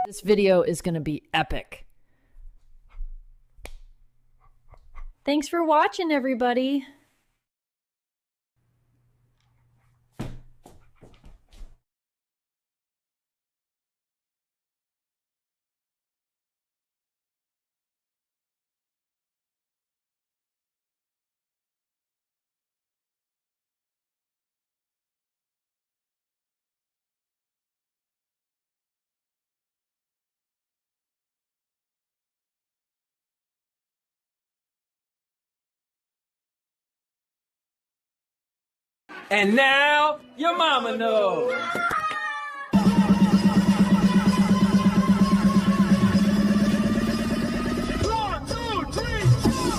This video is going to be epic. Thanks for watching, everybody. And now your mama knows. One, two, three, four.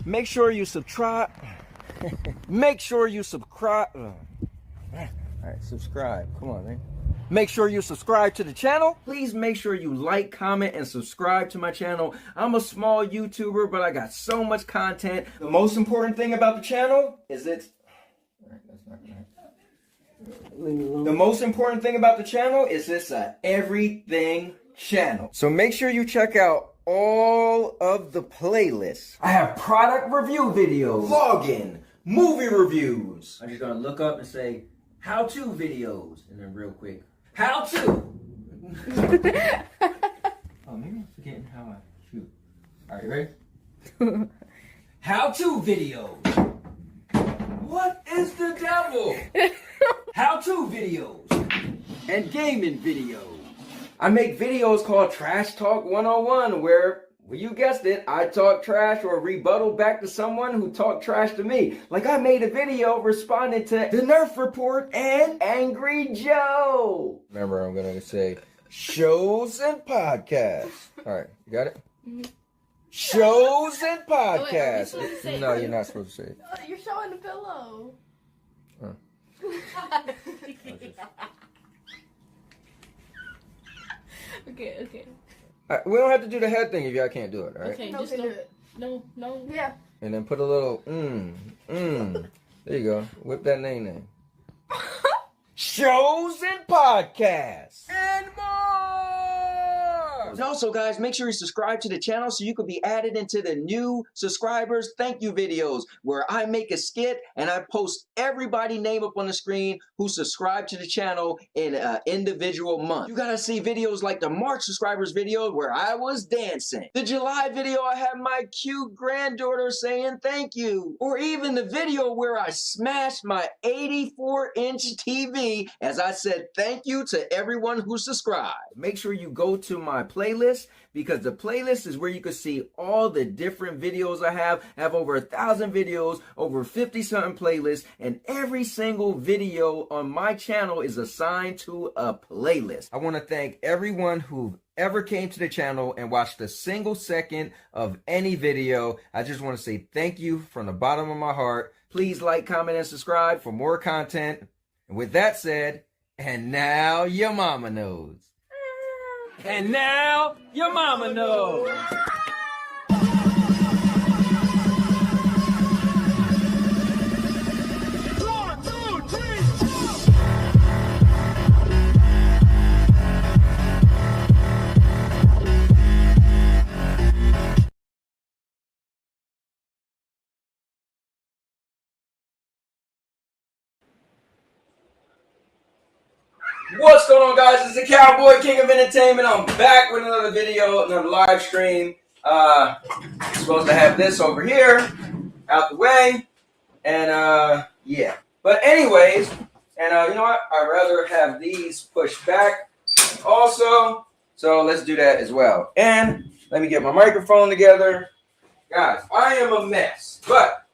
Make sure you subscribe. Make sure you subscribe. All right, subscribe. Come on, man. Make sure you subscribe to the channel. Please make sure you like, comment, and subscribe to my channel. I'm a small YouTuber, but I got so much content. The most important thing about the channel is it's... The most important thing about the channel is it's a everything channel. So make sure you check out all of the playlists. I have product review videos, vlogging, movie reviews. I'm just gonna look up and say, how-to videos, and then real quick, how to. Oh, maybe I'm forgetting how I shoot. All right, ready? How-to videos. What is the devil? How-to videos and gaming videos. I make videos called Trash Talk 101 where, well, you guessed it, I talk trash or rebuttal back to someone who talked trash to me. Like I made a video responding to the Nerf Report and Angry Joe. Remember, I'm going to say shows and podcasts. All right, you got it? Mm-hmm. Shows and podcasts. Oh, wait, no, you're not supposed to say it. You're showing the pillow. Huh. Okay. We don't have to do the head thing if y'all can't do it, all right? Okay, just do it. No. Yeah. And then put a little There you go. Whip that name. Shows and podcasts and more. And also, guys, make sure you subscribe to the channel so you can be added into the new subscribers thank you videos where I make a skit and I post everybody name up on the screen who subscribed to the channel in an individual month. You gotta see videos like the March subscribers video where I was dancing, the July video I had my cute granddaughter saying thank you, or even the video where I smashed my 84-inch TV as I said thank you to everyone who subscribed. Make sure you go to my playlist because the playlist is where you can see all the different videos I have. I have over 1,000 videos, over 50-something playlists, and every single video on my channel is assigned to a playlist. I want to thank everyone who ever came to the channel and watched a single second of any video. I just want to say thank you from the bottom of my heart. Please like, comment, and subscribe for more content. And with that said, and now your mama knows. And now your mama knows. One, two, three, four. What's going on, guys? It's the Cowboy King of Entertainment. I'm back with another video, another live stream. Supposed to have this over here, out the way, and yeah. But anyways, and you know what? I'd rather have these pushed back also. So let's do that as well. And let me get my microphone together. Guys, I am a mess. But,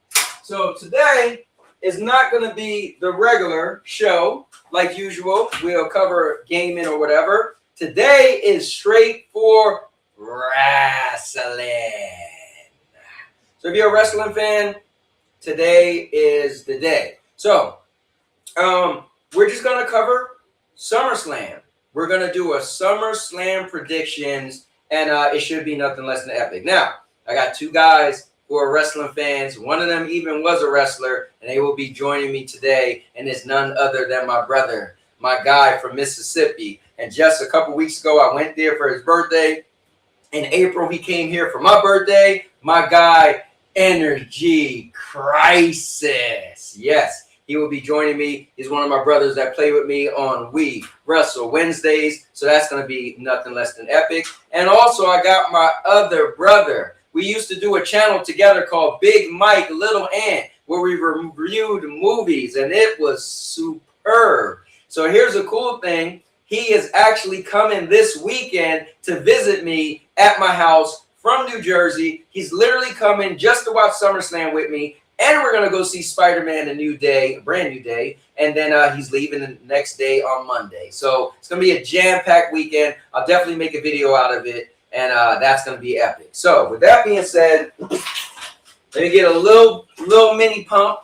so today is not going to be the regular show. Like usual, we'll cover gaming or whatever. Today is straight for wrestling. So if you're a wrestling fan, today is the day. So, we're just going to cover SummerSlam. We're going to do a SummerSlam predictions, and it should be nothing less than epic. Now, I got two guys who are wrestling fans. One of them even was a wrestler, and they will be joining me today, and it's none other than my brother, my guy from Mississippi. And just a couple weeks ago, I went there for his birthday. In April, he came here for my birthday. My guy, Energy Crisis. Yes, he will be joining me. He's one of my brothers that play with me on We Wrestle Wednesdays. So that's going to be nothing less than epic. And also, I got my other brother. We used to do a channel together called Big Mike, Little Ant, where we reviewed movies, and it was superb. So here's a cool thing. He is actually coming this weekend to visit me at my house from New Jersey. He's literally coming just to watch SummerSlam with me. And we're going to go see Spider-Man a new day, a brand new day. And then he's leaving the next day on Monday. So it's going to be a jam-packed weekend. I'll definitely make a video out of it. And that's going to be epic. So with that being said, let me get a little mini pump.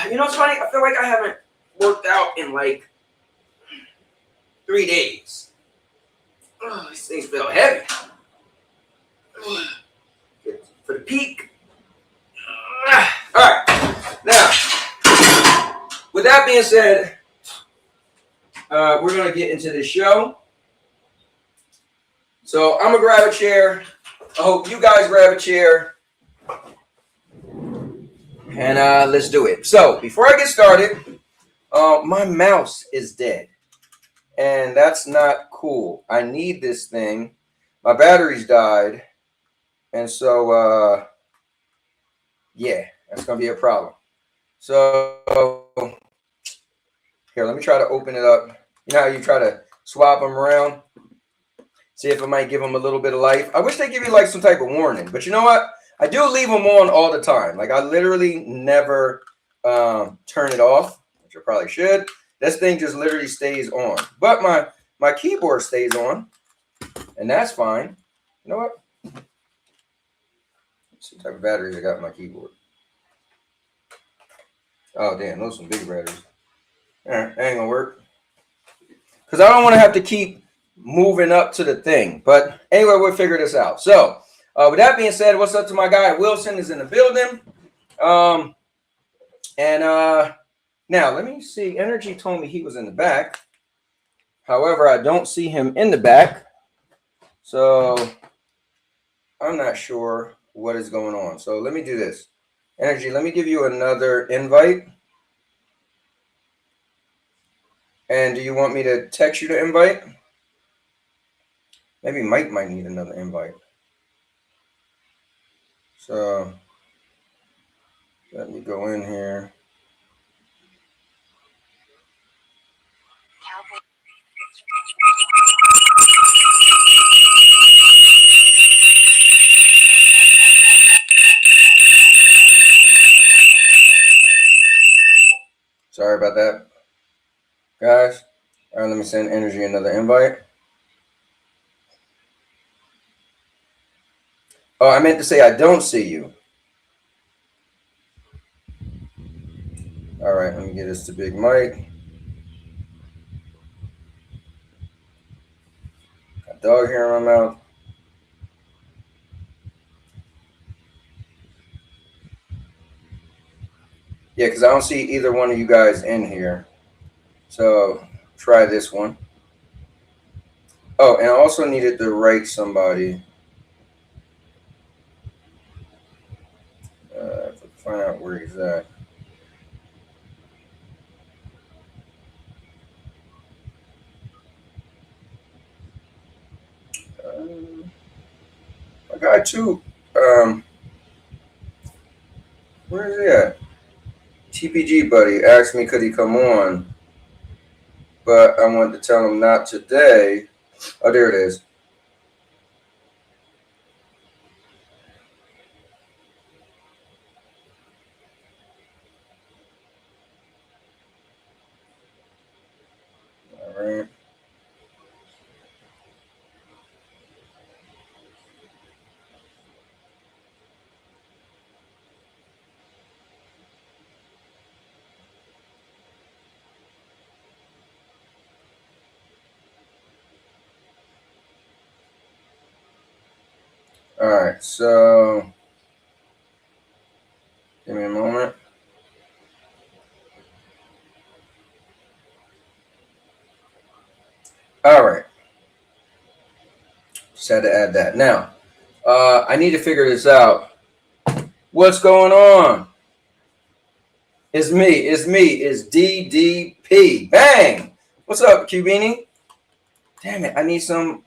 You know what's funny? I feel like I haven't worked out in like 3 days. Oh, these things feel heavy. For the peak. All right. Now, with that being said, we're going to get into the show. So I'm going to grab a chair. I hope you guys grab a chair. And let's do it. So before I get started, my mouse is dead. And that's not cool. I need this thing. My batteries died. And so, yeah, that's going to be a problem. So, here, let me try to open it up. You know how you try to swap them around? See if it might give them a little bit of life. I wish they give you like some type of warning. But you know what? I do leave them on all the time. Like I literally never turn it off, which I probably should. This thing just literally stays on. But my keyboard stays on. And that's fine. You know what? Let's see what type of batteries I got in my keyboard. Oh, damn. Those are some big batteries. All right. That ain't going to work. Because I don't want to have to keep moving up to the thing. But anyway, we'll figure this out. So, with that being said, what's up to my guy? Wilson is in the building. Now, let me see. Energy told me he was in the back. However, I don't see him in the back. So, I'm not sure what is going on. So, let me do this. Energy, let me give you another invite. And do you want me to text you the invite? Maybe Mike might need another invite. So, let me go in here. Sorry about that, guys. All right, let me send Energy another invite. Oh, I meant to say I don't see you. All right, let me get this to Big Mike. Got dog hair in my mouth. Yeah, because I don't see either one of you guys in here. So try this one. Oh, and I also needed to write somebody. To find out where he's at. I got two. Where is he at? TPG buddy asked me could he come on, but I wanted to tell him not today. Oh, there it is. All right. All right, so All right. Just had to add that. Now, I need to figure this out. What's going on? It's me. It's DDP. Bang! What's up, Cubini? Damn it. I need some.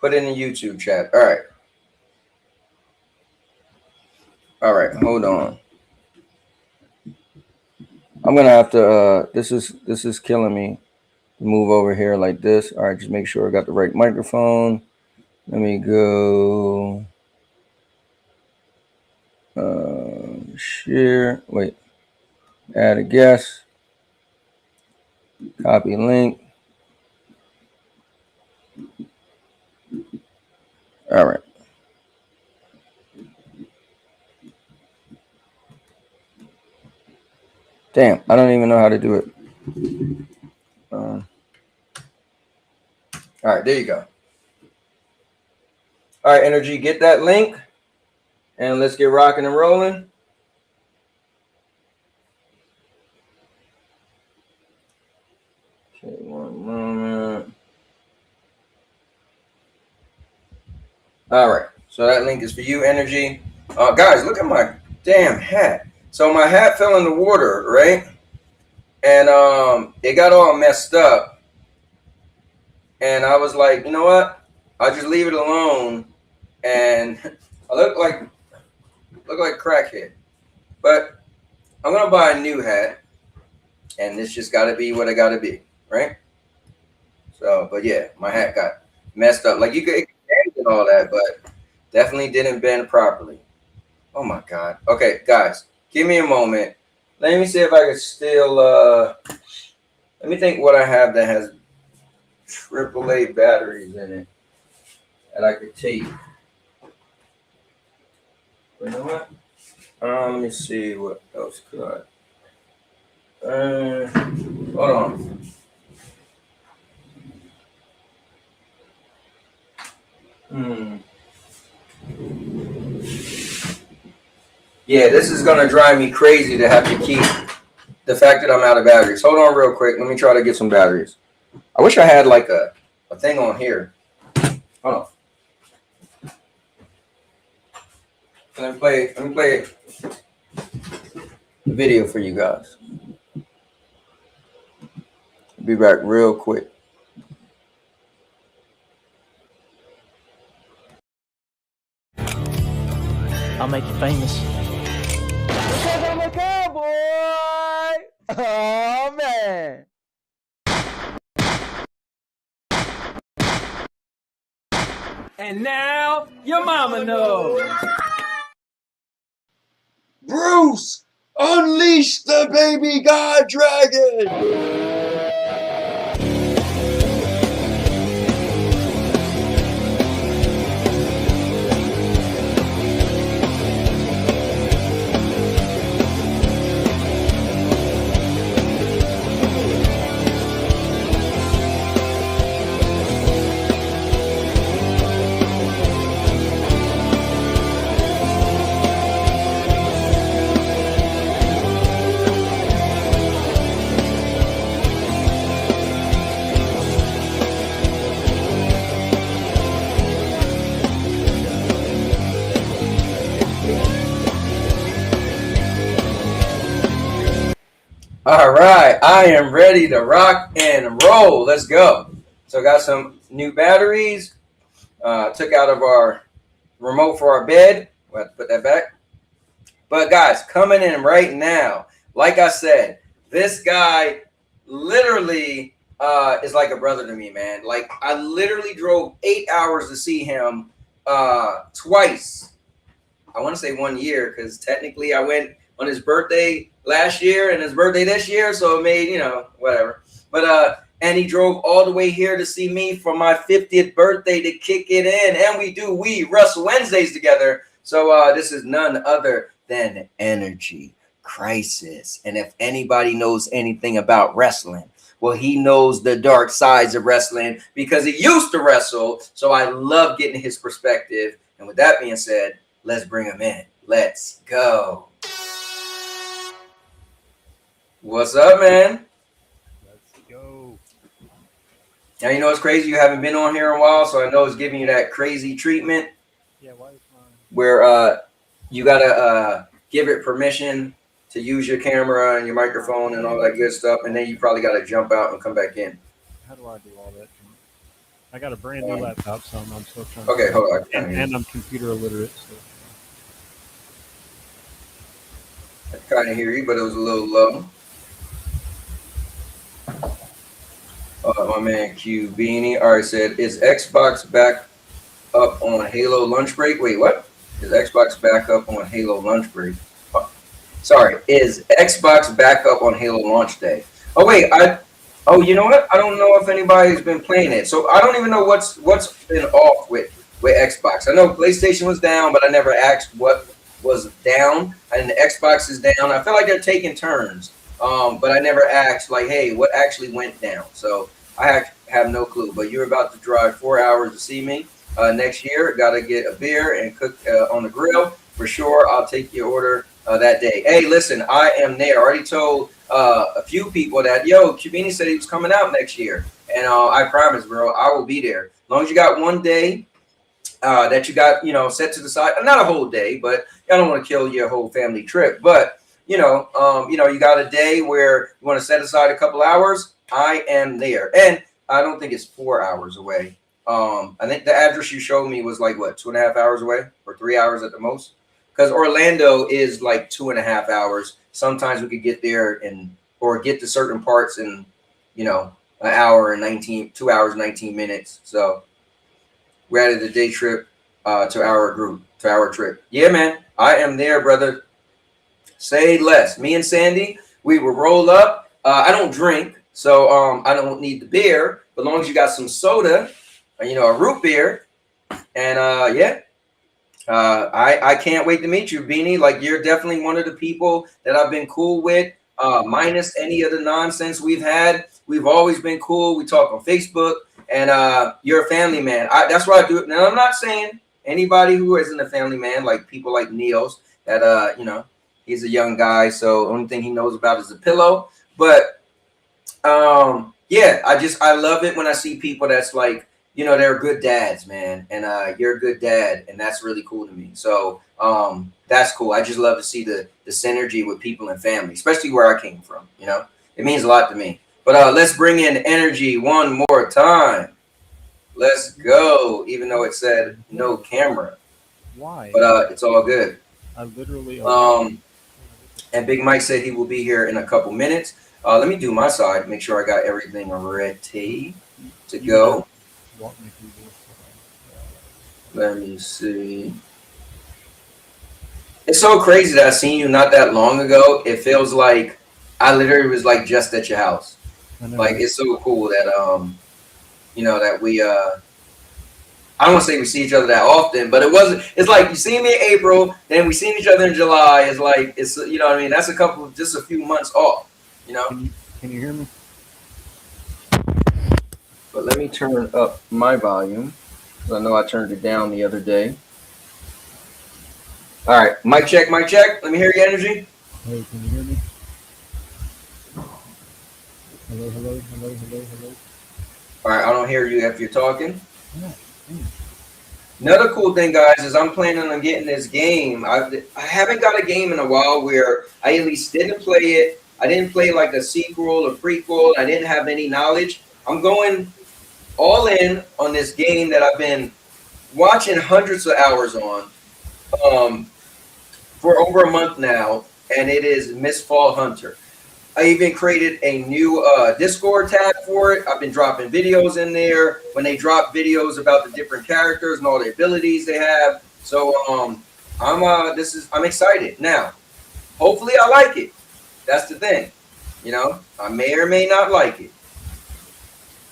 Put it in the YouTube chat. All right. All right. Hold on. I'm gonna have to. This is killing me. Move over here like this. All right. Just make sure I got the right microphone. Let me go. Share. Wait. Add a guest. Copy link. All right. Damn, I don't even know how to do it. All right, there you go. All right, Energy, get that link, and let's get rocking and rolling. Okay, one moment. All right, so that link is for you, Energy. Guys, look at my damn hat. So my hat fell in the water, right? And it got all messed up. And I was like, you know what? I'll just leave it alone. And I look like crackhead. But I'm gonna buy a new hat. And this just gotta be what it gotta be, right? So, but yeah, my hat got messed up. Like you could bend and all that, but definitely didn't bend properly. Oh my God. Okay, guys, give me a moment. Let me see if I can still let me think what I have that has AAA batteries in it that I could take. You know what? Let me see what else could I. Hold on. Yeah, this is gonna drive me crazy to have to keep the fact that I'm out of batteries. Hold on real quick. Let me try to get some batteries. I wish I had like a thing on here. Hold on. Let me play a video for you guys. Be back real quick. I'll make you famous. Because I'm a cowboy! Oh, man! And now your mama knows. Bruce, unleash the baby god dragon! All right, I am ready to rock and roll. Let's go. So I got some new batteries. Took out of our remote for our bed. We'll have to put that back. But guys, coming in right now, like I said, this guy literally is like a brother to me, man. Like I literally drove 8 hours to see him twice. I want to say 1 year because technically I went on his birthday last year and his birthday this year, so it made, you know, whatever. But and he drove all the way here to see me for my 50th birthday to kick it in, and we wrestle Wednesdays together. So this is none other than Energy Crisis. And if anybody knows anything about wrestling, well, he knows the dark sides of wrestling because he used to wrestle. So I love getting his perspective. And with that being said, let's bring him in. Let's go. What's up, man? Let's go. Now, you know it's crazy. You haven't been on here in a while, so I know it's giving you that crazy treatment. Yeah, why is mine? Where you gotta give it permission to use your camera and your microphone and all that good stuff, and then you probably gotta jump out and come back in. How do I do all that? I got a brand new laptop, so I'm still trying. Okay, hold on. And I'm computer illiterate. So. I kind of hear you, but it was a little low. My man Q Beanie already said, "Is Xbox back up on Halo lunch break?" Wait, what? Is Xbox back up on Halo lunch break? Sorry, is Xbox back up on Halo launch day? Oh wait, you know what? I don't know if anybody's been playing it, so I don't even know what's been off with Xbox. I know PlayStation was down, but I never asked what was down, and the Xbox is down. I feel like they're taking turns, but I never asked like, hey, what actually went down? So I have no clue. But you're about to drive 4 hours to see me next year. Got to get a beer and cook on the grill for sure. I'll take your order that day. Hey, listen, I am there. I already told a few people that, Cubini said he was coming out next year. And I promise, bro, I will be there. As long as you got one day that you got, set to the side. Not a whole day, but I don't want to kill your whole family trip. But, you got a day where you want to set aside a couple hours. I am there. And I don't think it's 4 hours away. I think the address you showed me was like, what, 2.5 hours away or 3 hours at the most? Because Orlando is like 2.5 hours. Sometimes we could get there or get to certain parts in, an hour and 2 hours, 19 minutes. So we added a day trip to our trip. Yeah, man, I am there, brother. Say less. Me and Sandy, we will roll up. I don't drink, so I don't need the beer. But as long as you got some soda, a root beer, and I can't wait to meet you, Beanie. Like, you're definitely one of the people that I've been cool with, minus any of the nonsense we've had. We've always been cool. We talk on Facebook, and you're a family man. That's what I do. Now, I'm not saying anybody who isn't a family man, like people like Neos, that, he's a young guy, so the only thing he knows about is a pillow. But, I love it when I see people that's like, they're good dads, man. And you're a good dad, and that's really cool to me. So that's cool. I just love to see the synergy with people and family, especially where I came from. It means a lot to me. But let's bring in energy one more time. Let's go, even though it said no camera. Why? But it's all good. I literally. And Big Mike said he will be here in a couple minutes. Let me do my side, make sure I got everything ready to go. Walk me through this. Let me see. It's so crazy that I seen you not that long ago. It feels like I literally was like just at your house. Like, it's so cool that that we I don't want to say we see each other that often, but it's like you see me in April, then we seen each other in July. It's like it's what I mean, that's just a few months off, Can you hear me? But let me turn up my volume, because I know I turned it down the other day. All right, mic check. Let me hear your energy. Hey, can you hear me? Hello. All right, I don't hear you if you're talking. Another cool thing, guys, is I'm planning on getting this game. I haven't got a game in a while where I at least didn't play it. I didn't play like a sequel or prequel. I didn't have any knowledge. I'm going all in on this game that I've been watching hundreds of hours on for over a month now, and it is Miss Fall Hunter. I even created a new Discord tab for it. I've been dropping videos in there when they drop videos about the different characters and all the abilities they have. So I'm excited. Now, hopefully I like it. That's the thing. I may or may not like it.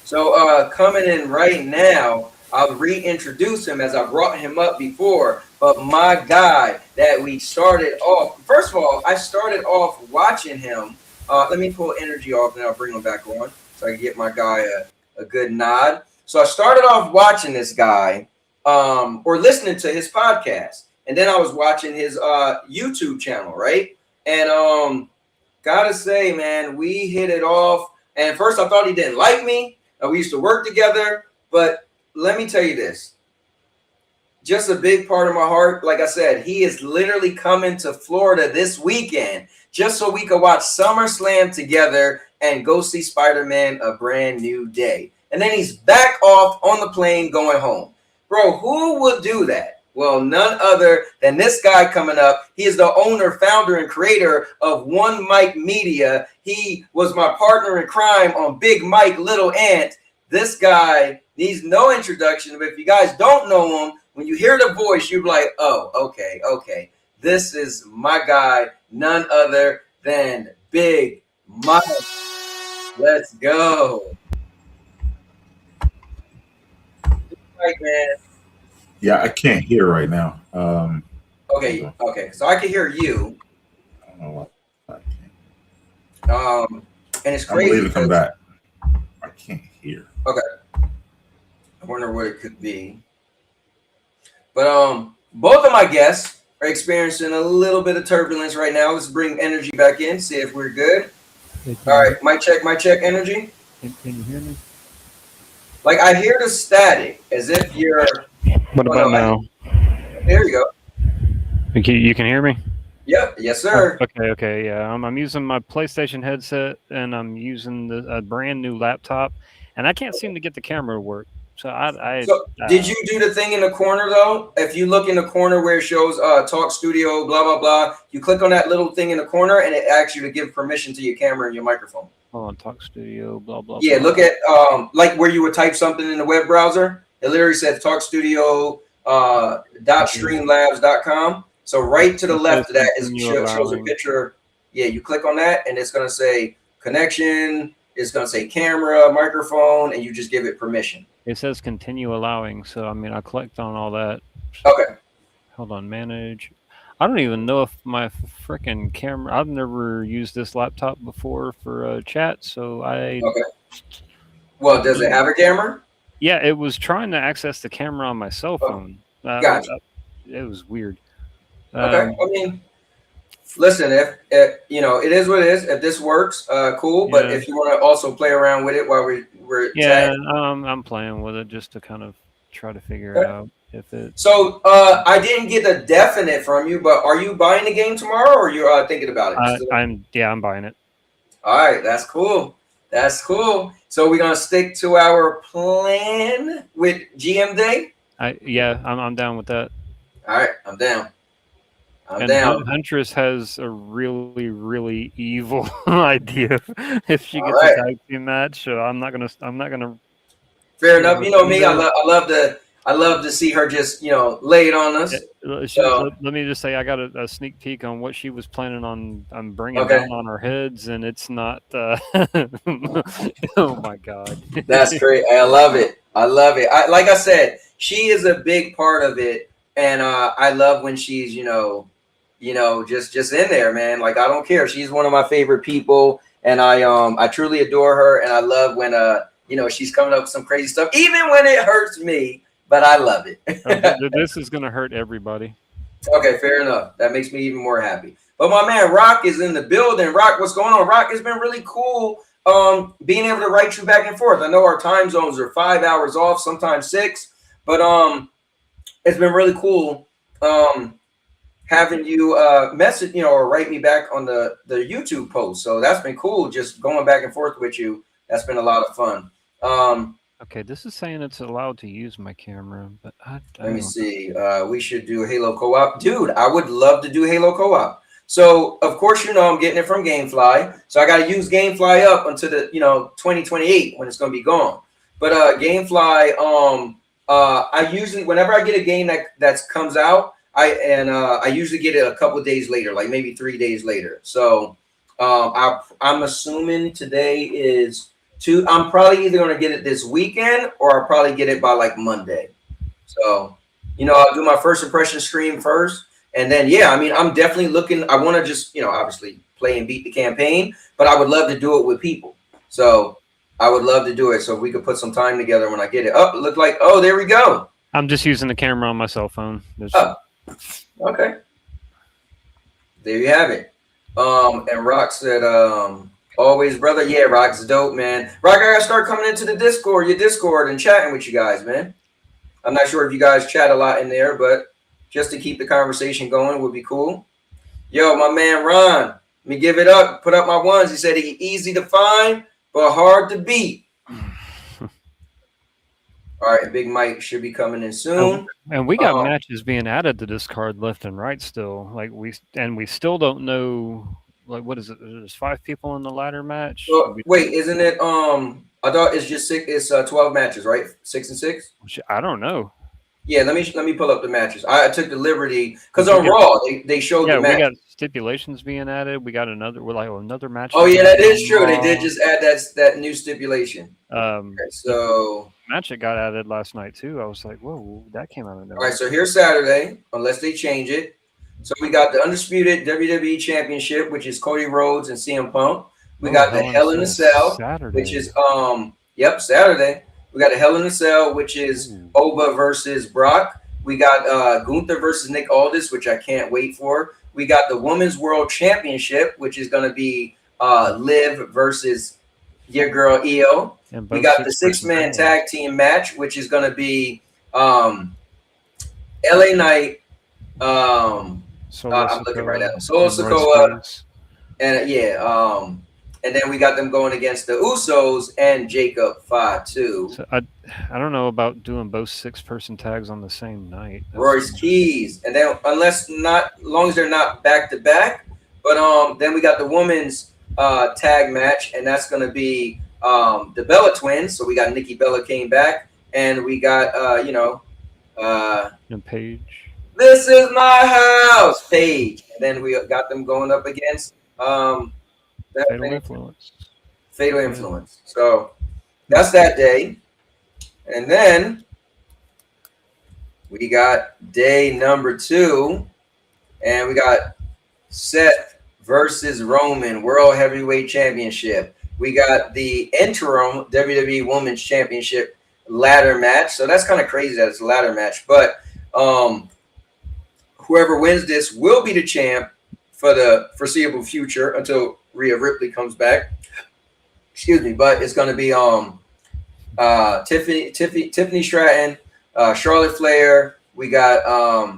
So coming in right now, I'll reintroduce him as I brought him up before. But my guy that we started off, first of all, I started off watching him. Let me pull energy off and I'll bring him back on so I can get my guy a good nod. So I started off watching this guy or listening to his podcast. And then I was watching his YouTube channel, right? And gotta say, man, we hit it off. And at first I thought he didn't like me. We used to work together, but let me tell you this. Just a big part of my heart. Like I said, he is literally coming to Florida this weekend just so we could watch SummerSlam together and go see Spider-Man: A Brand New Day. And then he's back off on the plane going home. Bro, who would do that? Well, none other than this guy coming up. He is the owner, founder, and creator of One Mike Media. He was my partner in crime on Big Mike, Little Ant. This guy needs no introduction, but if you guys don't know him, when you hear the voice, you're like, oh, okay. This is my guy, none other than Big Mike. Let's go. Right, man. Yeah, I can't hear right now. Okay. So I can hear you. I don't know what I can't. And it's I'm crazy. believe to come back. I can't hear. Okay. I wonder what it could be. But both of my guests are experiencing a little bit of turbulence right now. Let's bring energy back in, see if we're good. All right, mic check, energy. Can you hear me? Like I hear the static as if you're. What about now? There you go. You can hear me? Yep. Yes, sir. Okay. Yeah, I'm using my PlayStation headset and I'm using a brand new laptop, and I can't seem to get the camera to work. So did you do the thing in the corner though? If you look in the corner where it shows Talk Studio, blah blah blah, you click on that little thing in the corner, and it asks you to give permission to your camera and your microphone. Hold on, Talk Studio, blah blah. Yeah, blah. look at like where you would type something in the web browser. It literally says Talk Studio .streamlabs.com. So right to the left of that shows a picture. Yeah, you click on that, and it's gonna say connection. It's gonna say camera, microphone, and you just give it permission. It says continue allowing, so I mean I clicked on all that. Okay. Hold on, manage. I don't even know if my freaking camera. I've never used this laptop before for chat, so I. Okay. Well, does it have a camera? Yeah, it was trying to access the camera on my cell phone. Gotcha. It was weird. Okay. I mean, listen, if you know, it is what it is. If this works, cool. But if you want to also play around with it while we're chatting. I'm playing with it just to kind of try to figure it out if it. So I didn't get a definite from you, but are you buying the game tomorrow, or you're thinking about it? I'm buying it. All right, that's cool. That's cool. So we're gonna stick to our plan with GM Day. I'm down with that. All right, I'm down. I'm and down. Huntress has a really, really evil idea if she gets a tag team match. So I'm not gonna. Fair enough. You know me. I love to see her just lay it on us. Let me just say I got a sneak peek on what she was planning on bringing down on our heads, and it's not. Oh my god. That's great. I love it. Like I said, she is a big part of it, and I love when she's just in there, man. Like I don't care. She's one of my favorite people, and I truly adore her, and I love when she's coming up with some crazy stuff, even when it hurts me. But I love it. This is gonna hurt everybody. Okay, fair enough. That makes me even more happy. But my man Rock is in the building. Rock, what's going on? Rock, has been really cool. Being able to write you back and forth. I know our time zones are 5 hours off, sometimes 6, but it's been really cool having you message, or write me back on the YouTube post. So that's been cool. Just going back and forth with you. That's been a lot of fun. Okay, this is saying it's allowed to use my camera, but let me see. We should do Halo co-op. Dude, I would love to do Halo co-op. So, of course, I'm getting it from GameFly. So I got to use GameFly up until the 2028 when it's going to be gone. But GameFly, I usually, whenever I get a game that comes out, I usually get it a couple of days later, like maybe 3 days later. So I'm assuming today is I'm probably either going to get it this weekend or I'll probably get it by like Monday. So, I'll do my first impression stream first. And then, I'm definitely looking. I want to just, obviously play and beat the campaign, but I would love to do it with people. So I would love to do it. So if we could put some time together when I get it. Oh, it looked like, there we go. I'm just using the camera on my cell phone. Okay. There you have it. And Rock said, Always, brother. Yeah, Rock's dope, man. Rock, I gotta start coming into the Discord, your Discord, and chatting with you guys, man. I'm not sure if you guys chat a lot in there, but just to keep the conversation going would be cool. Yo, my man Ron, let me give it up. Put up my ones. He said he easy to find, but hard to beat. All right, Big Mike should be coming in soon. And we got matches being added to this card left and right still. Like we still don't know. Like, what is it? There's 5 people in the ladder match. Wait, isn't it? I thought it's just 6. It's 12 matches, right? 6 and 6. I don't know. Yeah, let me pull up the matches. I took the liberty because on Raw they showed the match. We got stipulations being added. We got another match. Oh yeah, that is true. They did just add that new stipulation. Okay, so match that got added last night too. I was like, whoa, that came out of nowhere. All right, so here's Saturday, unless they change it. So we got the undisputed WWE Championship, which is Cody Rhodes and CM Punk. We got the Hell in a Cell, Saturday. Which is Saturday. We got a Hell in a Cell, which is Oba versus Brock. We got Gunther versus Nick Aldis, which I can't wait for. We got the Women's World Championship, which is going to be Liv versus your girl Io. We got the 6-man tag team match, which is going to be LA Knight. I'm looking right now. Solo Sikoa. And and then we got them going against the Usos and Jacob Fatu. So I don't know about doing both 6-person tags on the same night. Royce Keys, and then as long as they're not back to back. But then we got the women's tag match, and that's going to be the Bella Twins. So we got Nikki Bella came back, and we got and Paige. This is my house, Paige, and then we got them going up against Fatal Influence. So that's that day. And then we got day number 2. And we got Seth versus Roman World Heavyweight Championship. We got the interim WWE Women's Championship ladder match. So that's kind of crazy that it's a ladder match. But whoever wins this will be the champ for the foreseeable future until Rhea Ripley comes back. Excuse me, but it's going to be Tiffany Stratton, Charlotte Flair. We got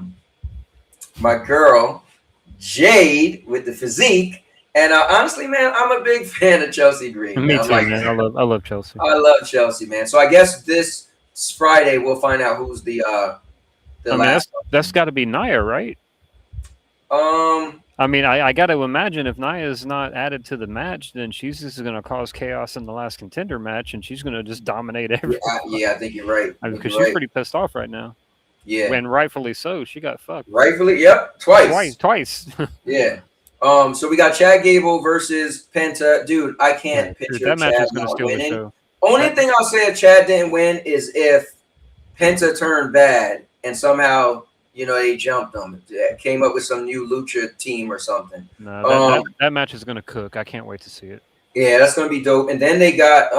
my girl Jade with the physique, and honestly, man, I'm a big fan of Chelsea Green. Me too, man. I love Chelsea. I love Chelsea, man. So I guess this Friday we'll find out who's the last. That's got to be Nia, right? I mean, I got to imagine if Nia is not added to the match, then she's just going to cause chaos in the last contender match, and she's going to just dominate everything. Yeah, I think you're right. Because she's pretty pissed off right now. Yeah, and rightfully so. She got fucked. Rightfully, yep, twice. Yeah. So we got Chad Gable versus Penta. Dude, I can't picture that match Chad is going to steal the show. Only thing I'll say if Chad didn't win is if Penta turned bad and somehow, they jumped them. Came up with some new lucha team or something. No, that match is going to cook. I can't wait to see it. Yeah, that's going to be dope. And then they got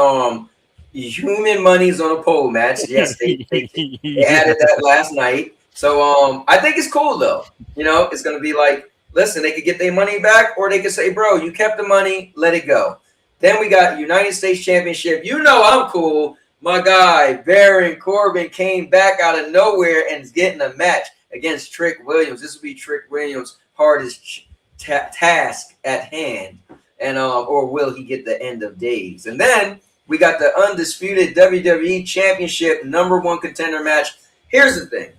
Human Money's on a pole match. Yes, they added that last night. So I think it's cool, though. It's going to be like, listen, they could get their money back, or they could say, bro, you kept the money, let it go. Then we got United States Championship. I'm cool. My guy, Baron Corbin, came back out of nowhere and is getting a match against Trick Williams. This will be Trick Williams' hardest task at hand. And or will he get the end of days? And then we got the undisputed WWE Championship #1 contender match. Here's the thing.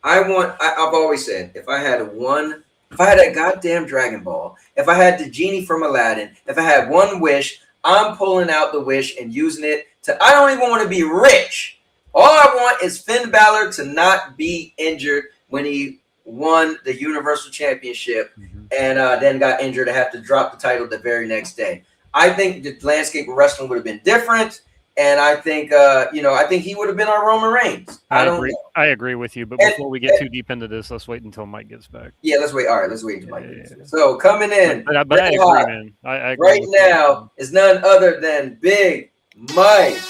I've always said, if I had a goddamn Dragon Ball, if I had the genie from Aladdin, if I had one wish, I'm pulling out the wish and using it I don't even want to be rich. All I want is Finn Balor to not be injured when he won the Universal Championship and then got injured to have to drop the title the very next day. I think the landscape of wrestling would have been different. And I think, I think he would have been our Roman Reigns. I agree with you. But before we get too deep into this, let's wait until Mike gets back. Yeah, let's wait. All right, let's wait until Mike gets back. So coming in, but I agree, man. I agree right now is none other than Big Mike.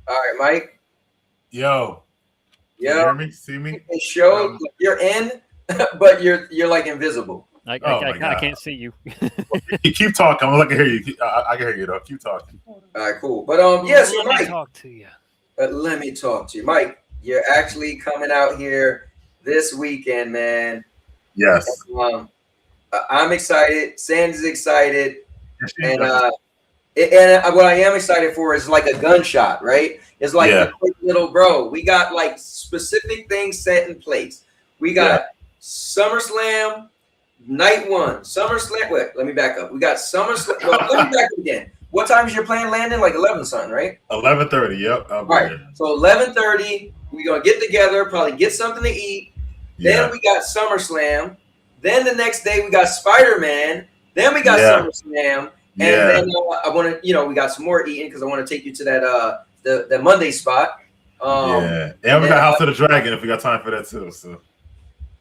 All right, Mike. Yo. You hear me? See me? It shows you're in, but you're like invisible. I can't see you. You keep talking. I'm looking to hear you. I can hear you though. Keep talking. All right, cool. But yes, Let Mike. me talk to you. Let me talk to you, Mike. You're actually coming out here this weekend, man. Yes. I'm excited. Sandy's excited, and Yes. and what I am excited for is like a gunshot, right? It's like Yeah. a quick little bro. We got like specific things set in place. We got SummerSlam night one. SummerSlam. Wait, let me back up. We got SummerSlam. Well, let me back up again. What time is your plane landing? Like 11 something, right? 11:30. Yep. All right. So 11:30, we're gonna get together, probably get something to eat. Then we got SummerSlam. Then the next day we got Spider-Man. Then we got SummerSlam. And then I want to, we got some more eating because I want to take you to that the Monday spot. And we got House of the Dragon if we got time for that too. So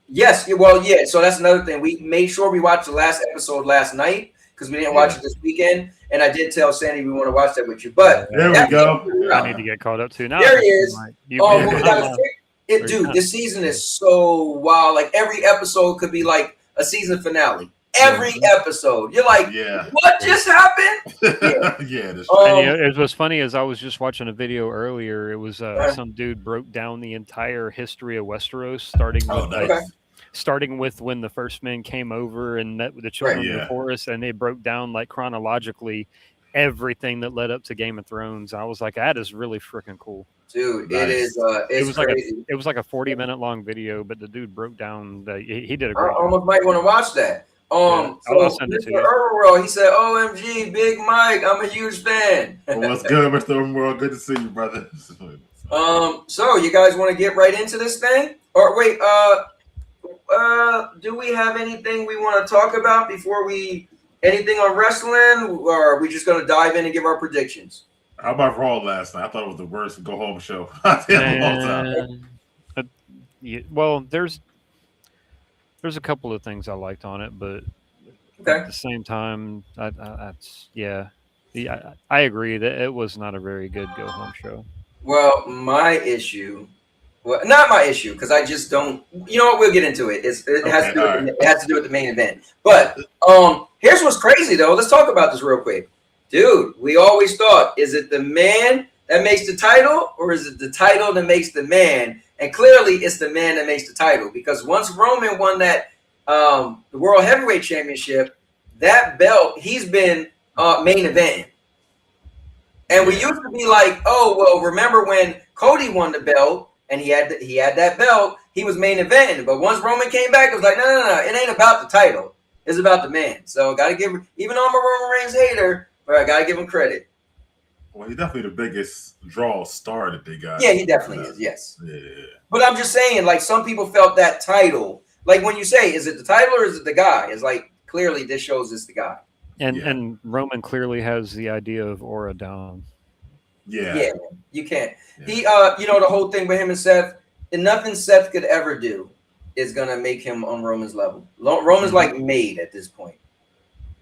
yes, well, yeah. So that's another thing. We made sure we watched the last episode last night because we didn't watch it this weekend. And I did tell Sandy we want to watch that with you. But there we go. I need to get caught up too. Now there he is. Dude, dude, this season is so wild. Like every episode could be like a season finale. Every episode, you're like, what just happened? And it was funny as I was just watching a video earlier. It was some dude broke down the entire history of Westeros, starting with when the first men came over and met with the children of the forest, and they broke down like chronologically everything that led up to Game of Thrones. I was like, that is really freaking cool. Dude, it is. It was crazy. It was like a 40-minute long video, but the dude broke down. He did a great job. I almost might want to watch that. So Mr. Earl, he said, "OMG, Big Mike, I'm a huge fan." Well, what's good, Mr. Earl? Good to see you, brother. So you guys want to get right into this thing, or wait? Do we have anything we want to talk about before anything on wrestling, or are we just going to dive in and give our predictions? How about Raw last night? I thought it was the worst go home show. Well, there's a couple of things I liked on it, but at the same time, I agree that it was not a very good go home show. Well, my issue. Well, not my issue because I just don't. You know what? We'll get into it. It has to do with the main event. But here's what's crazy though. Let's talk about this real quick, dude. We always thought, is it the man that makes the title, or is it the title that makes the man? And clearly, it's the man that makes the title because once Roman won that the World Heavyweight Championship, that belt he's been main eventing. And we used to be like, oh well, remember when Cody won the belt? And he had that belt. He was main eventing. But once Roman came back, it was like, no. It ain't about the title. It's about the man. So got to give – even though I'm a Roman Reigns hater, but I got to give him credit. Well, he's definitely the biggest draw star that they got. Yeah, he definitely is, yes. Yeah. But I'm just saying, like, some people felt that title. Like, when you say, is it the title or is it the guy? It's like, clearly this shows it's the guy. And Roman clearly has the idea of aura down. Yeah, you can't. He, the whole thing with him and Seth, and nothing Seth could ever do is gonna make him on Roman's level. Roman's like made at this point.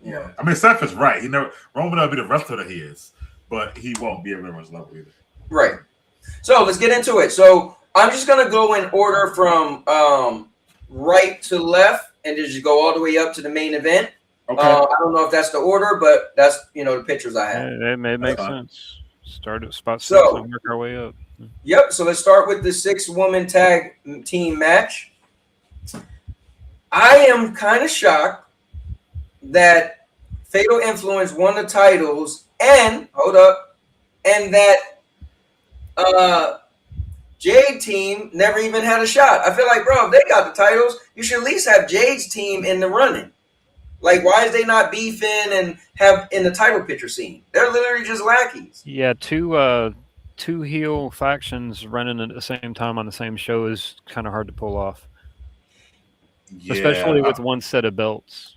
Yeah, I mean Seth is right. Roman will be the wrestler that he is, but he won't be at Roman's level either. Right. So let's get into it. So I'm just gonna go in order from right to left, and just go all the way up to the main event. Okay. I don't know if that's the order, but that's the pictures I have. It may make sense. Start at spot 6 and work our way up. Yep. So let's start with the 6-woman tag team match. I am kind of shocked that Fatal Influence won the titles and that Jade team never even had a shot. I feel like, bro, if they got the titles, you should at least have Jade's team in the running. Like, why is they not beefing and have in the title picture scene? They're literally just lackeys. Yeah, two heel factions running at the same time on the same show is kind of hard to pull off. Yeah, especially with one set of belts,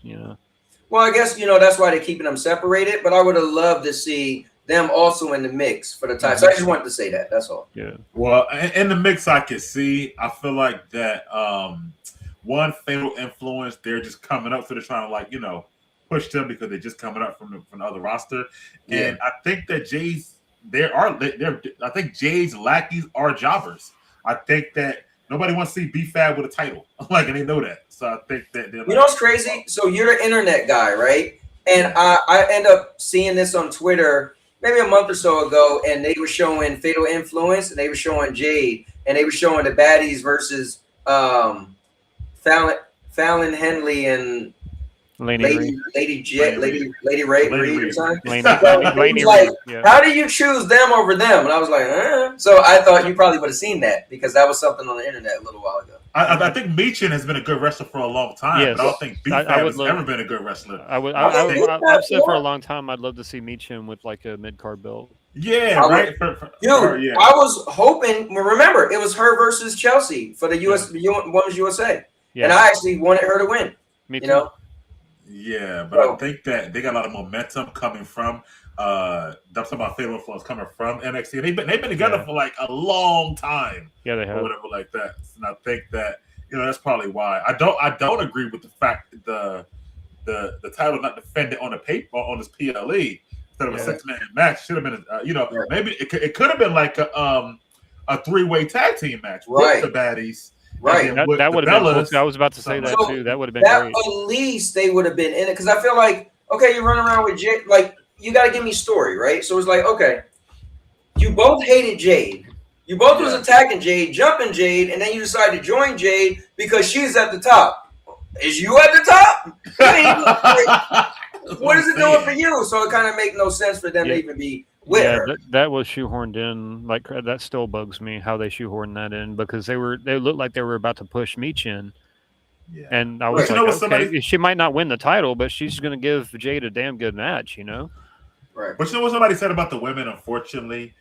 Well, I guess, that's why they're keeping them separated, but I would have loved to see them also in the mix for the title. So I just wanted to say that. That's all. Yeah. Well, in the mix I could see, I feel like that one Fatal Influence, they're just coming up, so they're trying to push them because they're just coming up from the other roster. Yeah. And I think that Jade's lackeys are jobbers. I think that Nobody wants to see B-Fab with a title. Like, and they know that. So I think that they're like, you know what's crazy? So you're the internet guy, right? And I end up seeing this on Twitter maybe a month or so ago, and they were showing Fatal Influence, and they were showing Jade, and they were showing the baddies versus Fallon Henley and Lady Ray Reid. How do you choose them over them? And I was like, So I thought you probably would have seen that because that was something on the internet a little while ago. I think Michin has been a good wrestler for a long time, yes. but I don't think B-Fab has ever been a good wrestler. I've said for a long time I'd love to see Michin with like a mid-card belt. Yeah, right. I was hoping. Remember, it was her versus Chelsea for the Women's USA, and I actually wanted her to win. Me too. You know. Yeah, but I think that they got a lot of momentum coming from. I'm talking about Fatal Influence coming from NXT. They've been together for like a long time. Yeah, they have. Or whatever like that. And I think that that's probably why. I don't agree with the fact that the title not defended on the paper on this PLE instead of a 6-man match. Should have been maybe it could have been like a 3-way tag team match with the baddies. Right, that would have been cool. I was about to say that too. That would have been great. At least they would have been in it because I feel like you run around with Jade, like you got to give me story, right? So it's like you both hated Jade, you both was attacking Jade, jumping Jade, and then you decide to join Jade because she's at the top. Is you at the top? What is it doing for you? So it kind of make no sense for them to even be. That was shoehorned in. Like that still bugs me how they shoehorned that in because they looked like they were about to push Michin. Yeah. And I was like, she might not win the title, but she's going to give Jade a damn good match, Right. But you know what somebody said about the women? Unfortunately,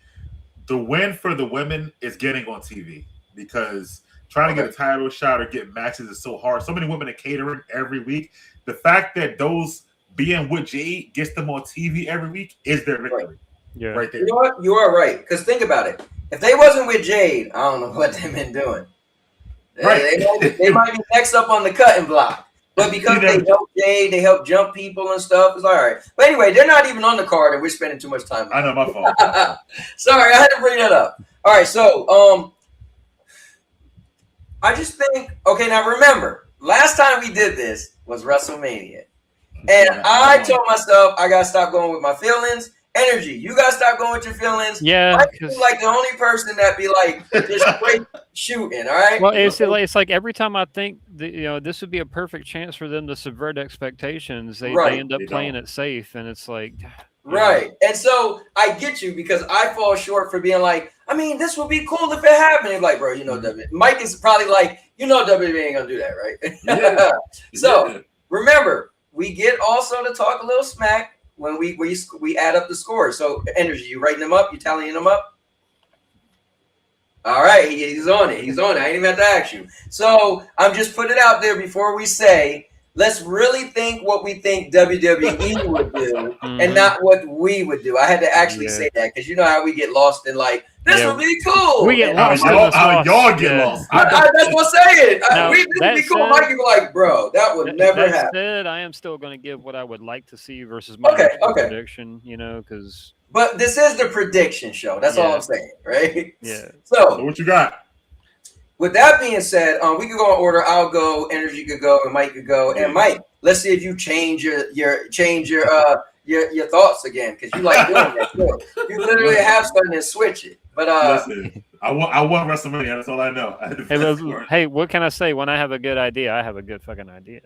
the win for the women is getting on TV because trying to get a title shot or get matches is so hard. So many women are catering every week. The fact that those being with Jade gets them on TV every week is their victory. Right. Yeah, right there. You know what? You are right. Because think about it. If they wasn't with Jade, I don't know what they've been doing. Right. They might be next up on the cutting block. But because they help Jade, they help jump people and stuff, it's all right. But anyway, they're not even on the card, and we're spending too much time. I know, my fault. Sorry, I had to bring that up. All right, so I just think, now remember, last time we did this was WrestleMania. And I told myself I got to stop going with my feelings. Energy, you gotta stop going with your feelings. Yeah, I feel like the only person that be like just straight shooting. All right. Well, it's like every time I think that, this would be a perfect chance for them to subvert expectations, they end up playing it safe, and it's like right. And so I get you because I fall short for being like, I mean, this would be cool if it happened. It's like, bro, WWE. Mike is probably like, WWE ain't gonna do that, right? Yeah. So remember, we get also to talk a little smack. When we add up the scores. So energy, you writing them up? You tallying them up? All right, he's on it. He's on it. I ain't even have to ask you. So I'm just putting it out there before we say, let's really think what we think WWE would do and not what we would do. I had to actually say that because you know how we get lost in like, this would be cool. We get lost. How y'all get lost. That's what I'm saying. This would be cool. Mike would be like, bro, that would never happen. Said, I am still going to give what I would like to see versus my prediction, because. But this is the prediction show. That's all I'm saying, right? Yeah. So what you got? With that being said, we could go in order. I'll go. Energy could go, and Mike could go. And Mike, let's see if you change your thoughts again because you like doing that. You literally have something to switch it. But listen, I want WrestleMania. That's all I know. Hey, what can I say? When I have a good idea, I have a good fucking idea.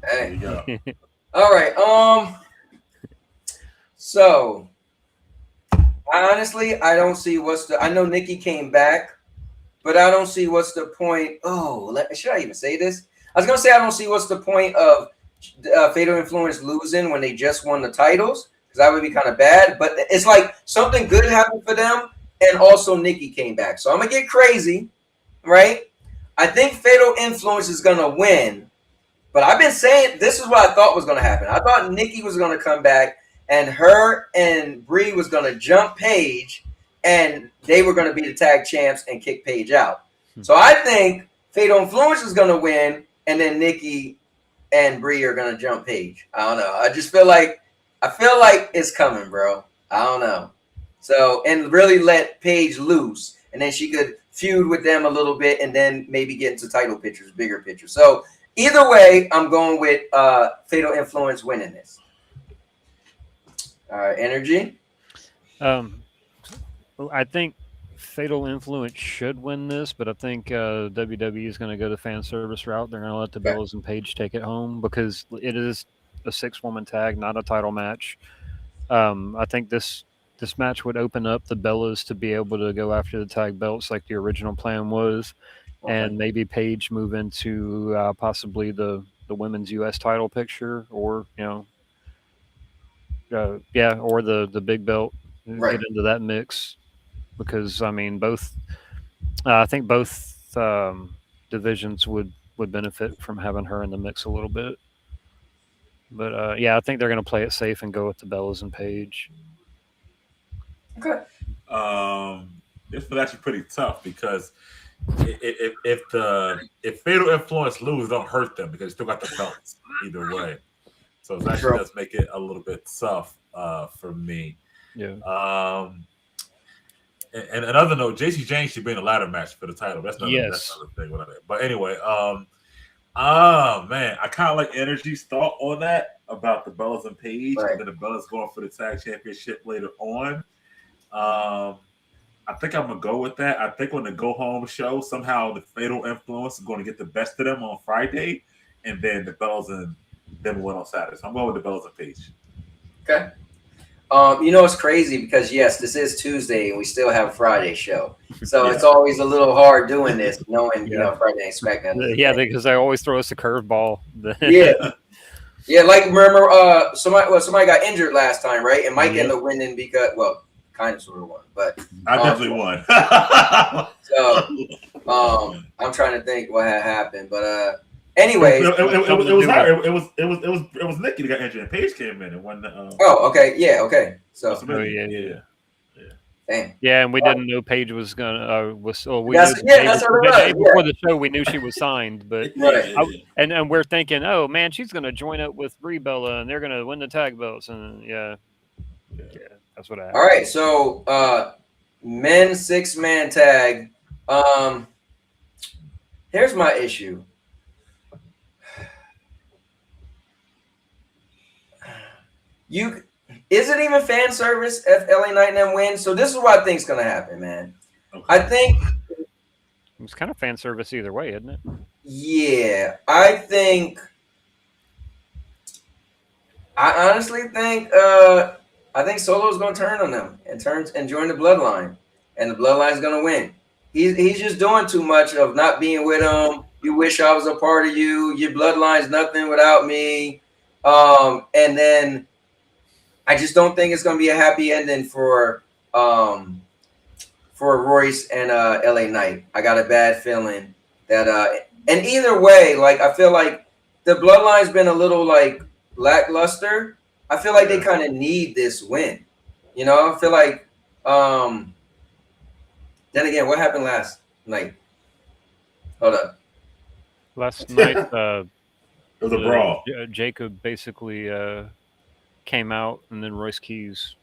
Hey, there you go. All right. So honestly, I don't see I know Nikki came back. But I don't see what's the point. Should I even say this? I was going to say I don't see what's the point of Fatal Influence losing when they just won the titles because that would be kind of bad. But it's like something good happened for them, and also Nikki came back. So I'm going to get crazy, right? I think Fatal Influence is going to win. But I've been saying this is what I thought was going to happen. I thought Nikki was going to come back, and her and Brie was going to jump Paige, and they were going to be the tag champs and kick Paige out. So I think Fatal Influence is going to win, and then Nikki and Brie are going to jump Paige. I don't know. I feel like it's coming, bro. I don't know. So, and really let Paige loose, and then she could feud with them a little bit, and then maybe get into title pictures, bigger pictures. So either way, I'm going with Fatal Influence winning this. All right, Energy. I think Fatal Influence should win this, but I think WWE is going to go the fan service route. They're going to let the Bellas and Paige take it home because it is a 6-woman tag, not a title match. I think this match would open up the Bellas to be able to go after the tag belts like the original plan was, and maybe Paige move into possibly the women's U.S. title picture, or or the big belt, get into that mix, because I mean I think both divisions would benefit from having her in the mix a little bit. But I think they're going to play it safe and go with the Bellas and Paige. Okay. This was actually pretty tough because if Fatal Influence lose, don't hurt them because they still got the belts either way. So it actually does make it a little bit tough for me. Yeah. And another note, JC Jane should be in a ladder match for the title. That's another thing. But anyway, man, I kind of like Energy's thought on that about the Bellas and Paige, and then the Bellas going for the tag championship later on. I think I'm gonna go with that. I think on the go home show, somehow the Fatal Influence is going to get the best of them on Friday, and then the Bellas and them win on Saturday. So I'm going with the Bellas and Paige. Okay. It's crazy because yes, this is Tuesday and we still have a Friday show. So it's always a little hard doing this, knowing Friday ain't SmackDown. Yeah, because they always throw us a curveball. Yeah. Like remember, somebody got injured last time, right? And Mike ended up winning because, kind of sort of won, but I definitely won. So I'm trying to think what had happened, but anyways, it was Nikki that got injured and Paige came in and won the. Okay. So Damn. Yeah, and we didn't know Paige was gonna we that's knew the day before the show we knew she was signed, but and we're thinking, oh man, she's gonna join up with Brie Bella and they're gonna win the tag belts, and that's what happened. All right, so men's 6-man tag. Here's my issue. Is it even fan service if LA Knight and them win? So this is what I think is going to happen, man. Okay. I think it's kind of fan service either way, isn't it? Yeah, I honestly think Solo's going to turn on them and join the Bloodline, and the Bloodline's going to win. He's just doing too much of not being with them. You wish I was a part of you. Your Bloodline's nothing without me. And then I just don't think it's going to be a happy ending for Royce and LA Knight. I got a bad feeling that and either way, like I feel like the Bloodline's been a little like lackluster. I feel like they kind of need this win. I feel like then again, what happened last night? Hold up. Last night it was a brawl. Jacob basically came out, and then Royce Keys.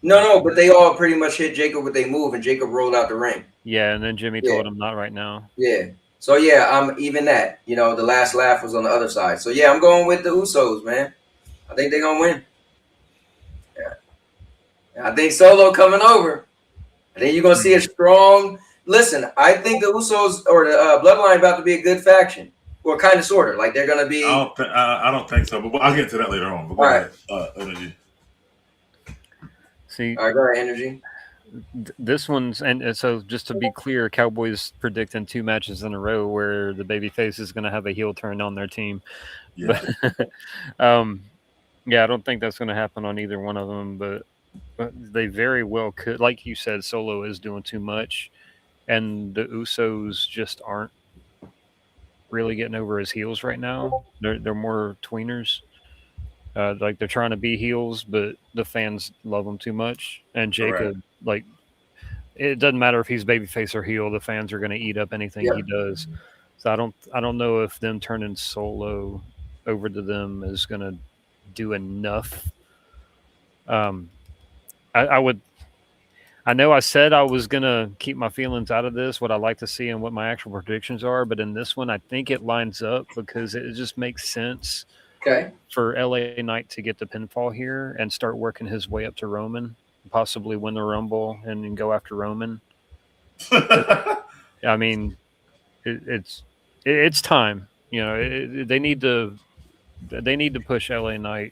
No, but they all pretty much hit Jacob with a move, and Jacob rolled out the ring. Yeah, and then Jimmy told him not right now. Yeah. So I'm even that. The last laugh was on the other side. So I'm going with the Usos, man. I think they're gonna win. Yeah. I think Solo coming over. I think you're gonna see a strong. Listen, I think the Usos or the Bloodline about to be a good faction. Or kind of, sort of, like they're gonna be. I don't think so, but I'll get to that later on. All right. Energy. See, all right, go ahead, Energy. This one's and so just to be clear, Cowboys predicting 2 matches in a row where the babyface is going to have a heel turn on their team. Yeah. But, I don't think that's going to happen on either one of them, but they very well could. Like you said, Solo is doing too much, and the Usos just aren't really getting over his heels right now. They're more tweeners. Like they're trying to be heels, but the fans love them too much. And Jacob, like, it doesn't matter if he's babyface or heel, the fans are going to eat up anything he does. So I don't know if them turning Solo over to them is going to do enough. I I know I said I was gonna keep my feelings out of this, what I like to see and what my actual predictions are, but in this one, I think it lines up because it just makes sense. Okay. For LA Knight to get the pinfall here and start working his way up to Roman, possibly win the Rumble and then go after Roman. I mean, it's time. You know, they need to push LA Knight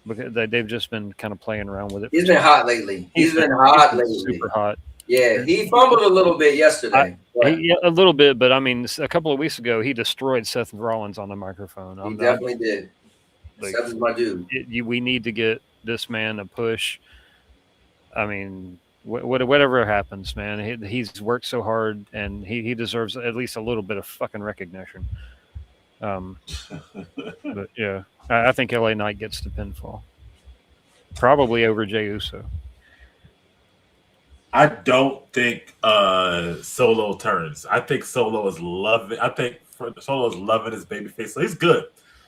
because they've just been kind of playing around with it. He's been hot lately. He's been hot lately. Super hot. Yeah, he fumbled a little bit yesterday. A little bit, but I mean, a couple of weeks ago, he destroyed Seth Rollins on the microphone. He definitely did. Like, Seth is my dude. We need to get this man a push. I mean, whatever happens, man, he's worked so hard, and he deserves at least a little bit of fucking recognition. But yeah, I think LA Knight gets the pinfall, probably over Jey Uso. I don't think Solo turns. I think Solo is loving. I think Solo is loving his babyface. So he's good.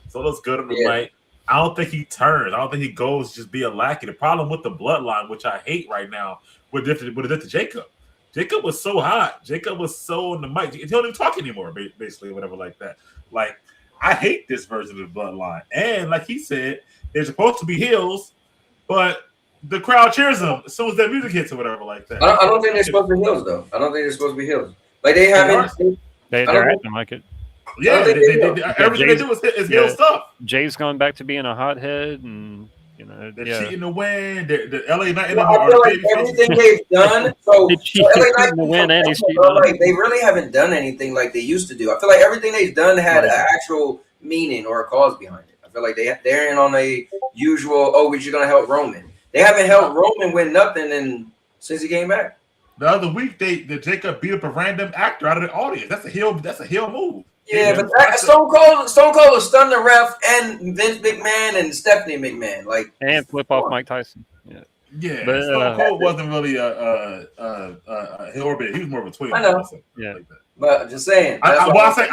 Solo's good on the mic. I don't think he turns. I don't think he goes just be a lackey. The problem with the bloodline, which I hate right now, with it to Jacob. Jacob was so hot. Jacob was so on the mic. He don't even talk anymore, basically, whatever like that. Like, I hate this version of the bloodline. And like he said, they're supposed to be heels, but the crowd cheers them as soon as that music hits or whatever like that. I don't think they're supposed to be heels, though. I don't think they're supposed to be heels. Like, they haven't. They're acting like it. Yeah, everything they do is heel stuff. Jay's gone back to being a hothead, and you know they're cheating to win. The LA Knight. I feel like everything they've done. So LA Knight to win, and he's like they really haven't done anything like they used to do. I feel like everything they've done had an actual meaning or a cause behind it. I feel like they're in on a usual. Oh, we're just gonna help Roman. They haven't helped Roman win nothing since he came back. The other week, the Jacob beat up a random actor out of the audience. That's a heel move. Yeah, but Stone Cold was stunned the ref and Vince McMahon and Stephanie McMahon, like and flip off Mike Tyson. Yeah, but Stone Cold wasn't really a heel, he was more of a twin. I know. Yeah, like that. But I'm just saying. I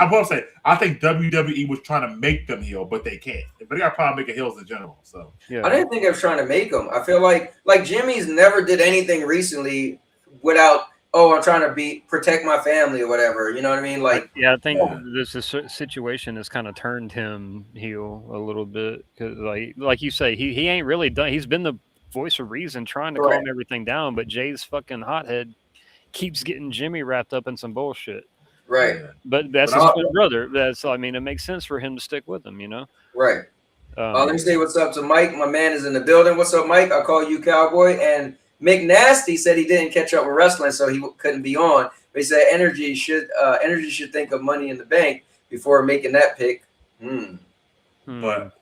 will say I think WWE was trying to make them heel, but they can't. But they got a problem making heels in general. So I didn't think I was trying to make them. I feel like Jimmy's never did anything recently without. Oh, I'm trying to protect my family or whatever. You know what I mean? Like, yeah, I think this situation has kind of turned him heel a little bit because, like you say, he ain't really done. He's been the voice of reason, trying to calm everything down, but Jay's fucking hothead keeps getting Jimmy wrapped up in some bullshit. Right. But that's his twin brother. I mean, it makes sense for him to stick with him. You know. Right. Let me say what's up to Mike. My man is in the building. What's up, Mike? I'll call you Cowboy. And McNasty said he didn't catch up with wrestling, so he couldn't be on. But he said energy should think of Money in the Bank before making that pick. But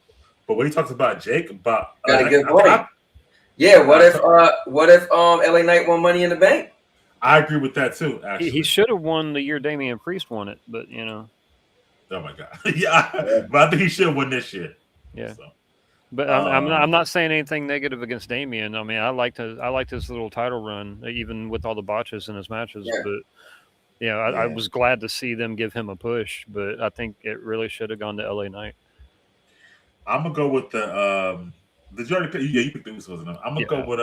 when he talks about Jake, got a good point. What if LA Knight won Money in the Bank? I agree with that too. Actually, he should have won the year Damian Priest won it, but you know. Oh my god, yeah. But I think he should win this year. Yeah. So. But I'm not saying anything negative against Damian. I mean, I liked his little title run, even with all the botches in his matches. Yeah. But I was glad to see them give him a push. But I think it really should have gone to LA Knight. I'm gonna go with the. Did you already pick? Yeah, you picked the Usos. I'm gonna go with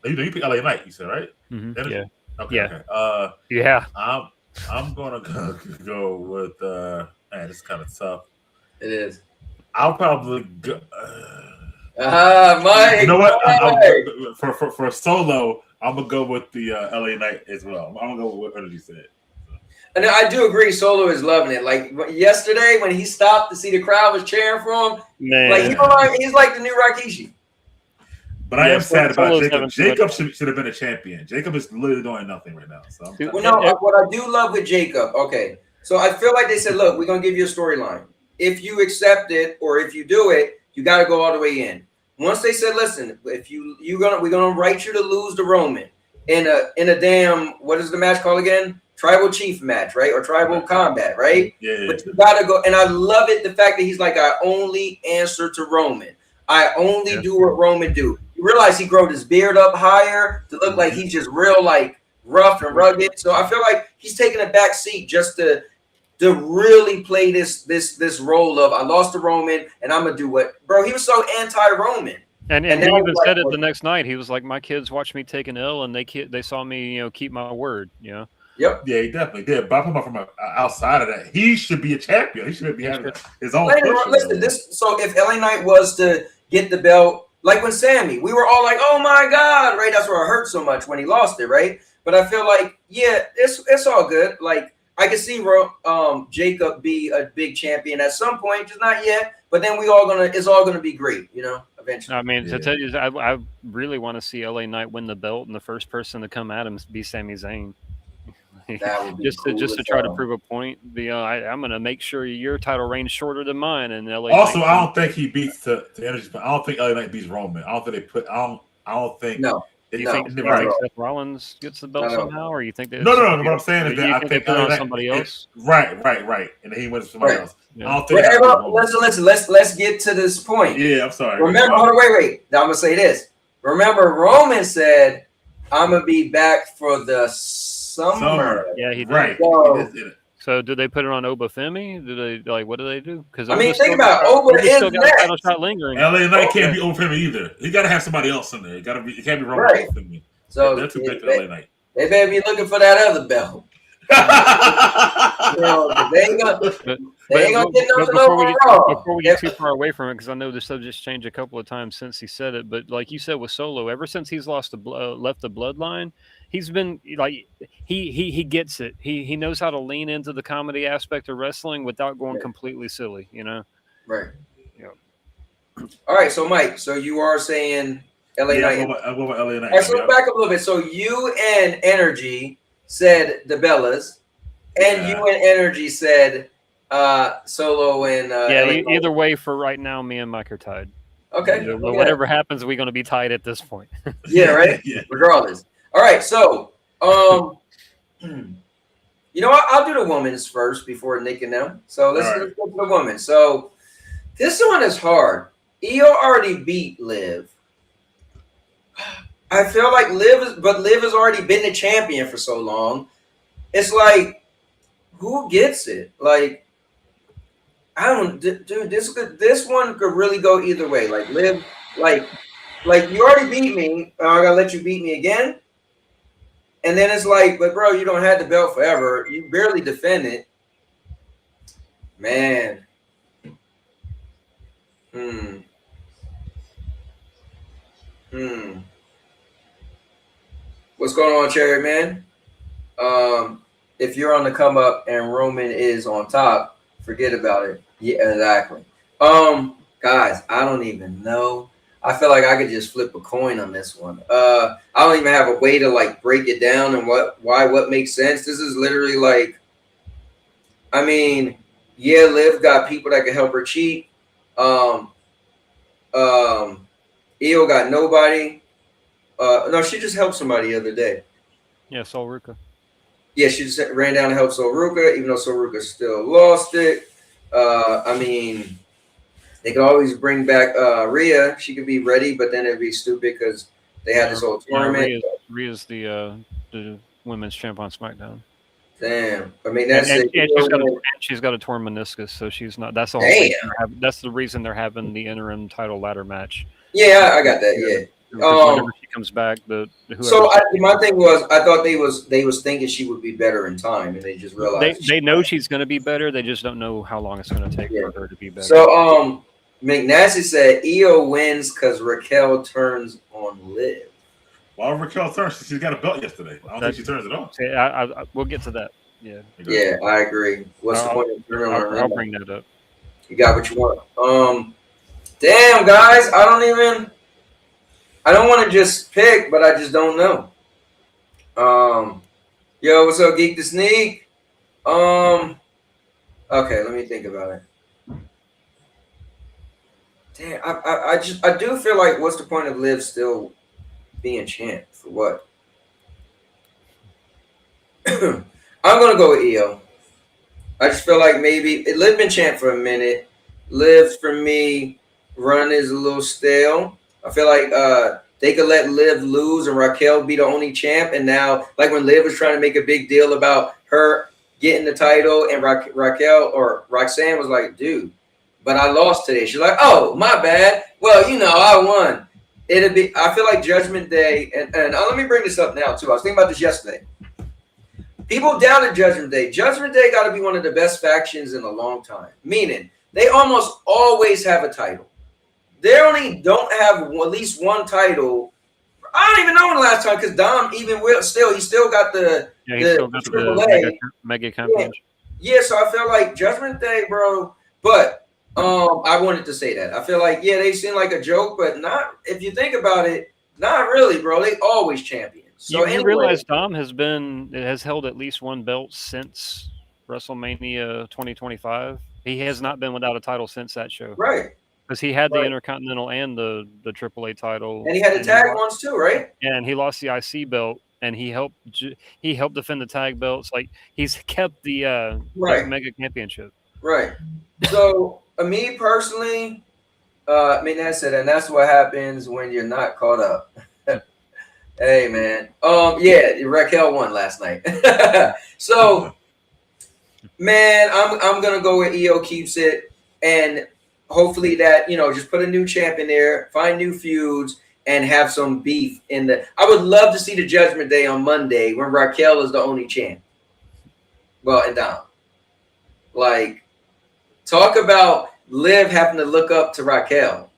you picked LA Knight. You said right? Mm-hmm. Yeah. Okay. Yeah. Okay. Yeah. I'm gonna go with. Man, it's kind of tough. It is. I'll probably go. Mike. You know what? For Solo, I'm gonna go with the LA Knight as well. I'm gonna go with what Energy said. And I do agree. Solo is loving it. Like yesterday, when he stopped to see the crowd was cheering for him, man, like he's like the new Rikishi. But I am sad about Jacob. Jacob should have been a champion. Jacob is literally doing nothing right now. So what I do love with Jacob. Okay, so I feel like they said, look, we're gonna give you a storyline. If you accept it or if you do it, you got to go all the way in. Once they said, listen, if we're gonna write you to lose to Roman in a damn, what is the match called again? Tribal Chief match, right? Or Tribal Combat, right? Yeah. But you gotta go, and I love it. The fact that he's like, I only answer to Roman. I only do what Roman do. You realize he growed his beard up higher to look like he's just real like rough and rugged. So I feel like he's taking a back seat just to really play this role of I lost to Roman and I'm gonna do what, bro. He was so anti-Roman. And And he now even it's like, said it the next night. He was like, "My kids watched me take an L, and they saw me, keep my word." Yep. Yeah, he definitely did. But I'm talking about from outside of that, he should be a champion. He should be having his own push. Listen, so if LA Knight was to get the belt, like when Sammy, we were all like, "Oh my God!" Right? That's where it hurt so much when he lost it, right? But I feel like, yeah, it's all good. Like I can see Jacob be a big champion at some point, just not yet. But then it's all gonna be great, eventually. I mean, to tell you, I really want to see LA Knight win the belt, and the first person to come at him be Sami Zayn. That would be just cool to try to prove a point. I'm going to make sure your title reign's shorter than mine. And LA. Also, I don't think he beats the energy. I don't think LA Knight beats Roman. I don't think they put. I don't think. No. Do you think Seth Rollins gets the belt somehow, or you think that? No. What I'm saying is that I think they put on somebody else. Right. And then he wins somebody else. Yeah. I don't think. Listen. Let's get to this point. Yeah, I'm sorry. Remember, wait. Now I'm gonna say this. Remember, Roman said, "I'm gonna be back for the summer." Yeah, he did. Right. So did they put it on Oba Femi? Did they what do they do? Because think about Oba is still got a title shot lingering. LA Knight can't be Oba Femi either. He got to have somebody else in there. It can't be Roman Right. Oba Femi. So they're too big for LA Knight. They better be looking for that other belt. They ain't gonna get nothing over Raw. Before we get too far away from it, because I know the subject's changed a couple of times since he said it, but like you said with Solo, ever since he's left the bloodline, he's been like he gets it. He knows how to lean into the comedy aspect of wrestling without going completely silly. Right. Yeah. All right. So Mike, so you are saying LA Knight. I go with LA Knight. All right, so let's back up a little bit. So you and Energy said the Bellas, and you and Energy said Solo and either way, for right now, me and Mike are tied. Okay. But whatever happens, we're going to be tied at this point. Yeah, right. Regardless. All right. So, I'll do the women's first before Nick and them. So let's go to the women. So this one is hard. Io already beat Liv. I feel like Liv has already been the champion for so long. It's like, who gets it? Like, I don't, dude. This one could really go either way. Like Liv, like you already beat me. I gotta let you beat me again. And then it's like, but bro, you don't have the belt forever. You barely defend it, man. What's going on, Cherry Man? If you're on the come up and Roman is on top, forget about it. Yeah, exactly. Guys, I don't even know. I feel like I could just flip a coin on this one. I don't even have a way to like break it down and what makes sense. This is literally like, I mean, yeah, Liv got people that can help her cheat. Io got nobody. No, she just helped somebody the other day. Yeah, Sol Ruka. Yeah, she just ran down to help Sol Ruka, even though Sol Ruka still lost it. I mean, they could always bring back Rhea. She could be ready, but then it'd be stupid because they had this whole tournament. Rhea's the women's champ on SmackDown. Damn, I mean she's got a torn meniscus, so she's not. That's all. That's the reason they're having the interim title ladder match. Yeah, I got that. Yeah. Whenever she comes back, my thing was, I thought they was thinking she would be better in time, and they just realized they know she's going to be better. They just don't know how long it's going to take for her to be better. So, McNasty said Io wins because Raquel turns on Liv. Well, Raquel turns. She's got a belt yesterday. I don't think she turns it on. We'll get to that. Yeah. Yeah, I agree. What's the point of turning on her? I'll bring that up. You got what you want. Damn, guys, I don't want to just pick, but I just don't know. Yo, what's up, Geek the Sneak? Okay, let me think about it. Damn, I do feel like, what's the point of Liv still being champ for what? I'm gonna go with Io. I just feel like maybe Liv been champ for a minute. Liv for me, run is a little stale. I feel like they could let Liv lose and Raquel be the only champ. And now, like when Liv was trying to make a big deal about her getting the title, and Raquel or Roxanne was like, dude, but I lost today. She's like, oh, my bad. Well, I won. it'd be. I feel like Judgment Day, and let me bring this up now too. I was thinking about this yesterday. People doubted Judgment Day. Judgment Day got to be one of the best factions in a long time. Meaning, they almost always have a title. They only don't have at least one title. I don't even know when the last time, because Dom even will still, he still got the the mega championship. Yeah, so I feel like Judgment Day, bro. But I wanted to say that. I feel like, yeah, they seem like a joke, but not if you think about it, not really, bro. They always champions. So you realize Dom has held at least one belt since WrestleMania 2025. He has not been without a title since that show. Right. Because he had the Intercontinental and the AAA title. And he had the tag ones too, right? And he lost the IC belt, and he helped defend the tag belts. Like, he's kept the Mega Championship. Right. So, me personally, I mean, that's it. And that's what happens when you're not caught up. Hey, man. Yeah, Raquel won last night. So, man, I'm going to go with EO keeps it. And hopefully that, just put a new champ in there, find new feuds, and have some beef in the. I would love to see the Judgment Day on Monday when Raquel is the only champ. Well, and Dom. Like, talk about Liv having to look up to Raquel.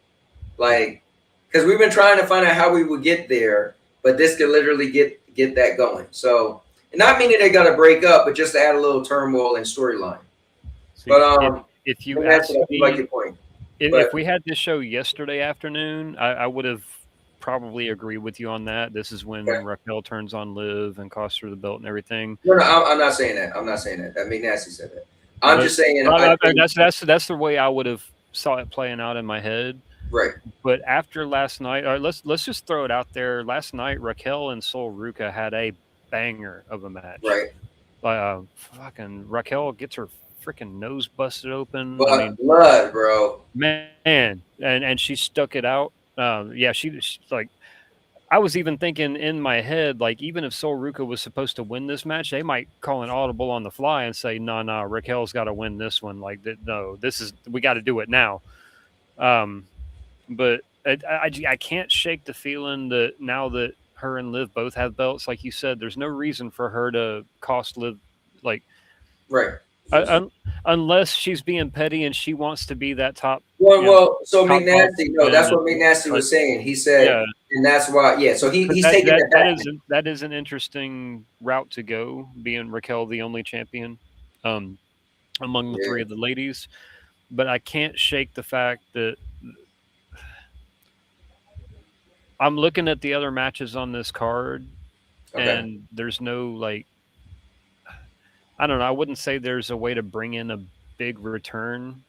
Like, because we've been trying to find out how we would get there, but this could literally get that going. So, and not meaning they got to break up, but just to add a little turmoil and storyline. But if you ask me, like your point. If we had this show yesterday afternoon, I would have probably agreed with you on that. This is when Raquel turns on Liv and costs her the belt and everything. No, I'm not saying that. I'm not saying that. I mean, Nasty said that. I'm just saying. That's the way I would have saw it playing out in my head. Right. But after last night, let's just throw it out there. Last night, Raquel and Sol Ruca had a banger of a match. Right. Fucking Raquel gets her freaking nose busted open. Blood, bro. Man, and she stuck it out. She's like, I was even thinking in my head, like, even if Sol Ruca was supposed to win this match, they might call an audible on the fly and say, no, Raquel's got to win this one. Like, no, we got to do it now. But I can't shake the feeling that now that her and Liv both have belts, like you said, there's no reason for her to cost Liv, like, right. Unless she's being petty and she wants to be that top. So McNasty, that's what McNasty was saying. He said, and that's why, so he's taking that back. That is an interesting route to go, being Raquel the only champion among the three of the ladies. But I can't shake the fact that I'm looking at the other matches on this card, and there's no, like, I don't know. I wouldn't say there's a way to bring in a big return,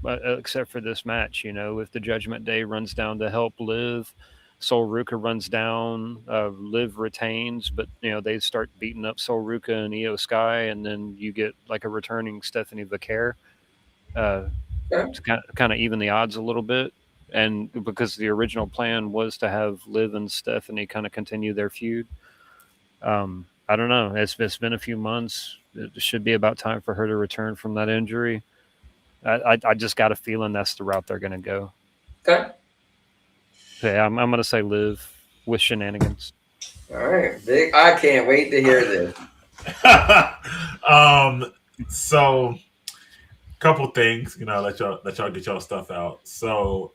except for this match. If the Judgment Day runs down to help Liv, Sol Ruca runs down, Liv retains, but they start beating up Sol Ruca and Io Sky, and then you get like a returning Stephanie Vaquer to kind of even the odds a little bit. And because the original plan was to have Liv and Stephanie kind of continue their feud. I don't know. It's been a few months. It should be about time for her to return from that injury. I just got a feeling that's the route they're going to go. Okay. Yeah, I'm going to say Liv with shenanigans. All right, Vic. I can't wait to hear this. So, couple things. Let y'all get y'all stuff out. So,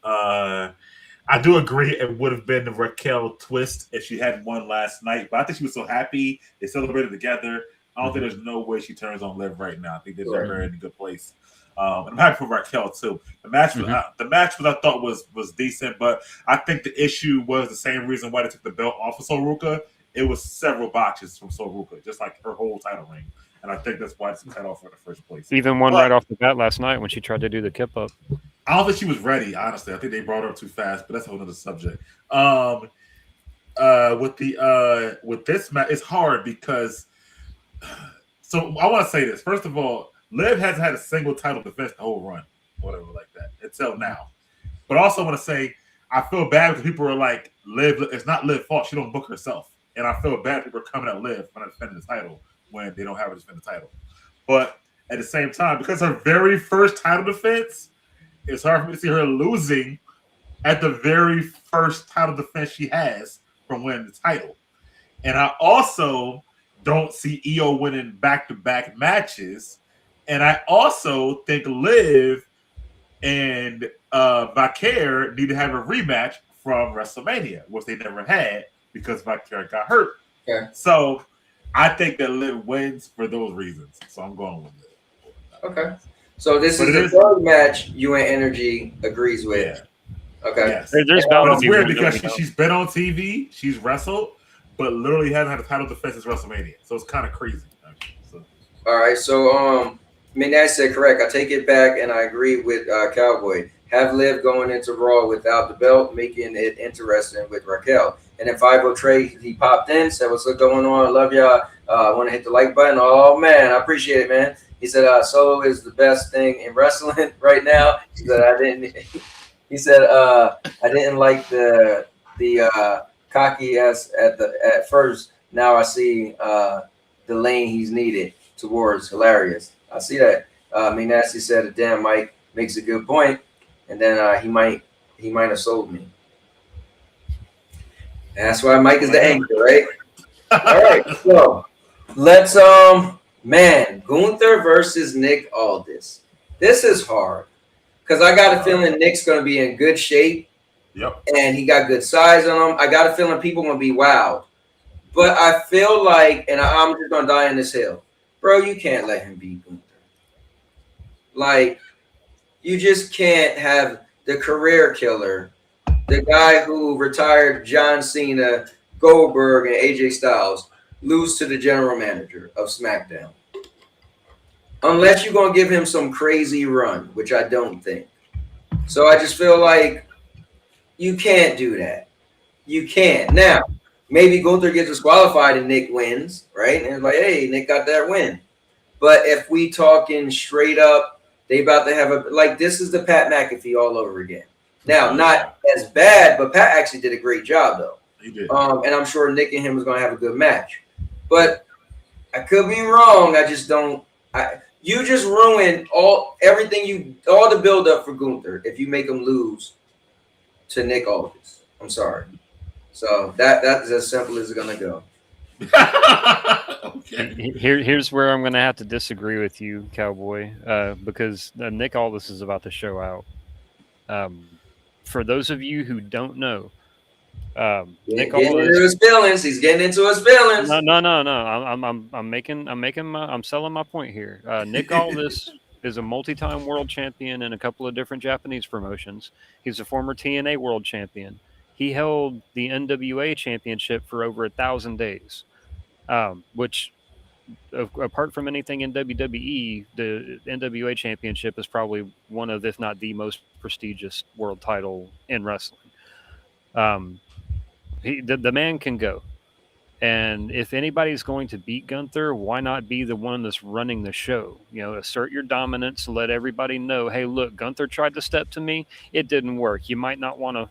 I do agree it would have been the Raquel twist if she hadn't won last night. But I think she was so happy. They celebrated together. I don't think there's no way she turns on Liv right now. I think they're very in a good place. And I'm happy for Raquel too. The match I thought was decent, but I think the issue was the same reason why they took the belt off of Sol Ruca. It was several botches from Sol Ruca, just like her whole title reign. And I think that's why it's cut off in the first place. Even one right off the bat last night when she tried to do the kip up. I don't think she was ready, honestly. I think they brought her up too fast, but that's a whole other subject. With this match, it's hard because. So I want to say this. First of all, Liv hasn't had a single title defense the whole run, whatever like that, until now. But I also want to say I feel bad because people are like, Liv. It's not Liv's fault. She don't book herself, and I feel bad people are coming at Liv when defending the title when they don't have her defend the title. But at the same time, because her very first title defense. It's hard for me to see her losing at the very first title defense she has from winning the title. And I also don't see Io winning back-to-back matches. And I also think Liv and Valkyrie need to have a rematch from WrestleMania, which they never had because Valkyrie got hurt. Okay. So I think that Liv wins for those reasons. So I'm going with Liv. Okay. So this is the third match you and Energy agrees with. Yeah. Okay. Yes. There's but it's weird because she's been on TV, she's wrestled, but literally hasn't had a title defense since WrestleMania. So it's kind of crazy. So. All right. So Minaj said correct. I take it back and I agree with Cowboy. Have Liv going into Raw without the belt, making it interesting with Raquel. And then 50 Trey, he popped in, said, what's going on? I love y'all. I want to hit the like button. Oh, man, I appreciate it, man. He said, Solo is the best thing in wrestling right now. He said, I didn't like the cocky ass at first. Now I see the lane he's needed towards hilarious. I see that. Nasty said, damn, Mike makes a good point. And then he might have sold me. And that's why Mike is the anchor, right? All right, so let's Gunther versus Nick Aldis. This is hard because I got a feeling Nick's going to be in good shape. Yep. And he got good size on him. I got a feeling people going to be wowed. But I feel like, and I'm just going to die on this hill. Bro, you can't let him beat Gunther. Like, you just can't have the career killer, the guy who retired John Cena, Goldberg, and AJ Styles, lose to the general manager of SmackDown. Unless you're going to give him some crazy run, which I don't think. So I just feel like you can't do that. You can't. Now, maybe Gunther gets disqualified and Nick wins, right? And it's like, hey, Nick got that win. But if we talking straight up, they about to have this is the Pat McAfee all over again. Now, not as bad, but Pat actually did a great job, though. He did. And I'm sure Nick and him is going to have a good match. But I could be wrong. I just don't. You just ruined all the build up for Gunther if you make him lose to Nick Aldis. I'm sorry. So that is as simple as it's going to go. Okay. Here's where I'm going to have to disagree with you, Cowboy, because Nick Aldis is about to show out. For those of you who don't know, Nick Aldis, into his feelings. He's getting into his feelings. No. I'm selling my point here. Nick Aldis is a multi-time world champion in a couple of different Japanese promotions. He's a former TNA world champion. He held the NWA championship for over 1,000 days, which, apart from anything in WWE, the NWA championship is probably one of, if not the most prestigious world title in wrestling. The man can go. And if anybody's going to beat Gunther, why not be the one that's running the show? Assert your dominance, let everybody know, hey, look, Gunther tried to step to me. It didn't work. You might not want to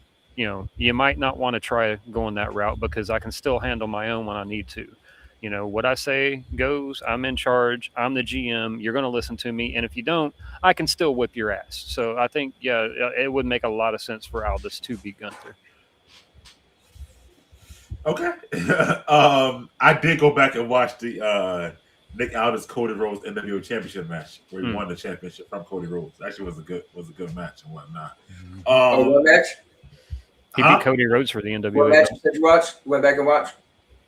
try going that route because I can still handle my own when I need to. What I say goes. I'm in charge. I'm the GM. You're going to listen to me. And if you don't, I can still whip your ass. So I think, it would make a lot of sense for Aldis to beat Gunther. Okay. I did go back and watch the Nick Aldis Cody Rhodes NWA Championship match where he won the championship from Cody Rhodes. Actually, was a good match and whatnot. What match? He beat Cody Rhodes for the NWA. What match did you watch? Went back and watched?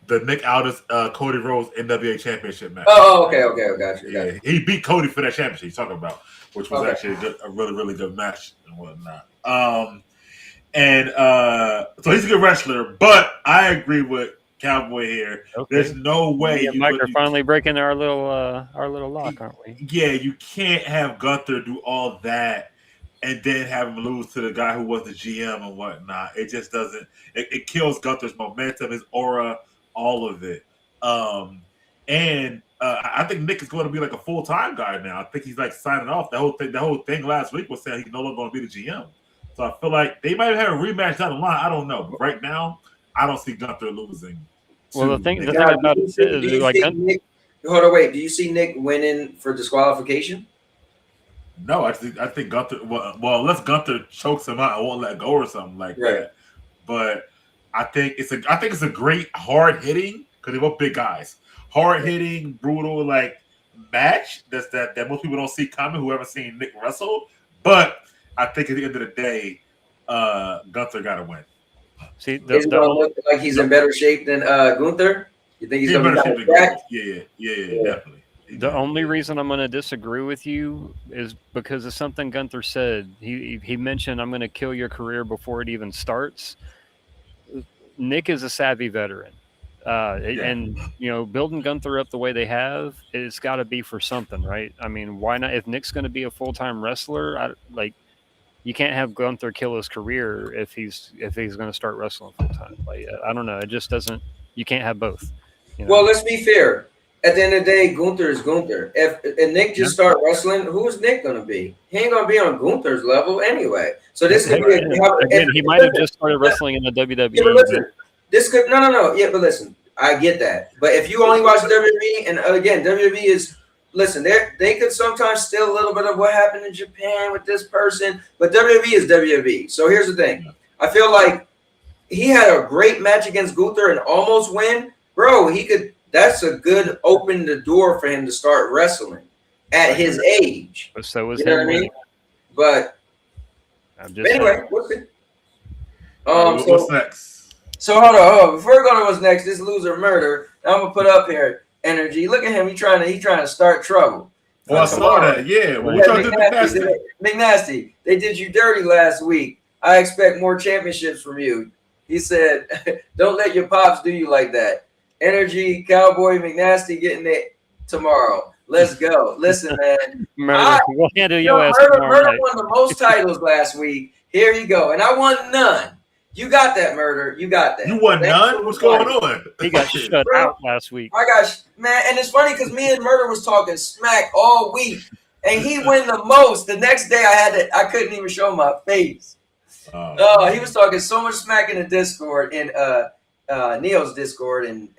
The Nick Aldis Cody Rhodes NWA Championship match. Oh, okay, gotcha. Yeah, he beat Cody for that championship he's talking about, which was actually a really, really good match and whatnot. So he's a good wrestler, but I agree with Cowboy here. Okay. There's no way. Mike, are finally breaking our little lock, aren't we? Yeah, you can't have Gunther do all that and then have him lose to the guy who was the GM and whatnot. It just doesn't. It kills Gunther's momentum, his aura, all of it. I think Nick is going to be like a full-time guy now. I think he's like signing off. The whole thing last week was saying he's no longer going to be the GM. So I feel like they might have a rematch down the line. I don't know. But right now, I don't see Gunther losing. Well, the thing about it is, Nick, hold on, wait. Do you see Nick winning for disqualification? No, I think Gunther. Well, unless Gunther chokes him out and won't let go or something like that. But I think it's a great hard hitting because they're both big guys. Hard hitting, brutal like match that most people don't see coming. Who haven't seen Nick wrestle, but I think at the end of the day, Gunther got to win. See, Is he gonna look like he's in better shape than Gunther? You think he's in gonna better be shape than back? Gunther. Yeah, definitely. The only reason I'm going to disagree with you is because of something Gunther said. He mentioned, "I'm going to kill your career before it even starts." Nick is a savvy veteran, and building Gunther up the way they have, it's got to be for something, right? I mean, why not? If Nick's going to be a full-time wrestler, you can't have Gunther kill his career if he's going to start wrestling full time. I don't know. It just doesn't. You can't have both. Well, let's be fair. At the end of the day, Gunther is Gunther. If Nick just start wrestling, who is Nick going to be? He ain't going to be on Gunther's level anyway. So this could be again, he might have just started wrestling in the WWE. Yeah, but listen, this could no. Yeah, but listen, I get that. But if you only watch WWE, and again, WWE is listen, they could sometimes steal a little bit of what happened in Japan with this person, but WWE is WWE. So here's the thing: I feel like he had a great match against Gunther and almost win, bro. He could. That's a good open the door for him to start wrestling at his age. But so was you know him. What I mean? But anyway, what's it? What's next? So hold on. Before we go to what's next, this loser murder. I'm gonna put up here energy. Look at him. He trying to start trouble. Well, I saw that. Yeah. Well, we trying to do McNasty. They did you dirty last week. I expect more championships from you. He said, "Don't let your pops do you like that." Energy, Cowboy, McNasty getting it tomorrow. Let's go. Listen, man. Murder won the most titles last week. Here you go. And I won none. You got that, Murder. You got that. You won none? What's going on? He got shut out last week. My gosh, man. And it's funny because me and Murder was talking smack all week. And he won the most. The next day I couldn't even show my face. He was talking so much smack in the Discord in Neo's Discord, and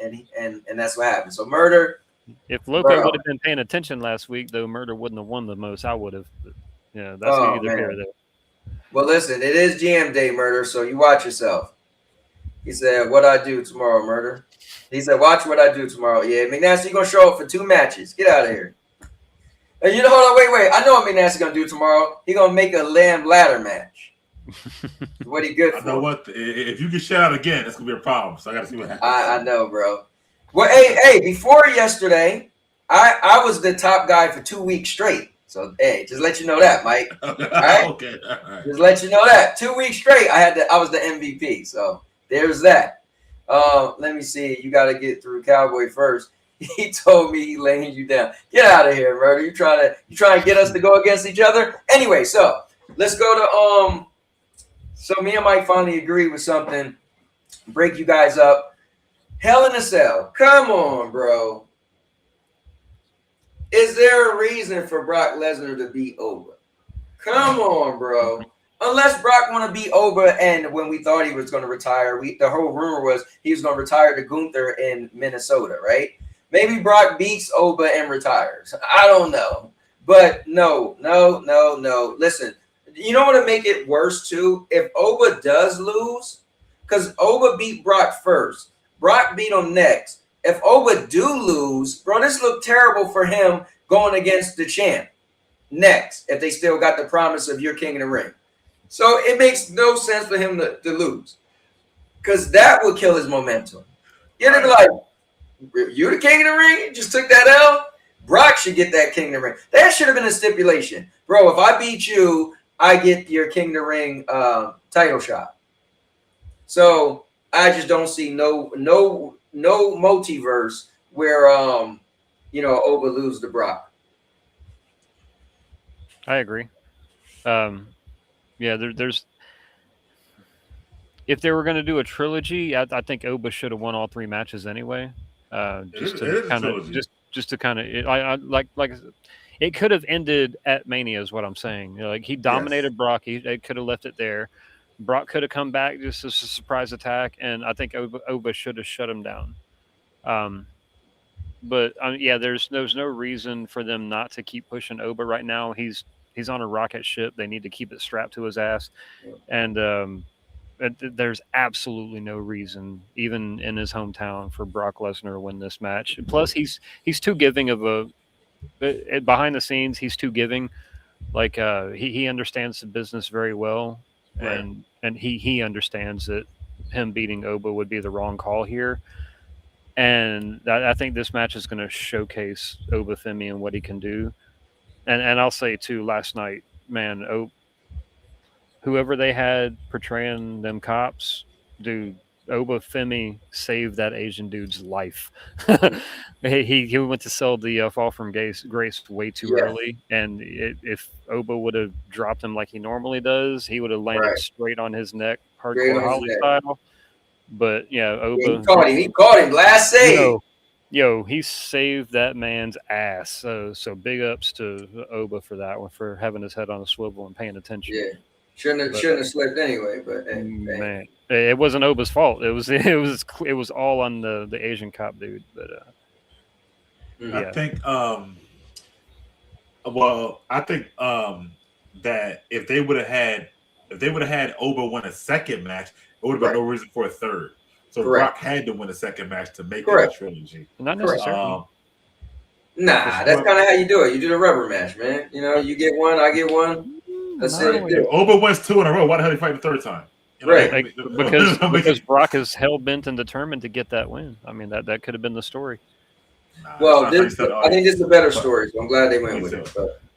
that's what happened. So Murder. If Loco would have been paying attention last week, though, Murder wouldn't have won the most. I would have. Yeah, that's either here or there. Well, listen, it is GM Day, Murder, so you watch yourself. He said, "What I do tomorrow, Murder." He said, "Watch what I do tomorrow." Yeah, McNasty gonna show up for 2 matches. Get out of here. And hold on, wait. I know what McNasty gonna do tomorrow. He gonna make a lamb ladder match. What he good for? I know what. If you get shut out again, that's gonna be a problem. So I gotta see what happens. I know, bro. Well, hey, before yesterday, I was the top guy for 2 weeks straight. So hey, just let you know that, Mike. All right? Okay. All right. Just let you know that 2 weeks straight, I was the MVP. So there's that. Let me see. You got to get through Cowboy first. He told me he laying you down. Get out of here, Murder. You trying to get us to go against each other? Anyway, so let's go to So me and Mike finally agree with something. Break you guys up. Hell in a Cell. Come on, bro. Is there a reason for Brock Lesnar to beat Oba? Come on, bro. Unless Brock want to beat Oba, and when we thought he was going to retire, the whole rumor was he was going to retire to Gunther in Minnesota, right? Maybe Brock beats Oba and retires. I don't know. But no. Listen, you know what would make it worse, too? If Oba does lose, because Oba beat Brock first. Brock beat him next. If Oba do lose, bro, this looked terrible for him going against the champ next, if they still got the promise of your king in the ring. So it makes no sense for him to lose, because that would kill his momentum. You'd be like, you the king in the ring? You just took that L? Brock should get that king in the ring. That should have been a stipulation. Bro, if I beat you, I get your king in the ring title shot. So I just don't see no multiverse where Oba lose to Brock. I agree. There's if they were going to do a trilogy, I think Oba should have won all 3 matches anyway. Just to kind of, I like it could have ended at Mania is what I'm saying. He dominated Brock. They could have left it there. Brock could have come back just as a surprise attack, and I think Oba should have shut him down. There's no reason for them not to keep pushing Oba right now. He's he's on a rocket ship. They need to keep it strapped to his ass, and there's absolutely no reason, even in his hometown, for Brock Lesnar to win this match. Plus, he's too giving of a behind the scenes. He's too giving. Like he understands the business very well, and he understands that him beating Oba would be the wrong call here. And I think this match is going to showcase Oba Femi and what he can do. And I'll say too, last night, man, whoever they had portraying them cops, dude, Oba Femi saved that Asian dude's life. he went to sell the fall from grace way too early, and if Oba would have dropped him like he normally does, he would have landed straight on his neck, hardcore Holly style. But yeah, Oba he caught him last save. Yo, he saved that man's ass. So big ups to Oba for that one, for having his head on a swivel and paying attention. Yeah. Shouldn't have slipped anyway, but man, it wasn't Oba's fault. It was all on the Asian cop dude. But I think that if they would have had Oba win a second match, it would have been no reason for a third. So Brock had to win a second match to make it a trilogy. Not necessarily. Nah, that's kind of how you do it. You do the rubber match, man. You know, you get one, I get one. That's it. If Oba wins 2 in a row, why the hell did he fight the third time? You know, right. Because Brock is hell bent and determined to get that win. I mean, that could have been the story. Well, I think this is a better story, so I'm glad they went with it.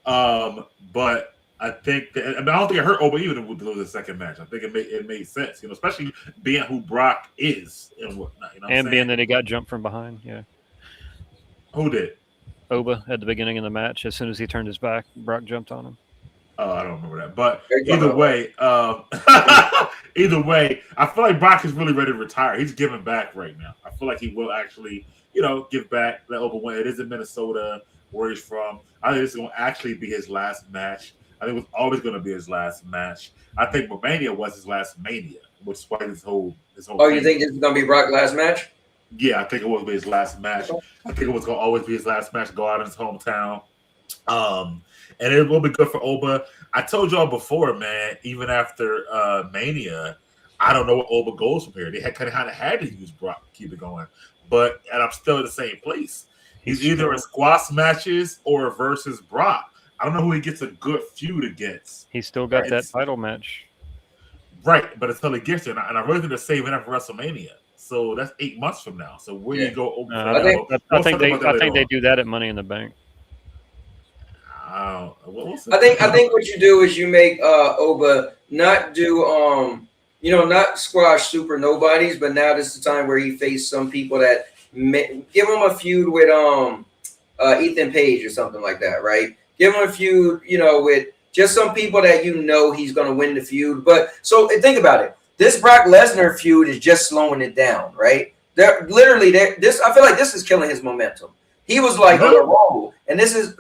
But I think I don't think it hurt Oba even to lose the second match. I think it made sense, you know, especially being who Brock is and whatnot. You know and being that he got jumped from behind. Yeah. Who did? Oba at the beginning of the match. As soon as he turned his back, Brock jumped on him. Oh, I don't remember that. But either way, I feel like Brock is really ready to retire. He's giving back right now. I feel like he will actually, you know, give back, let Oba win. It is in Minnesota, where he's from. I think this is going to actually be his last match. I think it was always going to be his last match. I think Mania was his last Mania, which is why his whole Oh, you think this is going to be Brock's last match? Yeah, I think it will be his last match. I think it was going to always be his last match, go out in his hometown. And it will be good for Oba. I told y'all before, man, even after Mania, I don't know what Oba goes from here. They kind of had to use Brock to keep it going. And I'm still in the same place. He's either in squash matches or versus Brock. I don't know who he gets a good feud against. He's still got that title match. Right, but until he gets it. And I really think they're saving it for WrestleMania. So that's 8 months from now. So where do you go over? I think they do that at Money in the Bank. I think what you do is you make Oba not do not squash super nobodies, but now this is the time where he faced some people that give him a feud with Ethan Page or something like that, right? Give him a feud, with just some people that he's going to win the feud. But so think about it. This Brock Lesnar feud is just slowing it down, right? I feel like this is killing his momentum. He was like on a roll, and this is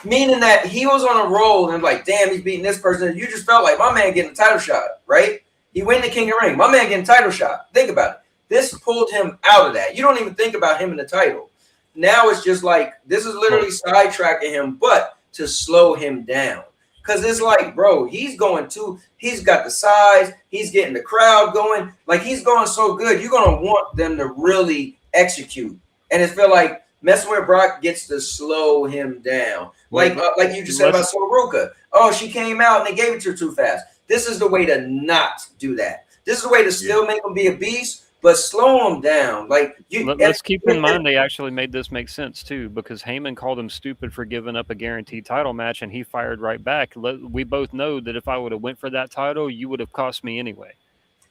meaning that he was on a roll and like, damn, he's beating this person. You just felt like my man getting a title shot, right? He win the King of Ring. My man getting a title shot. Think about it. This pulled him out of that. You don't even think about him in the title. Now it's just like this is literally sidetracking him, but to slow him down. Because it's like, bro, he's got the size, he's getting the crowd going, like he's going so good. You're gonna want them to really execute, and it feel like messing with Brock gets to slow him down. Like you just said about Soruka. Oh, she came out and they gave it to her too fast. This is the way to not do that. This is the way to still make him be a beast, but slow him down. Let's keep in mind they actually made this make sense too, because Heyman called him stupid for giving up a guaranteed title match, and he fired right back. We both know that if I would have went for that title, you would have cost me anyway.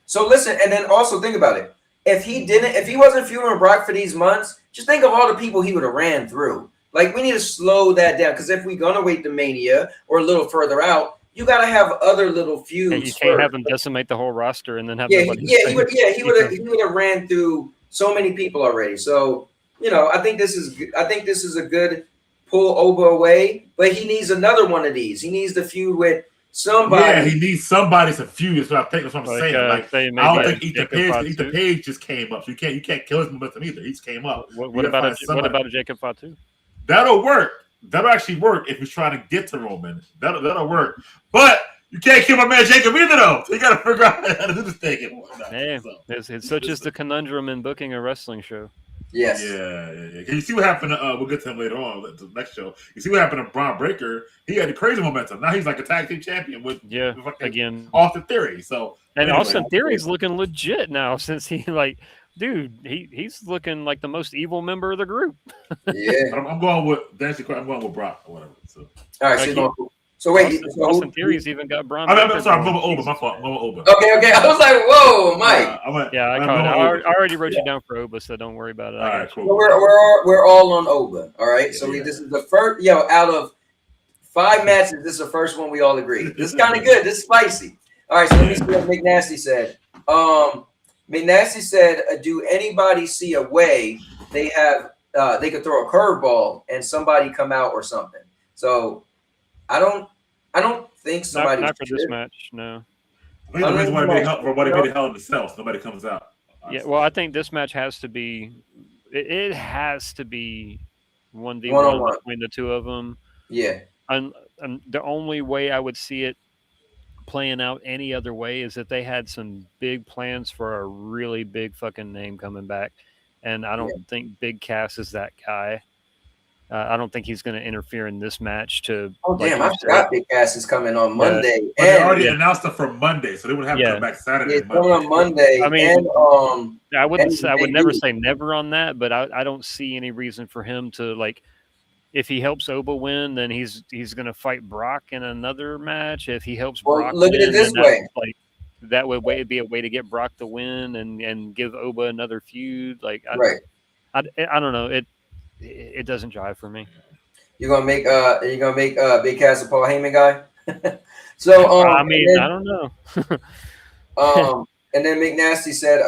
So listen, and then also think about it. If he wasn't feuding with Brock for these months, just think of all the people he would have ran through. Like, we need to slow that down, because if we're gonna wait to Mania or a little further out, you got to have other little feuds. And you can't have him decimate the whole roster and then have he would have ran through so many people already. So I think this is a good pull Oba away, but he needs another one of these. He needs to feud with somebody. Yeah, he needs somebody to feud. That's what I'm saying. I don't think Ethan Page just came up. So you can't kill his momentum either. He just came up. What about a Jacob Fatu? That'll work. that'll actually work if he's trying to get to Roman. That'll work. But you can't kill my man Jacob either, though. So you got to figure out how to do this thing and whatnot. Hey, So, it's such as the conundrum in booking a wrestling show. Yes. Yeah. You see what happened to, we'll get to him later on, the next show. You see what happened to Braun Breaker? He had the crazy momentum. Now he's like a tag team champion with again Austin Theory. So and anyway, Austin Theory's looking legit now since he dude, he's looking like the most evil member of the group. Yeah. I'm going with I'm going with Brock or whatever. So all right, so wait, Austin Theory's even got Braun. I'm sorry, I'm going with Oba. My fault. I'm going with Oba. Okay. I was like, whoa, Mike. I caught it. I already wrote you down for Oba, so don't worry about it. All right, cool. So we're all on Oba. All right. So this is the first. Out of 5 matches, this is the first one we all agree. This is kind of good. This is spicy. All right. So let me see what McNasty said. McNasty said, "Do anybody see a way they could throw a curveball and somebody come out or something?" So I don't think somebody. Not for this match, no. I think the reason why they made it Hell in the Cell, so nobody comes out. Yeah, well, I think this match has to be. It has to be 1v1 between the two of them. Yeah. And the only way I would see it playing out any other way is if they had some big plans for a really big fucking name coming back, and I don't think Big Cass is that guy. I don't think he's going to interfere in this match. I forgot Big Cass is coming on Monday. But they already announced it for Monday, so they would have to come back Saturday. It's coming on Monday. I mean, I would never say say never on that, but I don't see any reason for him to if he helps Oba win, then he's going to fight Brock in another match. If he helps Brock look win, at it this way. That would be a way to get Brock to win and give Oba another feud. I don't know. It doesn't jive for me. You're gonna make Big Cass a Paul Heyman guy. So I don't know. And then McNasty said,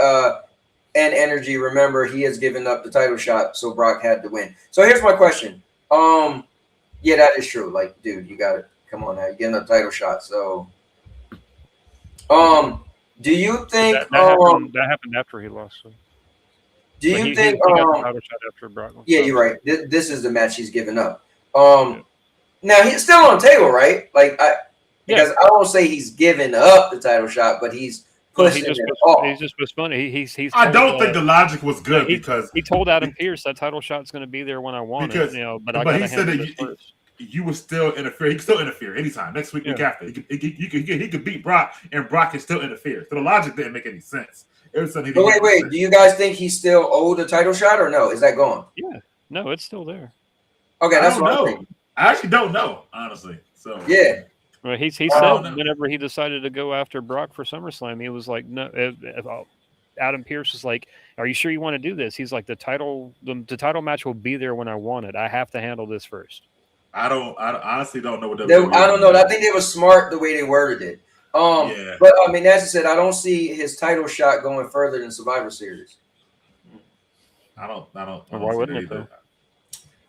and Energy, remember he has given up the title shot, so Brock had to win. So here's my question. Yeah, that is true. Dude, you got it. Come on now, you're getting a title shot. So do you think that happened after he lost? So. Do you think? He got the title shot after Brock. Yeah, you're right. This is the match he's given up. Now he's still on the table, right? Because I won't say he's given up the title shot, but he's pushing it off. He's just postponing. He's I don't think the logic was good because he told Adam Pearce that title shot's going to be there when I want it. But he said that you would still interfere. He can still interfere anytime next week, week after. He could beat Brock, and Brock can still interfere. So the logic didn't make any sense. Wait. Do you guys think he's still owed a title shot or no? Is that gone? Yeah. No, it's still there. Okay, that's what I'm thinking. I actually don't know, honestly. So yeah. Well, he said whenever he decided to go after Brock for SummerSlam, he was like, "No." Adam Pearce was like, "Are you sure you want to do this?" He's like, "The title match will be there when I want it. I have to handle this first." I honestly don't know what I don't know. I think it was smart the way they worded it. But as I said, I don't see his title shot going further than Survivor Series. I don't. Why wouldn't it though?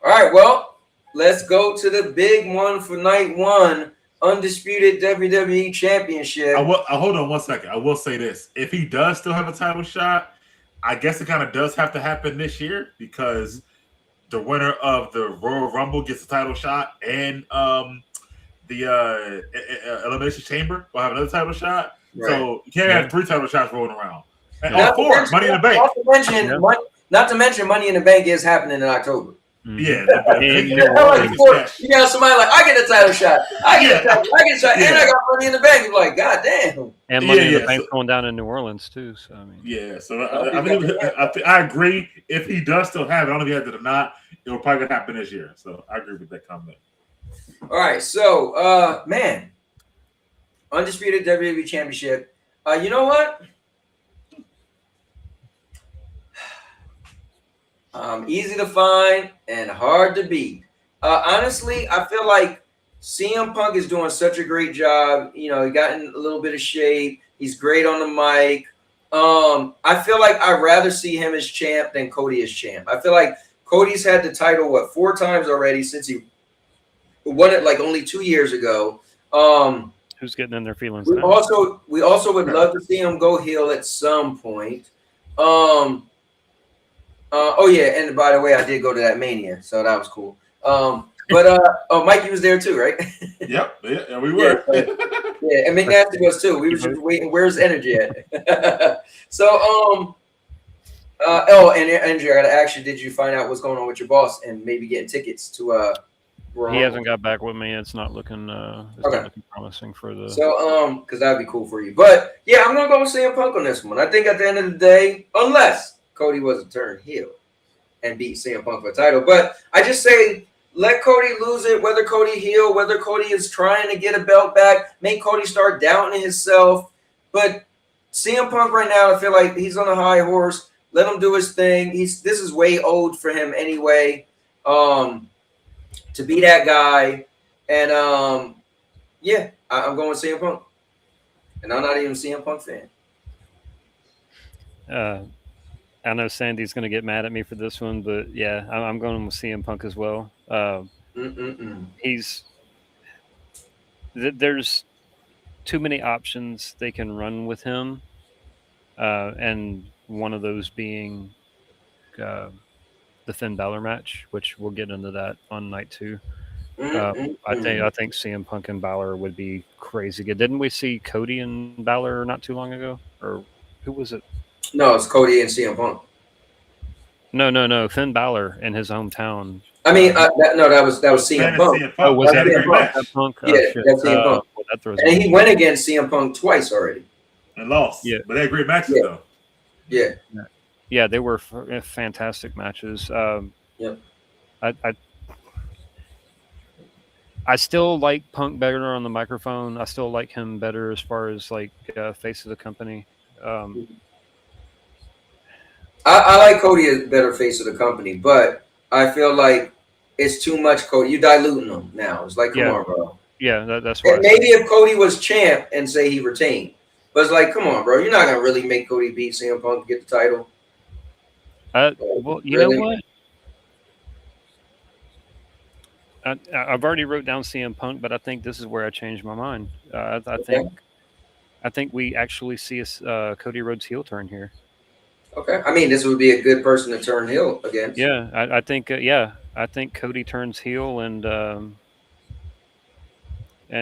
All right, well, let's go to the big one for night one: undisputed WWE Championship. Hold on one second. I will say this: if he does still have a title shot, I guess it kind of does have to happen this year because the winner of the Royal Rumble gets a title shot, and the Elimination Chamber will have another title shot. Right. So you can't have 3 title shots rolling around. And all 4, Money in the Bank. Not to mention Money in the Bank is happening in October. Yeah. You got somebody I get a title shot. I get a shot, and I got Money in the Bank. You're like, God damn. And Money in the Bank going down in New Orleans too. So I agree. If he does still have it, I don't know if he has it or not. It will probably happen this year. So I agree with that comment. All right, so undisputed WWE Championship. You know what? Easy to find and hard to beat. Honestly, I feel like CM Punk is doing such a great job. He got in a little bit of shape. He's great on the mic. I feel like I'd rather see him as champ than Cody as champ. I feel like Cody's had the title 4 times already since he won it only 2 years ago. Who's getting in their feelings? We also would love to see him go heel at some point. And by the way, I did go to that Mania, so that was cool. But oh, Mikey was there too, right? Yep, yeah, we were. Yeah, and McNasty was too. We were just waiting. Where's energy at? So oh, and Andrew, I gotta ask you, did you find out what's going on with your boss and maybe getting tickets to He hasn't got back with me. It's not looking not looking promising for the. So because that'd be cool for you. But yeah, I'm gonna go with CM Punk on this one. I think at the end of the day, unless Cody was to turn heel and beat CM Punk for the title, but I just say let Cody lose it, whether Cody heel, whether Cody is trying to get a belt back, make Cody start doubting himself. But CM Punk right now, I feel like he's on a high horse. Let him do his thing. This is way old for him anyway. To be that guy. And yeah, I'm going with CM Punk. And I'm not even a CM Punk fan. I know Sandy's going to get mad at me for this one, but yeah, I'm going with CM Punk as well. There's too many options they can run with him, and one of those being the Finn Balor match, which we'll get into that on night 2. I think CM Punk and Balor would be crazy good. Didn't we see Cody and Balor not too long ago, or who was it? No, it's Cody and CM Punk. No. Finn Balor in his hometown. I mean, that was CM Punk. Oh, was that CM Punk? Yeah, that's CM Punk. And he went against CM Punk twice already. And lost. Yeah, but they had great matches though. Yeah, they were fantastic matches. I still like Punk better on the microphone. I still like him better as far as like face of the company. I like Cody as better face of the company, but I feel like it's too much Cody. You're diluting him now. It's like, come on, bro. Yeah, that's why. Maybe if Cody was champ and say he retained, but it's like, come on, bro. You're not gonna really make Cody beat CM Punk to get the title. Well, you know what? I've already wrote down CM Punk, but I think this is where I changed my mind. I think we actually see a Cody Rhodes heel turn here. Okay, I mean, this would be a good person to turn heel against. Yeah, I think I think Cody turns heel and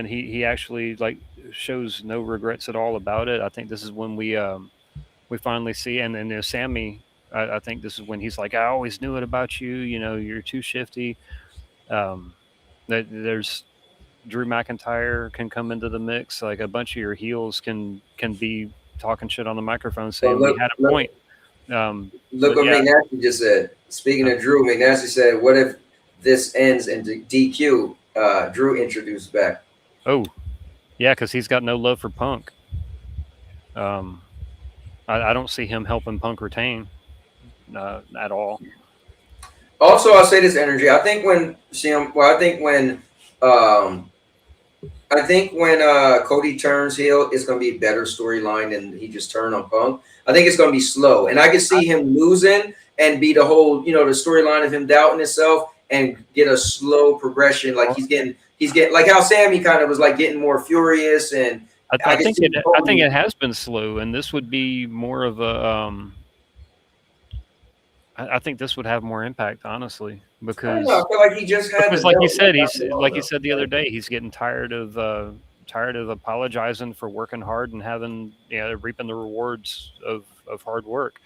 he actually like shows no regrets at all about it. I think this is when we finally see, and then Sammy. I think this is when he's like, I always knew it about you. You know, you're too shifty. There's Drew McIntyre can come into the mix. Like a bunch of your heels can be talking shit on the microphone saying we had a point. Look what McNasty just said. Speaking of Drew, McNasty said, what if this ends into DQ? Drew introduced back. Oh, yeah, because he's got no love for Punk. I don't see him helping Punk retain at all. Also, I'll say this, energy. I think when Cody turns heel, it's going to be a better storyline than he just turned on Punk. I think it's going to be slow, and I can see him losing and be the whole, the storyline of him doubting himself and get a slow progression. Like he's getting like how Sammy kind of was like getting more furious, and I think it has been slow, and this would be more of a. I think this would have more impact, honestly, because I feel like he just had. Because like you said, he said the other day, he's getting tired of apologizing for working hard and having reaping the rewards of hard work.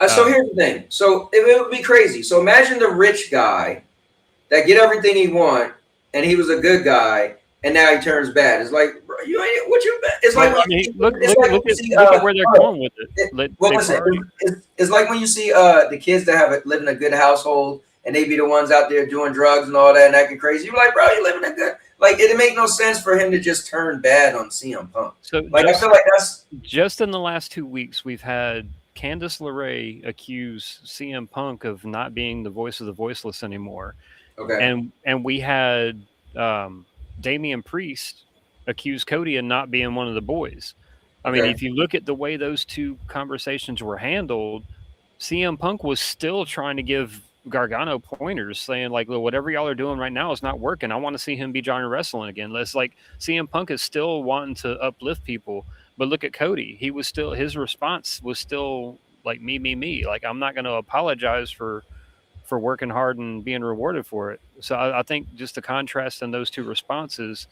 So here's the thing. So it would be crazy. So imagine the rich guy that get everything he want, and he was a good guy, and now he turns bad. It's like, bro, you ain't what you. It's like look at where they're going with it. It's like when you see the kids that live in a good household, and they be the ones out there doing drugs and all that and acting crazy. You're like, bro, you live in a good. Like, it make no sense for him to just turn bad on CM Punk. So, like, I feel like that's just in the last 2 weeks we've had Candice LeRae accuse CM Punk of not being the voice of the voiceless anymore. Okay, and we had Damian Priest accuse Cody of not being one of the boys. I mean, if you look at the way those two conversations were handled, CM Punk was still trying to give Gargano pointers, saying like, well, whatever y'all are doing right now is not working. I want to see him be Johnny Wrestling again. It's like CM Punk is still wanting to uplift people, but look at Cody. His response was still like me. Like, I'm not going to apologize for for working hard and being rewarded for it. So I think just the contrast in those two responses,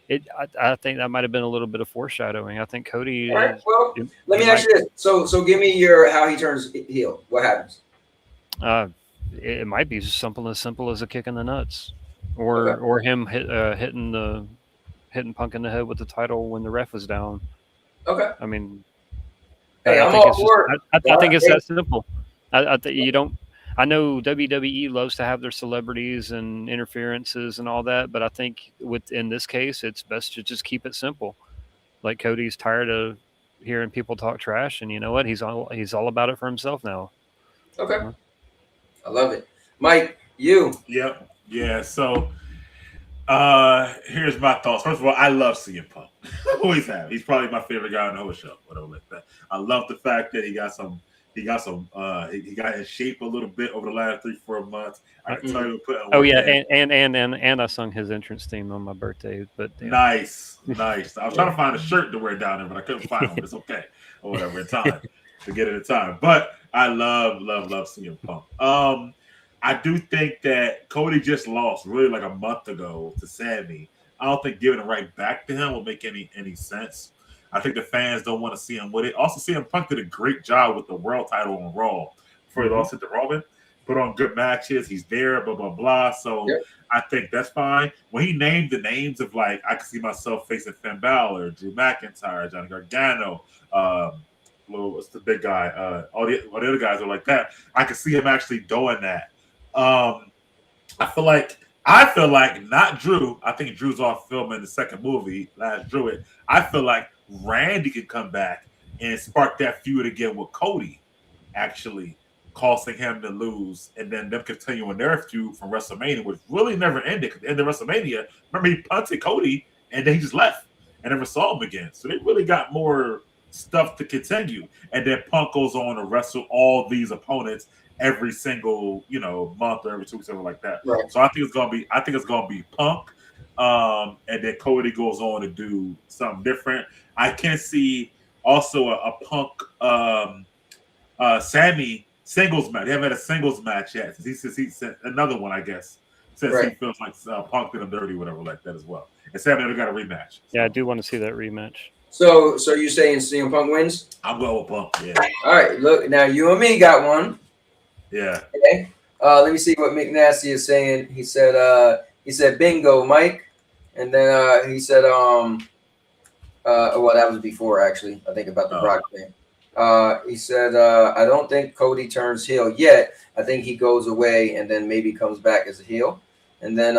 I think that might have been a little bit of foreshadowing. I think Cody. All right. Well, let me ask you this. So give me your how he turns heel. What happens? It might be simple as a kick in the nuts, or him hitting Punk in the head with the title when the ref was down. Okay. I mean, hey, I think it's that simple. I think you don't. I know WWE loves to have their celebrities and interferences and all that, but I think in this case, it's best to just keep it simple. Like Cody's tired of hearing people talk trash, and you know what? He's all about it for himself now. Okay, I love it, Mike. You? Yep. Yeah. So, here's my thoughts. First of all, I love CM Punk. Always have. He's probably my favorite guy on the whole show. Whatever like that. I love the fact that he got in shape a little bit over the last 3-4 months. I can tell you and I sung his entrance theme on my birthday. But nice. I was trying to find a shirt to wear down there, but I couldn't find one. It's okay or whatever in time to get it in time. But I love CM Punk. I do think that Cody just lost really like a month ago to Sammy. I don't think giving it right back to him will make any sense. I think the fans don't want to see him with it. Also, CM Punk did a great job with the world title on Raw before he lost it to Roman. Put on good matches. He's there, blah, blah, blah. So I think that's fine. When he named the names of, like, I can see myself facing Finn Balor, Drew McIntyre, Johnny Gargano, what's the big guy? All the other guys are like that. I can see him actually doing that. I feel like not Drew. I think Drew's off filming the second movie, Last Druid. I feel like Randy could come back and spark that feud again with Cody, actually causing him to lose, and then them continuing their feud from WrestleMania, which really never ended. Because at the end of WrestleMania, remember he punted Cody, and then he just left and never saw him again. So they really got more stuff to continue. And then Punk goes on to wrestle all these opponents every single month or every 2 weeks, something like that. Right. So I think it's gonna be Punk, and then Cody goes on to do something different. I can see also a Punk Sammy singles match. They haven't had a singles match yet. He's another one, I guess. Since he feels like Punk did him dirty, whatever like that as well. And Sammy never got a rematch. Yeah, I do want to see that rematch. So you're saying CM Punk wins? I'm going with Punk. Yeah. All right. Look, now you and me got one. Yeah. Okay. Let me see what McNasty is saying. He said bingo, Mike, and then he said well, that was before actually. I think about the Brock thing. He said I don't think Cody turns heel yet. I think he goes away and then maybe comes back as a heel. And then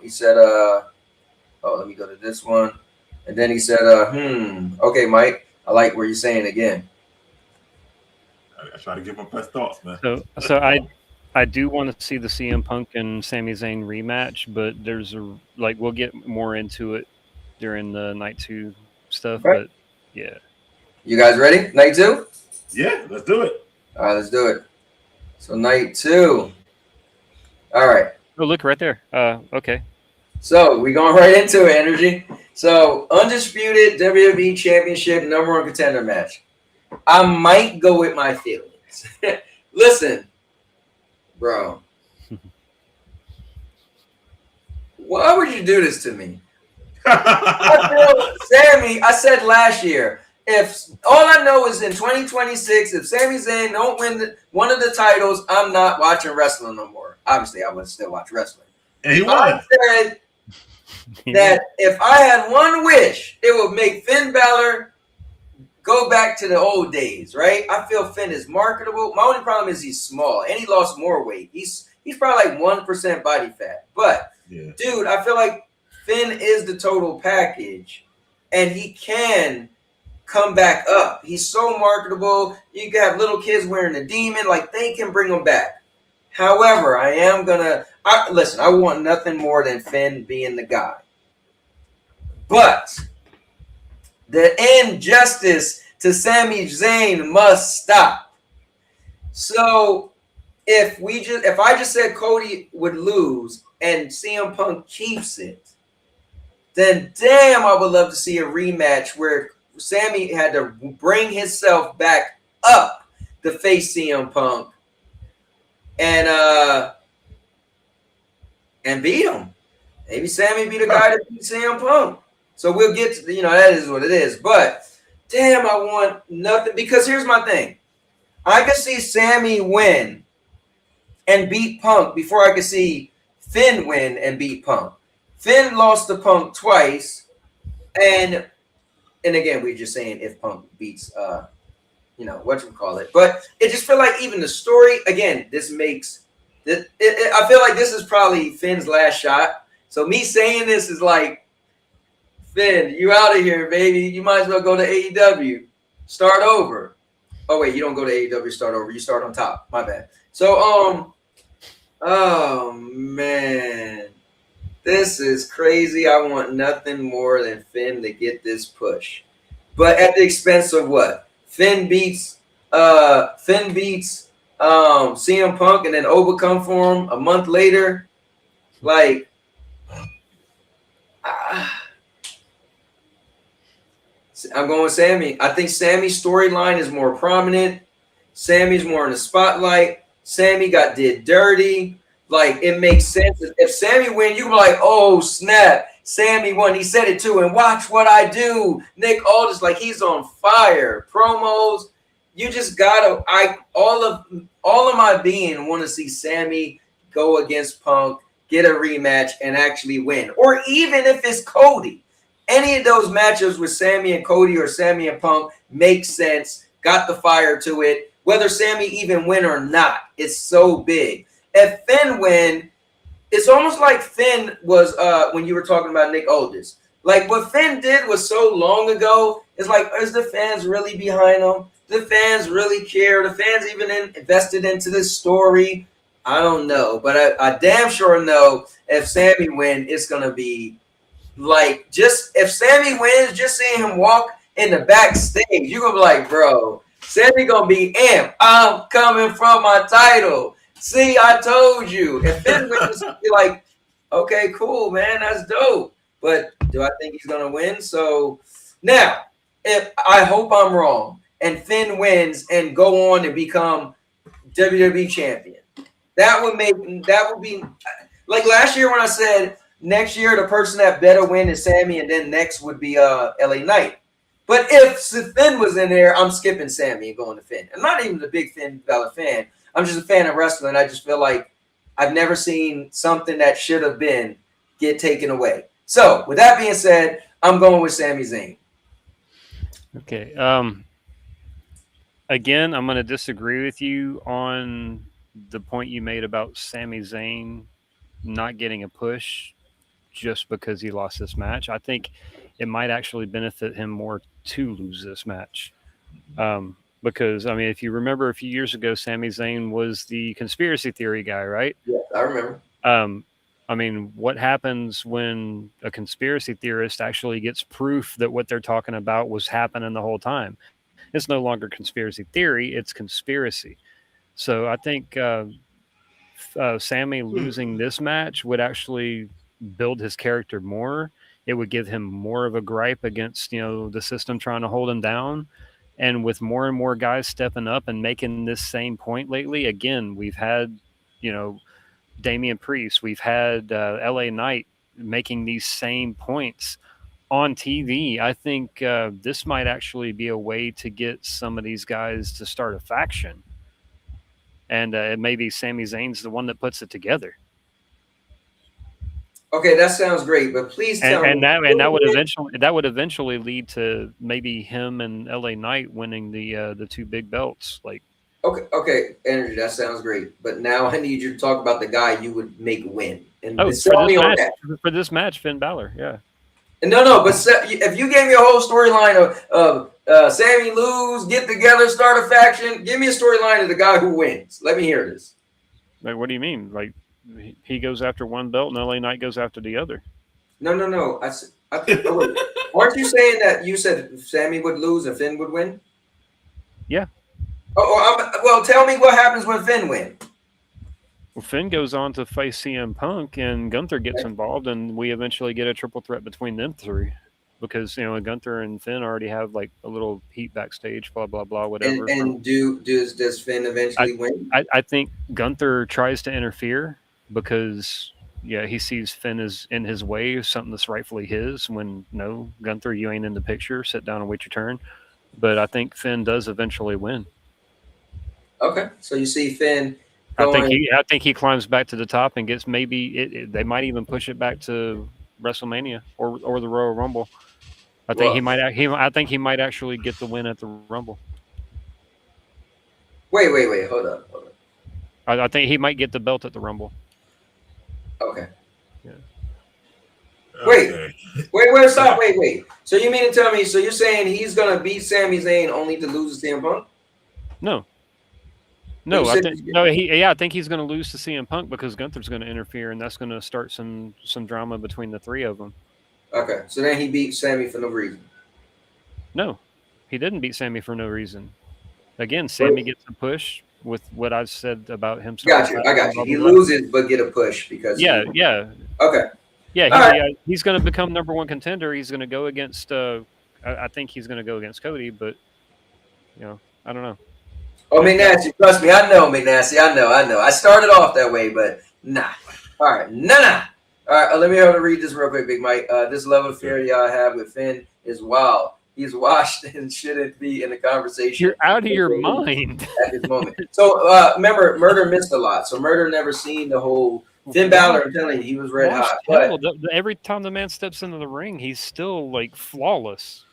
he said let me go to this one. And then he said okay, Mike, I like what you're saying again. I try to give my best thoughts, man. So I do want to see the CM Punk and Sami Zayn rematch, but we'll get more into it during the night 2 stuff. Okay. But yeah, you guys ready? Night 2? Yeah, let's do it. All right, let's do it. So night 2. All right. Oh, look right there. Okay. So we going right into it, Energy. So undisputed WWE Championship #1 contender match. I might go with my feelings. Listen, bro. Why would you do this to me? Sammy, I said last year, if all I know is in 2026, if Sami Zayn don't win one of the titles, I'm not watching wrestling no more. Obviously, I would still watch wrestling. And he won. I said that if I had one wish, it would make Finn Balor go back to the old days, right? I feel Finn is marketable. My only problem is he's small and he lost more weight. He's probably like 1% body fat. But dude, I feel like Finn is the total package and he can come back up. He's so marketable. You can have little kids wearing the demon, like they can bring him back. However, I want nothing more than Finn being the guy. But the injustice to Sami Zayn must stop. So if I just said Cody would lose and CM Punk keeps it, then damn, I would love to see a rematch where Sammy had to bring himself back up to face CM Punk. And and beat him. Maybe Sammy be the guy that beat CM Punk. So we'll get to, that is what it is. But damn, I want nothing, because here's my thing. I could see Sammy win and beat Punk before I could see Finn win and beat Punk. Finn lost to Punk twice, and again, we're just saying if Punk beats whatchamacallit. But it just feel like even the story, again, this makes I feel like this is probably Finn's last shot. So me saying this is like, Finn, you out of here, baby. You might as well go to AEW. Start over. Oh, wait, you don't go to AEW, start over. You start on top. My bad. So, oh, man. This is crazy. I want nothing more than Finn to get this push. But at the expense of what? Finn beats CM Punk, and then Oba come for him a month later. Like, I'm going with Sammy. I think Sammy's storyline is more prominent. Sammy's more in the spotlight. Sammy did dirty. Like, it makes sense. If Sammy wins, you can be like, oh, snap. Sammy won. He said it too. And watch what I do. Nick Aldis, like, he's on fire. Promos. You just gotta. All of my being want to see Sammy go against Punk, get a rematch, and actually win. Or even if it's Cody. Any of those matchups with Sammy and Cody or Sammy and Punk makes sense. Got the fire to it. Whether Sammy even win or not, it's so big. If Finn win, it's almost like Finn was when you were talking about Nick Aldis. Like, what Finn did was so long ago. It's like, is the fans really behind him? The fans really care? The fans even invested into this story? I don't know. But I damn sure know if Sammy win, it's going to be like, just if Sammy wins, just seeing him walk in the backstage, you're going to be like, bro, Sammy going to be amped. I'm coming from my title. See, I told you. If Finn wins, be like, okay, cool, man, that's dope. But do I think he's going to win? So now, if I hope I'm wrong and Finn wins and go on to become WWE champion, that would be like last year when I said next year the person that better win is Sammy, and then next would be LA Knight. But if Finn was in there, I'm skipping Sammy and going to Finn. I'm not even a big Finn Balor fan. I'm just a fan of wrestling. I just feel like I've never seen something that should have been get taken away. So with that being said, I'm going with Sami Zayn. Okay. Again, I'm going to disagree with you on the point you made about Sami Zayn not getting a push just because he lost this match. I think it might actually benefit him more to lose this match. Because, I mean, if you remember a few years ago, Sami Zayn was the conspiracy theory guy, right? Yeah, I remember. I mean, what happens when a conspiracy theorist actually gets proof that what they're talking about was happening the whole time? It's no longer conspiracy theory, it's conspiracy. So I think Sammy losing this match would actually build his character more. It would give him more of a gripe against, the system trying to hold him down. And with more and more guys stepping up and making this same point lately, again, we've had, Damian Priest, we've had LA Knight making these same points on TV. I think this might actually be a way to get some of these guys to start a faction. And maybe Sami Zayn's the one that puts it together. Okay, that sounds great, but please tell me. That would eventually lead to maybe him and LA Knight winning the two big belts. Like, okay, Energy, that sounds great. But now I need you to talk about the guy you would make win. And for this match, Finn Balor, yeah. No, but if you gave me a whole storyline of Sammy lose, get together, start a faction, give me a storyline of the guy who wins. Let me hear this. Like, what do you mean? Like, he goes after one belt and LA Knight goes after the other. No. Aren't you saying that you said Sammy would lose and Finn would win? Yeah. Well, tell me what happens when Finn wins. Well, Finn goes on to face CM Punk, and Gunther gets involved, and we eventually get a triple threat between them three. Because, Gunther and Finn already have, like, a little heat backstage, blah, blah, blah, whatever. And does Finn eventually win? I think Gunther tries to interfere because he sees Finn is in his way, something that's rightfully his. When no, Gunther, you ain't in the picture. Sit down and wait your turn. But I think Finn does eventually win. Okay, so you see Finn I going. think he climbs back to the top and gets maybe they might even push it back to WrestleMania or the Royal Rumble. I think I think he might actually get the win at the Rumble. Wait, hold up. I think he might get the belt at the Rumble. Okay. Yeah. Wait, stop. Wait. So you mean to tell me? So you're saying he's gonna beat Sami Zayn only to lose to CM Punk? No, I think he's going to lose to CM Punk because Gunther's going to interfere, and that's going to start some drama between the three of them. Okay, so then he beat Sami for no reason. No, he didn't beat Sami for no reason. Again, Sami gets a push with what I've said about him. I got you. He loses but get a push because Okay. Yeah, he's going to become number one contender. He's going to go against. I think he's going to go against Cody, but I don't know. Oh, McNasty, trust me, I know, McNasty. I know. I started off that way, but nah. All right, nah. All right, let me read this real quick, Big Mike. This love affair y'all have with Finn is wild. He's washed and shouldn't be in the conversation. You're out of your mind at this moment. So remember, Murder missed a lot. So Murder never seen the whole Finn Balor. I'm telling you, he was red hot. But every time the man steps into the ring, he's still like flawless.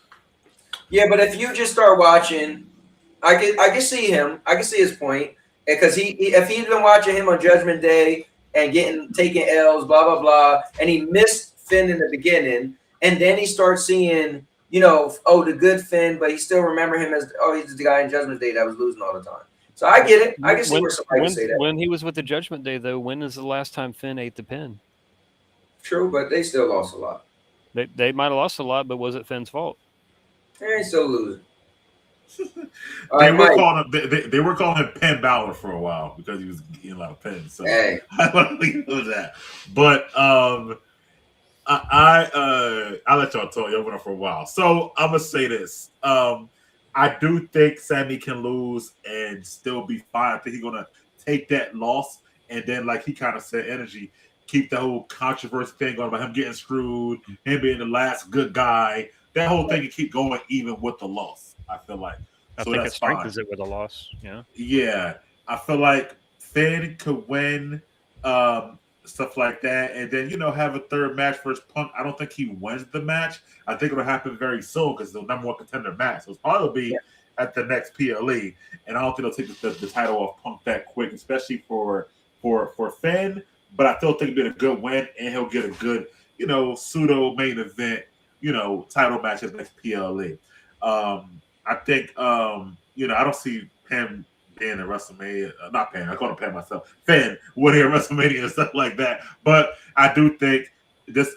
Yeah, but if you just start watching. I can see him. I can see his point because if he's been watching him on Judgment Day and taking L's, blah blah blah, and he missed Finn in the beginning, and then he starts seeing, the good Finn, but he still remember him as he's the guy in Judgment Day that was losing all the time. So I get it. I can see where somebody can say that. When he was with the Judgment Day, though, when is the last time Finn ate the pin? True, but they still lost a lot. They might have lost a lot, but was it Finn's fault? They still losing. They were calling him Penn Balor for a while because he was getting a lot of pins. So hey. I don't think it was that. But I'll let y'all talk. Y'all went on for a while. So I'm gonna say this. I do think Sami can lose and still be fine. I think he's gonna take that loss and then, like he kind of said, energy, keep the whole controversy thing going about him getting screwed, him being the last good guy. That whole thing can keep going even with the loss. I feel like. I think it strengthens it with a loss. Yeah. Yeah. I feel like Finn could win, stuff like that, and then have a third match versus Punk. I don't think he wins the match. I think it'll happen very soon because it's the number one contender match. So it's probably be at the next PLE, and I don't think they'll take the title off Punk that quick, especially for Finn. But I still think it'll be a good win, and he'll get a good pseudo main event title match at the next PLE. I think, I don't see Pam being in WrestleMania. Not Pam, I call him Pam myself. Finn winning at WrestleMania and stuff like that. But I do think this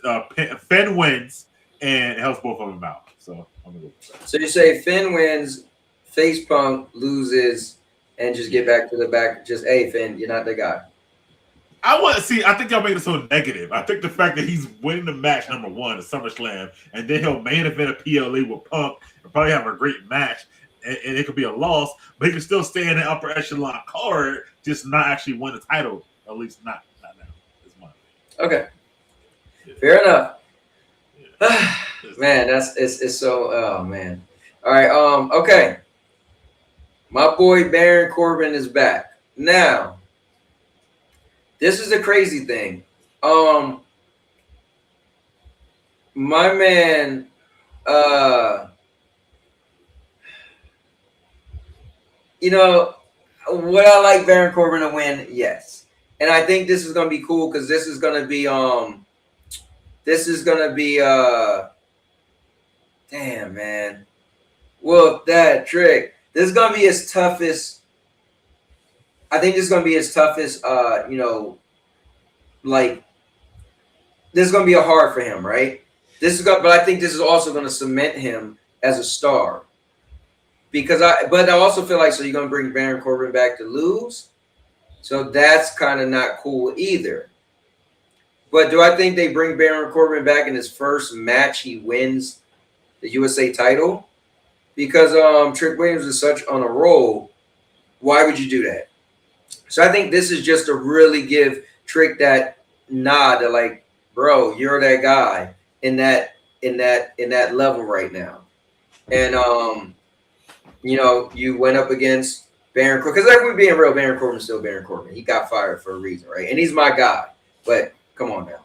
Finn wins and it helps both of them out. So I'm gonna go with that. So you say Finn wins, face Punk loses, and just get back to the back. Just, hey, Finn, you're not the guy. I think y'all made it so negative. I think the fact that he's winning the match number one at SummerSlam, and then he'll main event a PLE with Punk and probably have a great match, and it could be a loss, but he can still stay in the upper echelon card, just not actually win the title. At least not now. It's mine. Okay. Yeah. Fair enough. Yeah. Man, it's so. Oh man. All right. Okay. My boy Baron Corbin is back now. This is the crazy thing. My man, would I like Baron Corbin to win? Yes. And I think this is gonna be cool because this is gonna be damn man. Whoop that trick. This is gonna be his toughest. I think this is going to be his toughest, this is going to be a hard for him, right? But I think this is also going to cement him as a star. But I also feel like, so you're going to bring Baron Corbin back to lose? So that's kind of not cool either. But do I think they bring Baron Corbin back in his first match, he wins the USA title? Because Trick Williams is such on a roll, why would you do that? So I think this is just to really give Trick that nod to like, bro, you're that guy in that level right now. And you know, you went up against Baron Corbin, because if we're being real, Baron Corbin's still Baron Corbin. He got fired for a reason, right? And he's my guy. But come on now.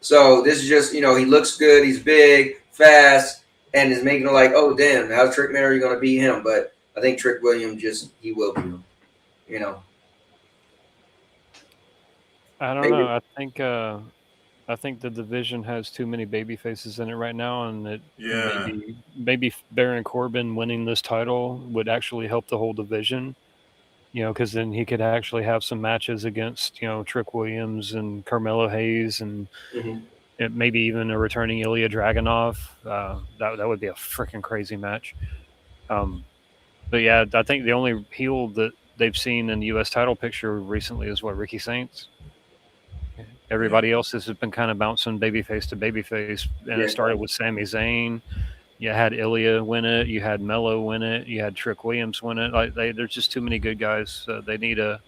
So this is just, you know, he looks good, he's big, fast, and is making it like, oh damn, how's Trick Mary gonna beat him? But I think Trick Williams he will beat him. You know. I don't know. I think the division has too many baby faces in it right now, and that maybe Baron Corbin winning this title would actually help the whole division. You know, because then he could actually have some matches against, you know, Trick Williams and Carmelo Hayes, and maybe even a returning Ilya Dragunov. That would be a freaking crazy match. But yeah, I think the only heel that they've seen in the U.S. title picture recently is Ricky Saints. Everybody else has been kind of bouncing babyface to babyface, and it started with Sami Zayn. You had Ilya win it. You had Melo win it. You had Trick Williams win it. Like there's just too many good guys. They need a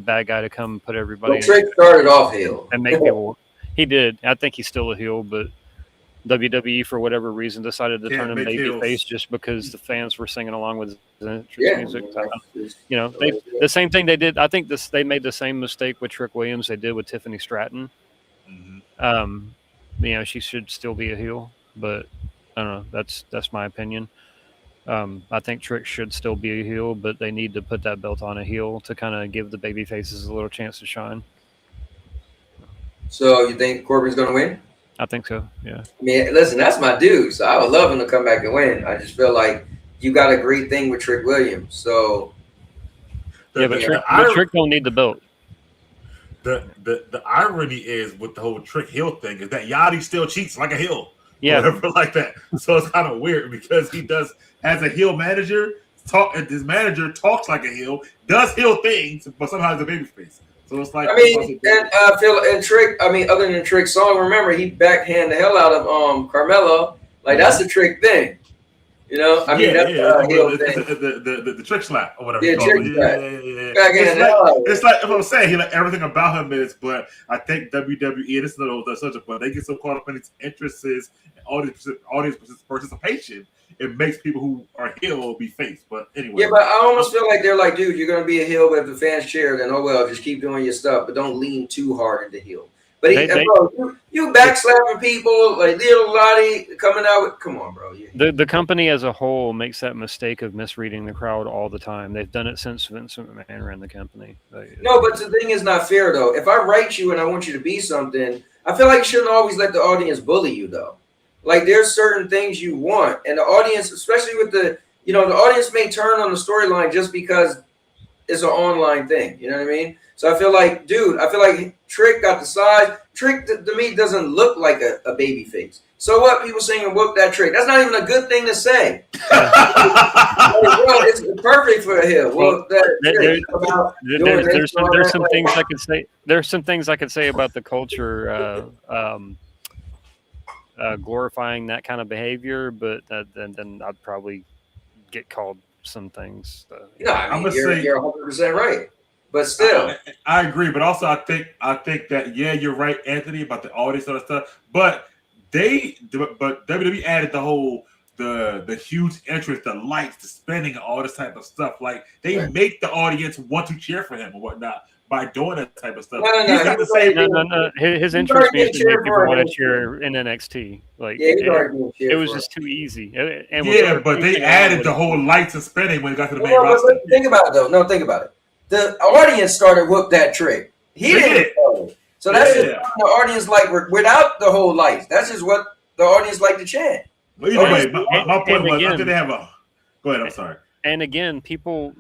bad guy to come and put everybody. Well, Trick started off heel and make people. He did. I think he's still a heel, but WWE for whatever reason decided to turn him babyface just because the fans were singing along with his music. You know, the same thing they did. I think they made the same mistake with Trick Williams they did with Tiffany Stratton. You know, she should still be a heel, but I don't know. That's my opinion. I think Trick should still be a heel, but they need to put that belt on a heel to kind of give the baby faces a little chance to shine. So you think Corbin's going to win? I think so, yeah. I mean, listen, that's my dude, so I would love him to come back and win. I just feel like you got a great thing with Trick Williams. So yeah, but Trick don't need the belt. The irony is with the whole Trick heel thing is that Yachty still cheats like a heel. Yeah. Whatever like that. So it's kind of weird because he does, as a heel manager, his manager talks like a heel, does heel things, but somehow he's a babyface. So it's like, I mean, and Trick, I mean, other than Trick's song, remember he backhand the hell out of Carmelo. Like that's a Trick thing, you know. I mean, that's the Trick slap or whatever. Yeah, Trick slap. It's like if I'm saying he like everything about him is, but I think WWE, this is the subject, but they get so caught up in its interests and audience participation. It makes people who are heel be face. But anyway. Yeah, but I almost feel like they're like, dude, you're going to be a heel, but if the fans cheer, then oh well, just keep doing your stuff, but don't lean too hard into heel. But bro, you backslapping people like Lil Lottie coming out with, come on, bro. The company as a whole makes that mistake of misreading the crowd all the time. They've done it since Vincent McMahon ran the company. No, but the thing is not fair though. If I write you and I want you to be something, I feel like you shouldn't always let the audience bully you though. Like there's certain things you want, and the audience, especially with the audience may turn on the storyline just because it's an online thing. You know what I mean? So I feel like, dude, Trick got the size. Trick to me doesn't look like a baby face. So what? People saying whoop that Trick. That's not even a good thing to say. It's perfect for a heel. Well, there's some things I could say. There's some things I could say about the culture. Glorifying that kind of behavior, but then I'd probably get called some things. No, I mean, you're 100% right, but still, I agree. But also, I think that you're right, Anthony, about the audience and stuff. But WWE added the whole the huge interest, the lights, the spinning, all this type of stuff. Like they make the audience want to cheer for him or whatnot. By doing that type of stuff, no. His interest means to make people want to cheer in NXT. Like it was just too easy. But they added the whole lights and spinning when it got to the main roster. Think about it though. No, think about it. The audience started whoop that Trick. He didn't. So that's just the audience like without the whole lights. That's just what the audience like to chant. Well, either way, my point was I didn't have a. Go ahead. I'm sorry. And again, people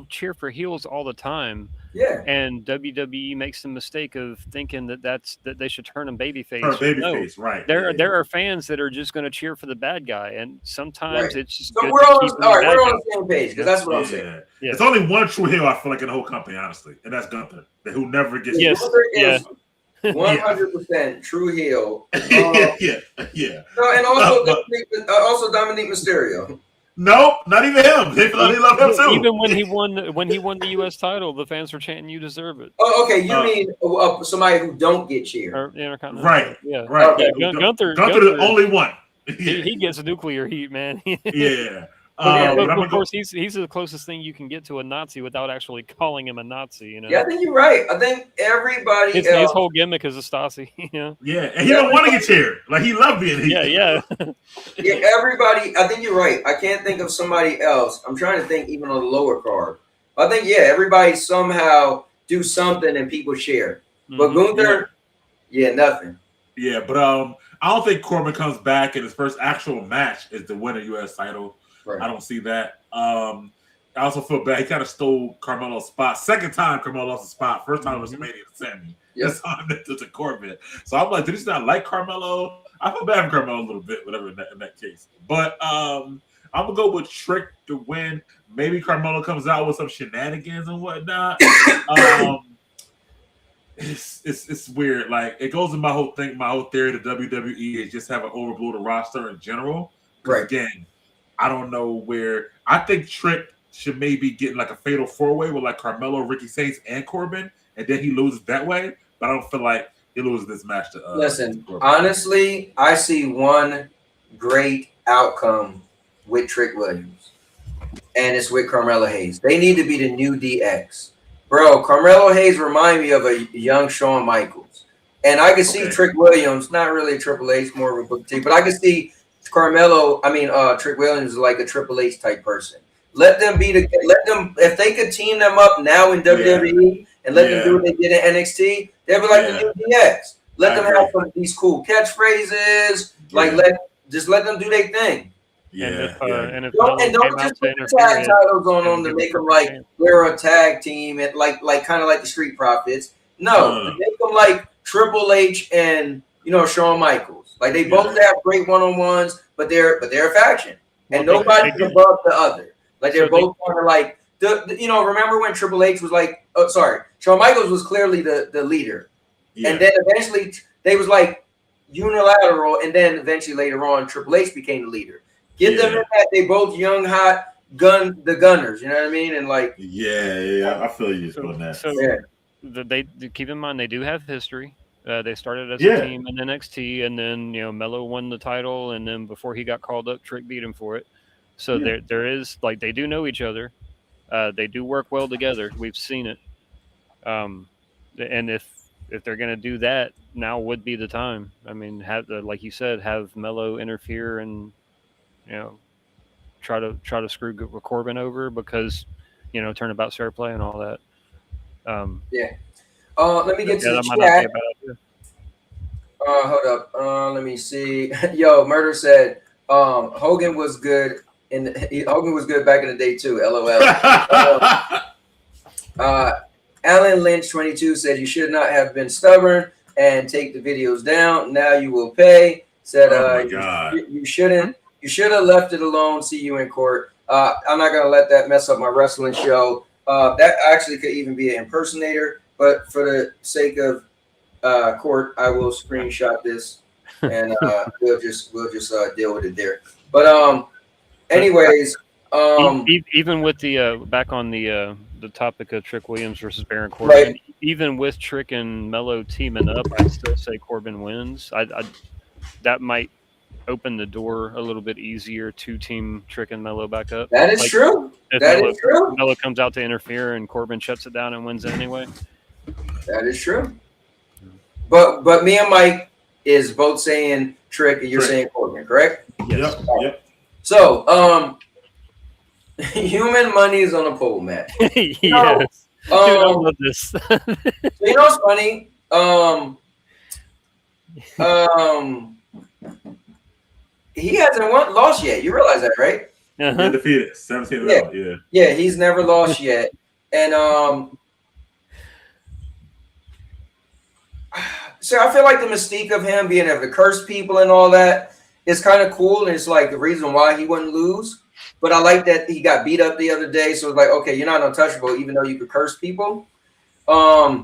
cheer for heels all the time. Yeah. And WWE makes the mistake of thinking that they should turn them babyface. Babyface, right? There are fans that are just going to cheer for the bad guy, and sometimes it's just. So we're on the same page because that's what I'm saying. Yeah. It's only one true heel I feel like in the whole company, honestly, and that's Gunther, who never gets. Yes. 100% true heel. Yeah. No, and also Dominique Mysterio. Nope, not even him. They love him too. Even when he won the U.S. title, the fans were chanting, "You deserve it." Oh, okay. You mean somebody who don't get cheered? Right. Yeah. Right. Okay. Yeah. Gunther the only one. he gets nuclear heat, man. Yeah. But of course, he's the closest thing you can get to a Nazi without actually calling him a Nazi. You know. Yeah, I think you're right. I think everybody. His whole gimmick is a Stasi. You know? Yeah, and he don't want to get cheered. Like he loved being here. Yeah. Yeah, everybody. I think you're right. I can't think of somebody else. I'm trying to think even on the lower card. I think everybody somehow do something and people share. But Gunther, nothing. Yeah, but I don't think Corbin comes back and his first actual match is to win a U.S. title. Right. I don't see that. I also feel bad. He kind of stole Carmelo's spot. Second time Carmelo lost a spot. First time it was WrestleMania to Sammy. This time to Corbin. So I'm like, did he not like Carmelo? I feel bad for Carmelo a little bit, whatever in that case. But I'm gonna go with Trick to win. Maybe Carmelo comes out with some shenanigans and whatnot. It's weird. Like it goes in my whole theory to WWE is just have an overbloated roster in general. Right. Again, I don't know where. I think Trick should maybe get like a fatal 4-way with like Carmelo, Ricky Saints, and Corbin, and then he loses that way. But I don't feel like he loses this match to. Listen, honestly, I see one great outcome with Trick Williams, and it's with Carmelo Hayes. They need to be the new DX. Bro, Carmelo Hayes remind me of a young Shawn Michaels. And I can see Trick Williams, not really a Triple H, more of a Booker T, but I can see Trick Williams is like a Triple H type person. Let them if they could team them up now in WWE and let them do what they did in NXT, they'll be like the new DX. Let them have some of these cool catchphrases. Like let them do their thing. Yeah, and don't just put the tag titles on them to make them like they're a tag team and like kind of like the Street Profits. No, make them like Triple H and Shawn Michaels. Like they both have great one-on-ones, but they're a faction, and nobody's above the other. Like they're both kind of like remember when Triple H was like, Shawn Michaels was clearly the leader, and then eventually they was like unilateral, and then eventually later on Triple H became the leader. Get them in that. They both young, hot the gunners. You know what I mean? And like, I feel you on that. So they keep in mind they do have history. They started as a team in NXT, and then Melo won the title, and then before he got called up, Trick beat him for it. So there is like they do know each other. They do work well together. We've seen it. And if they're gonna do that, now would be the time. I mean, like you said, have Melo interfere and try to screw Corbin over because turnabout fair play and all that. Let me get to the chat. Hold up. Let me see. Yo, Murder said Hogan was good Hogan was good back in the day too. LOL. Alan Lynch 22 said you should not have been stubborn and take the videos down. Now you will pay. Said you shouldn't. You should have left it alone. See you in court. I'm not gonna let that mess up my wrestling show. That actually could even be an impersonator. But for the sake of court, I will screenshot this and we'll just deal with it there. But anyways, even with the back on the topic of Trick Williams versus Baron Corbin, even with Trick and Melo teaming up, I'd still say Corbin wins. That might open the door a little bit easier to team Trick and Melo back up. That is true. Is true. Melo comes out to interfere and Corbin shuts it down and wins anyway. That is true. But me and Mike is both saying Trick and you're saying Corbin, correct? Yes. Yep. So, human money is on a pole match. Yes. Dude, I love this. So you know what's funny? He hasn't lost yet. You realize that, right? Undefeated, 17-0. Yeah, he's never lost yet. And so I feel like the mystique of him being able to curse people and all that is kind of cool, and it's like the reason why he wouldn't lose. But I like that he got beat up the other day, so it's like, okay, you're not untouchable, even though you could curse people. I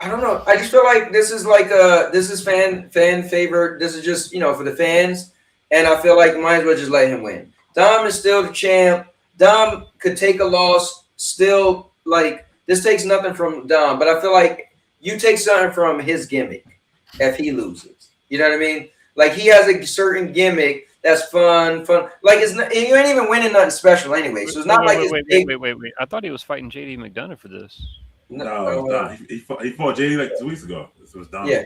don't know. I just feel like this is like this is fan favorite. This is just for the fans, and I feel like might as well just let him win. Dom is still the champ. Dom could take a loss. Still, like, this takes nothing from Dom, but I feel like you take something from his gimmick if he loses. You know what I mean? Like, he has a certain gimmick that's fun. Like, it's not, you ain't even winning nothing special anyway. So it's not wait. I thought he was fighting JD McDonough for this. No, it's not. He fought JD like 2 weeks ago. So it's Dom. Yeah.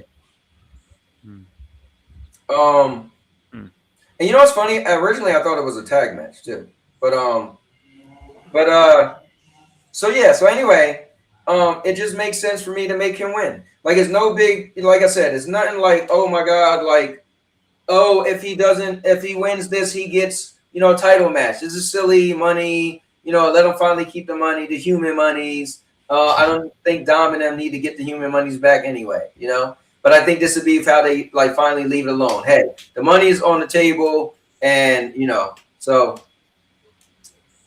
And you know what's funny? Originally, I thought it was a tag match too, so yeah. So anyway, it just makes sense for me to make him win. Like, it's no big. Like I said, it's nothing like, oh my god, like, oh, if he wins this, he gets, you know, a title match. This is silly money. You know, let him finally keep the money, the human monies. I don't think Dom and them need to get the human monies back anyway. You know. But I think this would be how they like finally leave it alone. Hey, the money is on the table, and you know, so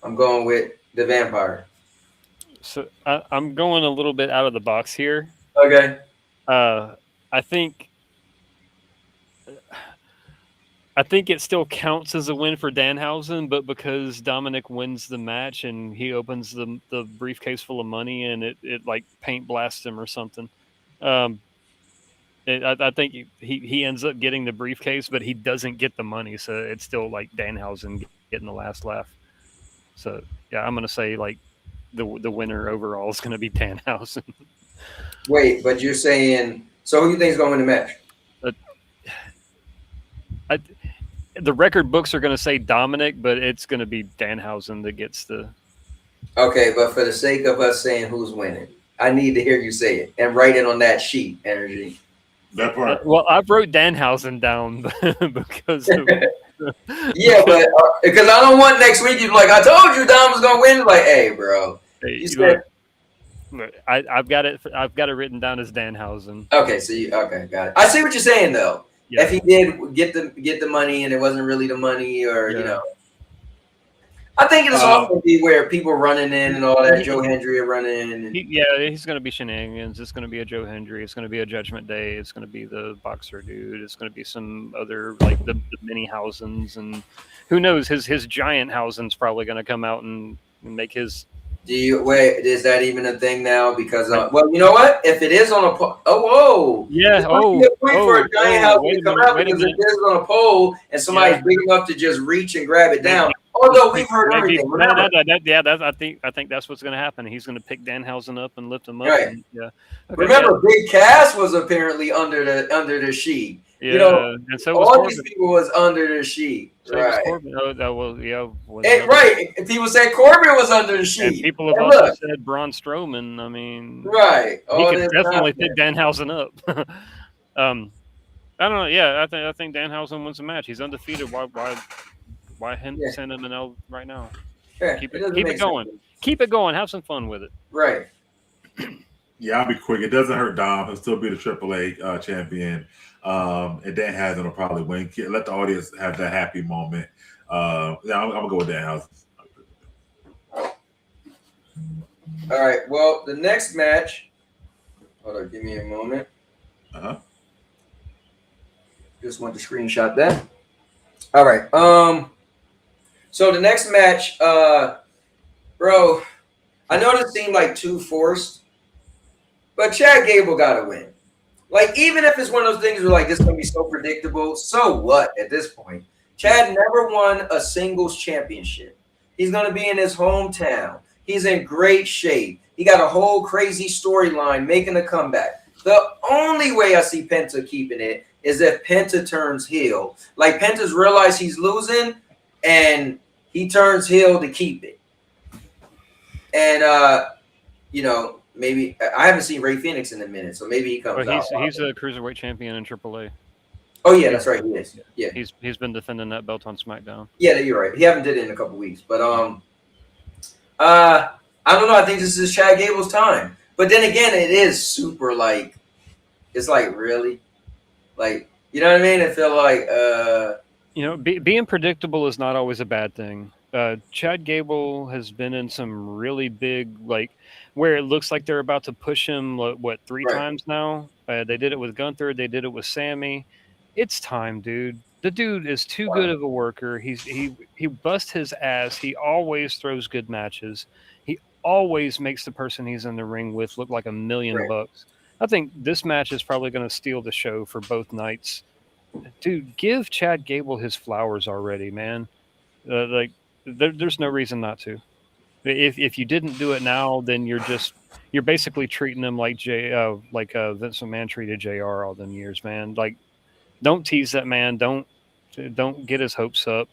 I'm going with the vampire. So I'm going a little bit out of the box here. Okay. I think it still counts as a win for Danhausen, but because Dominic wins the match and he opens the briefcase full of money and it like paint blasts him or something. I think he ends up getting the briefcase, but he doesn't get the money, so it's still like Danhausen getting the last laugh. So yeah, I'm gonna say like the winner overall is gonna be Danhausen. Wait, but you're saying, so who do you think is gonna win the match? The record books are gonna say Dominic, but it's gonna be Danhausen that gets the. Okay, but for the sake of us saying who's winning, I need to hear you say it and write it on that sheet, Energy. That part. Well, I wrote Danhausen down because of, yeah, but because I don't want next week you're like, I told you Dom was gonna win. Like, hey, bro, you said. I've got it written down as Danhausen. Okay, so got it. I see what you're saying though. Yeah. If he did get the money and it wasn't really the money, or you know, I think it'll also be where people running in and all that. Joe Hendry running in. He's going to be shenanigans. It's going to be a Joe Hendry. It's going to be a Judgment Day. It's going to be the Boxer dude. It's going to be some other like the mini Hausens, and who knows? His giant Hausen's probably going to come out and make his. Do you wait? Is that even a thing now? Because well, you know what? If it is on a poll, for a giant house to come out because if it is on a pole and somebody's big enough to just reach and grab it down. Although we've heard everything. I think that's what's going to happen. He's going to pick Danhausen up and lift him up. Right. And, okay, remember, Big Cass was apparently under the sheet. Yeah, you know, and so all these people was under the sheet. So right. Right. If people said Corbin was under the sheet. And people have also said Braun Strowman. I mean, right. He could definitely pick Danhausen up. I don't know. Yeah, I think Danhausen wins the match. He's undefeated. Why send him an L right now? Sure. Keep it going. Sense. Keep it going. Have some fun with it. Right. Yeah, I'll be quick. It doesn't hurt Dom. He'll still be the AAA champion. And Danhausen will probably win. Let the audience have that happy moment. I'm gonna go with Danhausen. All right. Well, the next match. Hold on. Give me a moment. Just want to screenshot that. All right. So the next match, bro, I know this seemed like too forced, but Chad Gable got to win. Like, even if it's one of those things where, like, this is going to be so predictable, so what at this point? Chad never won a singles championship. He's going to be in his hometown. He's in great shape. He got a whole crazy storyline making a comeback. The only way I see Penta keeping it is if Penta turns heel. Like, Penta's realized he's losing, and he turns heel to keep it. And, you know, maybe I haven't seen Ray Phoenix in a minute, so maybe he comes out. He's a cruiserweight champion in AAA. Oh yeah, that's right. He is. Yeah, he's been defending that belt on SmackDown. Yeah, you're right. He haven't did it in a couple weeks, but I don't know. I think this is Chad Gable's time. But then again, it is super like, it's like really, like, you know what I mean? I feel like you know, being predictable is not always a bad thing. Chad Gable has been in some really big, like, where it looks like they're about to push him, what, 3 times now? They did it with Gunther. They did it with Sammy. It's time, dude. The dude is too good of a worker. He busts his ass. He always throws good matches. He always makes the person he's in the ring with look like $1,000,000. I think this match is probably going to steal the show for both nights. Dude, give Chad Gable his flowers already, man. There's no reason not to. If you didn't do it now, then you're basically treating him like Vince McMahon treated JR all them years, man. Like, don't tease that man. Don't get his hopes up.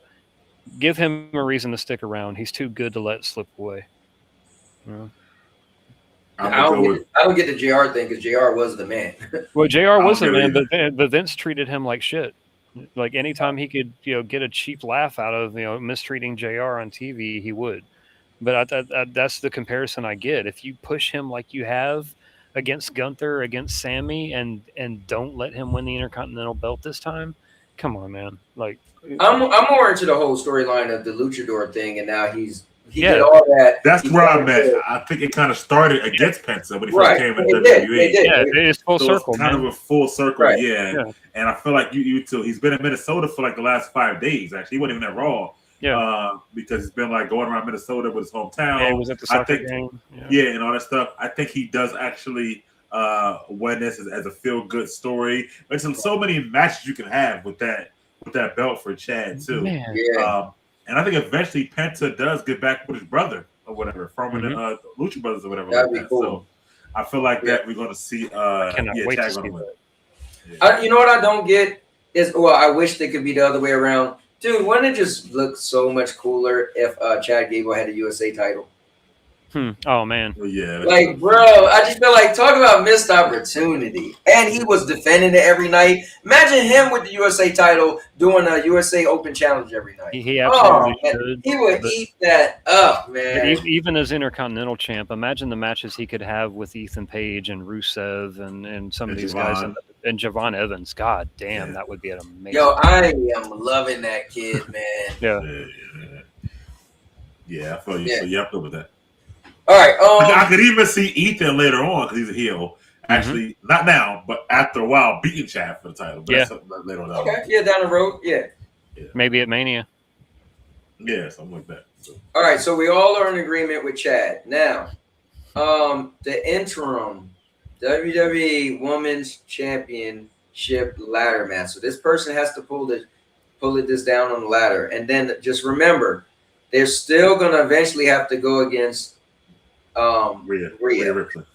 Give him a reason to stick around. He's too good to let slip away. You know? I don't get the JR thing because JR was the man. Well, JR was the man, but Vince treated him like shit. Like anytime he could, get a cheap laugh out of, mistreating JR on TV, he would. But that's the comparison I get. If you push him like you have against Gunther, against Sammy, and don't let him win the Intercontinental belt this time, come on, man. Like, I'm more into the whole storyline of the Luchador thing, and now he did all that. That's where I'm at. I think it kind of started against Penta when he first came into WWE. Yeah, it's full circle. It's kind of a full circle, yeah. And I feel like you too. He's been in Minnesota for like the last 5 days. Actually, he wasn't even at Raw. Yeah, because he's been like going around Minnesota with his hometown. Yeah, he was at the soccer game. Yeah, and all that stuff. I think he does actually win this as a feel good story. There's so many matches you can have with that belt for Chad too. Man. Yeah. And I think eventually Penta does get back with his brother or whatever, from the Lucha Brothers or whatever. That'd be cool. So I feel like that we're going to see. I cannot wait to see that. You know what I don't get is, I wish they could be the other way around. Dude, wouldn't it just look so much cooler if Chad Gable had a USA title? Oh, man. Yeah. Like, bro, I just feel like, talk about missed opportunity. And he was defending it every night. Imagine him with the USA title doing a USA Open Challenge every night. He absolutely should. He would eat that up, man. Even as Intercontinental champ, imagine the matches he could have with Ethan Page and Rusev and some of these guys and Javon Evans. God damn, that would be an amazing. Yo, I am loving that kid, man. Yeah, I feel you. So yeah, I'm good with that. All right. I could even see Ethan later on because he's a heel. Actually, not now, but after a while, beating Chad for the title. But that's later on. Okay. Yeah, down the road. Yeah. Maybe at Mania. Yeah, something like that. So. All right. So we all are in agreement with Chad. Now, the interim WWE Women's Championship ladder match. So this person has to pull this down on the ladder, and then just remember, they're still going to eventually have to go against Rhea.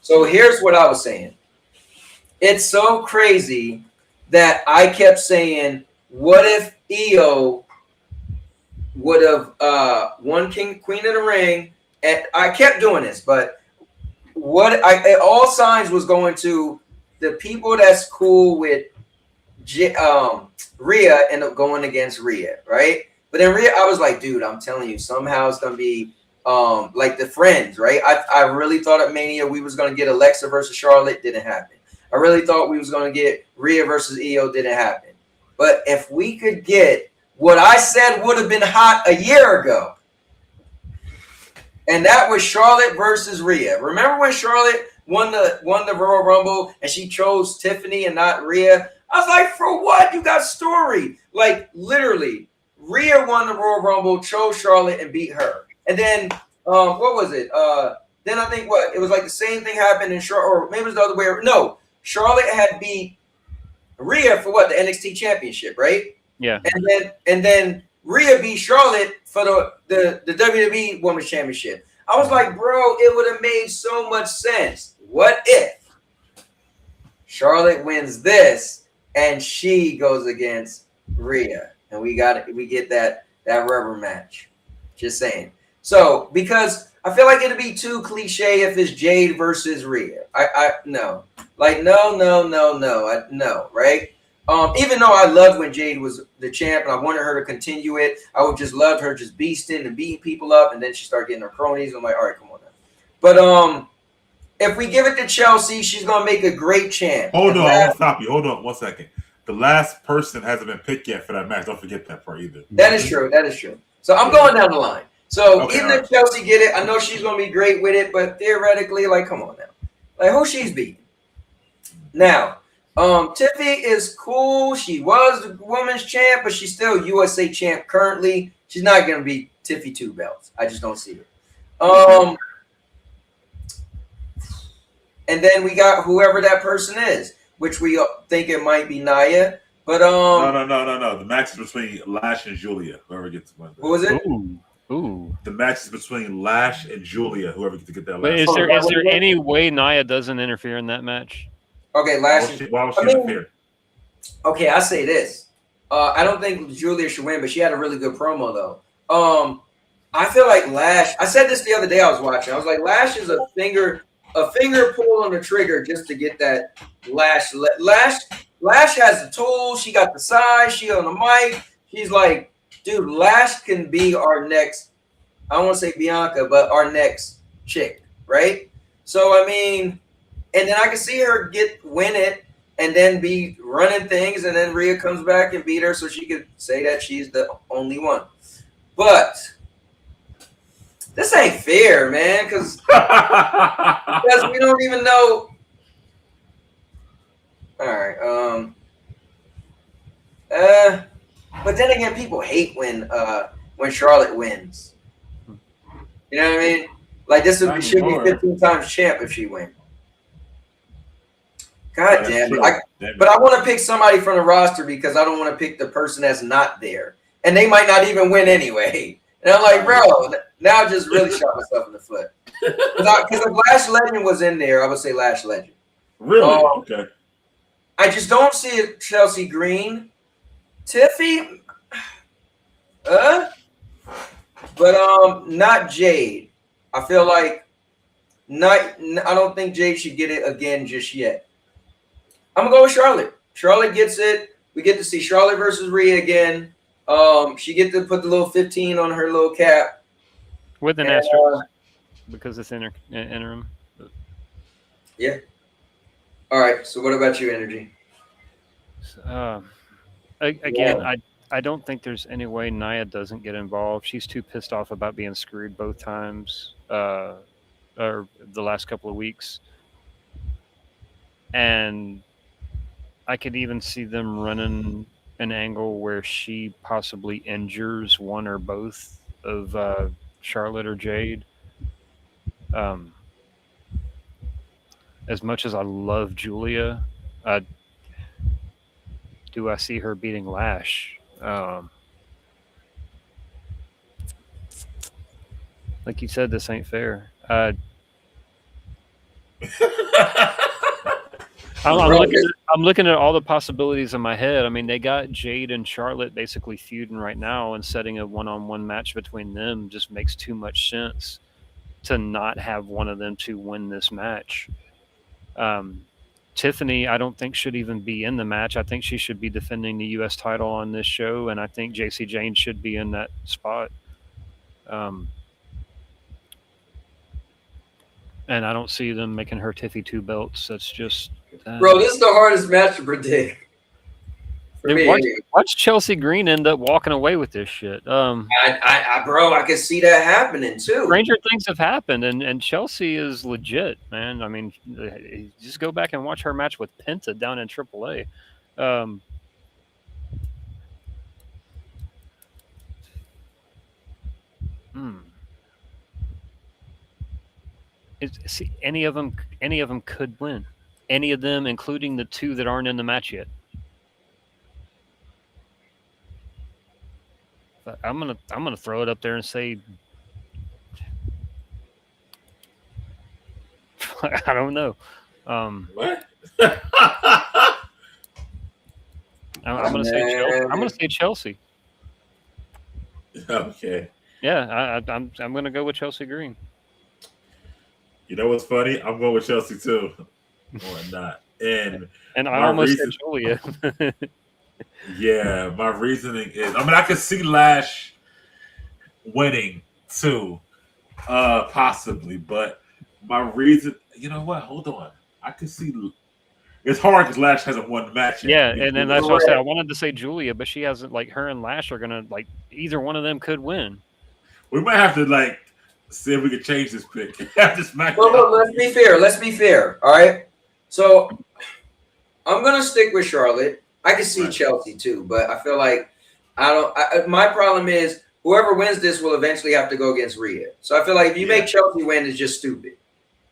So here's what I was saying. It's so crazy that I kept saying, what if Io would have won Queen of the Ring? And I kept doing this, but all signs was going to the people that's cool with Rhea end up going against Rhea, right? But then Rhea, I was like, dude, I'm telling you, somehow it's gonna be like the Friends, right? I really thought at Mania we was gonna get Alexa versus Charlotte, didn't happen. I really thought we was gonna get Rhea versus Io, didn't happen. But if we could get what I said would have been hot a year ago, and that was Charlotte versus Rhea. Remember when Charlotte won the Royal Rumble and she chose Tiffany and not Rhea? I was like, for what? You got story. Like, literally, Rhea won the Royal Rumble, chose Charlotte, and beat her. And then, what was it? Then I think it was like the same thing happened in Charlotte, or maybe it was the other way around. No, Charlotte had beat Rhea for the NXT Championship, right? Yeah. And then Rhea beat Charlotte for the WWE Women's Championship. I was like, bro, it would have made so much sense. What if Charlotte wins this and she goes against Rhea, and we get that rubber match? Just saying. So, because I feel like it'd be too cliche if it's Jade versus Rhea. No. Like, no, right? Even though I loved when Jade was the champ and I wanted her to continue it, I would just love her just beasting and beating people up, and then she started getting her cronies. I'm like, all right, come on now. But if we give it to Chelsea, she's gonna make a great champ. Hold on, I'll stop you. Hold on 1 second. The last person hasn't been picked yet for that match. Don't forget that part either. That is true. So I'm going down the line. So even if Chelsea get it, I know she's gonna be great with it, but theoretically, like, come on now. Like, who she's beating? Now, Tiffy is cool. She was the women's champ, but she's still USA champ currently. She's not gonna be Tiffy 2 belts. I just don't see it. And then we got whoever that person is, which we think it might be Nia. But no. The match is between Lash and Julia. Whoever gets one. Who was it? Ooh. The match is between Lash and Julia. Whoever gets to get that. But last is there any way Nia doesn't interfere in that match? Okay, Lash. Why was she interfere? Okay, I say this. I don't think Julia should win, but she had a really good promo though. I feel like Lash. I said this the other day. I was watching. I was like, Lash is a finger pull on the trigger just to get that Lash. Lash has the tools. She got the size. She on the mic. She's like, dude, Lash can be our next. I don't want to say Bianca, but our next chick, right? So I mean, and then I can see her win it and then be running things, and then Rhea comes back and beat her, so she could say that she's the only one. But this ain't fair, man, because we don't even know. All right. But then again, people hate when Charlotte wins. You know what I mean? Like this should be 15 times champ if she wins. God damn it! But I want to pick somebody from the roster because I don't want to pick the person that's not there, and they might not even win anyway. And I'm like, bro, now I just really shot myself in the foot. Because if Lash Legend was in there, I would say Lash Legend. Really? Okay. I just don't see it. Chelsea Green, Tiffy, but not Jade. I feel like I don't think Jade should get it again just yet. I'm gonna go with Charlotte. Charlotte gets it. We get to see Charlotte versus Rhea again. She get to put the little 15 on her little cap with an asterisk because it's interim. Yeah. All right. So what about you, Energy? Again, I don't think there's any way Nia doesn't get involved. She's too pissed off about being screwed both times, or the last couple of weeks, and I could even see them running an angle where she possibly injures one or both of Charlotte or Jade. As much as I love Julia, do I see her beating Lash? Like you said, this ain't fair. I'm looking at all the possibilities in my head. I mean, they got Jade and Charlotte basically feuding right now, and setting a one-on-one match between them just makes too much sense to not have one of them to win this match. Tiffany, I don't think should even be in the match. I think she should be defending the U.S. title on this show, and I think JC Jane should be in that spot. And I don't see them making her Tiffy 2 belts. That's just... Bro, this is the hardest match to predict. Watch Chelsea Green end up walking away with this shit. Bro, I can see that happening too. Stranger things have happened, and Chelsea is legit, man. I mean, just go back and watch her match with Penta down in AAA. See, any of them could win. Any of them, including the two that aren't in the match yet. But I'm gonna throw it up there and say, I don't know. What? I'm gonna say Chelsea. Okay. Yeah, I'm gonna go with Chelsea Green. You know what's funny? I'm going with Chelsea too. Or not. And I almost said Julia. Yeah, my reasoning is, I mean, I could see Lash winning too, possibly, but my reason, you know what? Hold on. I could see it's hard because Lash hasn't won the match yet. Yeah, and then that's what I said. I wanted to say Julia, but she hasn't. Like, her and Lash are gonna, like, either one of them could win. We might have to, like, see if we can change this pick. Have this match. Well, let's be fair. All right. So I'm gonna stick with Charlotte. I can see Chelsea too, but I feel like my problem is whoever wins this will eventually have to go against Rhea. So I feel like if you make Chelsea win, it's just stupid,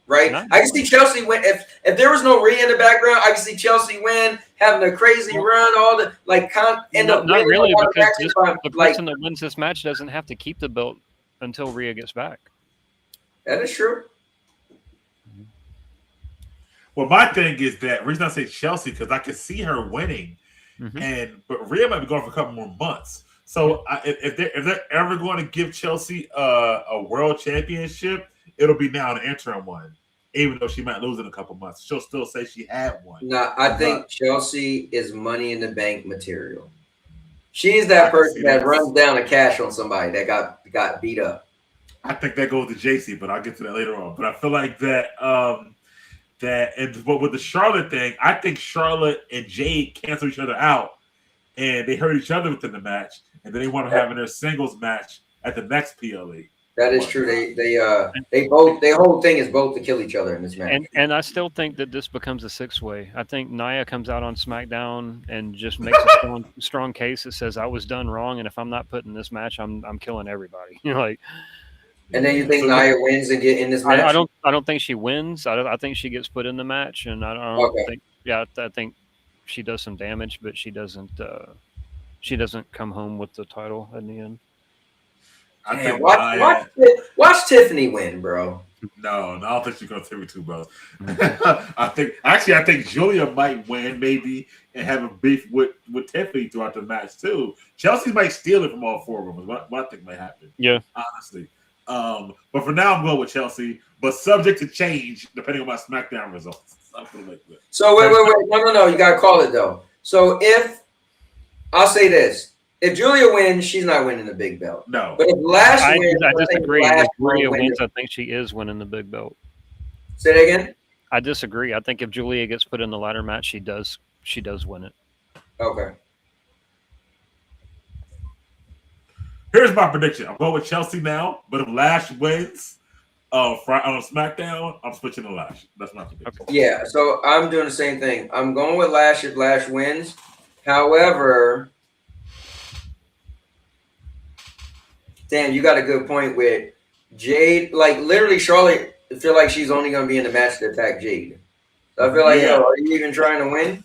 right? I can see Chelsea win if there was no Rhea in the background. I can see Chelsea win, having a crazy run, all the end up not really because the like person that wins this match doesn't have to keep the belt until Rhea gets back. that is true. Well, my thing is that reason I say Chelsea because I can see her winning, but Rhea might be going for a couple more months. So if they're ever going to give Chelsea a world championship, it'll be now an interim one. Even though she might lose in a couple months, she'll still say she had one. No, I think Chelsea is Money in the Bank material. She's that person that runs down a cash on somebody that got beat up. I think that goes to JC, but I'll get to that later on. But I feel like that. But with the Charlotte thing, I think Charlotte and Jade cancel each other out, and they hurt each other within the match, and then they want to have their singles match at the next PLE. That is true. They both their whole thing is both to kill each other in this match. And I still think that this becomes a 6-way. I think Nia comes out on SmackDown and just makes a strong case that says I was done wrong, and if I'm not putting this match, I'm killing everybody. And then you think Nia wins and get in this match? I don't think she wins. I think she gets put in the match, and I don't think. Yeah, I think she does some damage, but she doesn't. She doesn't come home with the title in the end. Watch Tiffany win, bro. No, I don't think she's gonna take it too, bro. I think Julia might win maybe and have a beef with Tiffany throughout the match too. Chelsea might steal it from all four of them. What I think might happen. Yeah, honestly. But for now, I'm going with Chelsea, but subject to change depending on my SmackDown results. Something like that. So wait, no, you gotta call it though. So if I'll say this, if Julia wins, she's not winning the big belt. No, but if Lash wins, I disagree. If Julia wins, I think she is winning the big belt. Say that again. I disagree. I think if Julia gets put in the ladder match, she does win it. Okay. Here's my prediction. I'm going with Chelsea now, but if Lash wins on SmackDown, I'm switching to Lash. That's my prediction. Okay. Yeah, so I'm doing the same thing. I'm going with Lash if Lash wins. However, damn, you got a good point with Jade. Like, literally, Charlotte, I feel like she's only going to be in the match to attack Jade. So I feel like, are you even trying to win?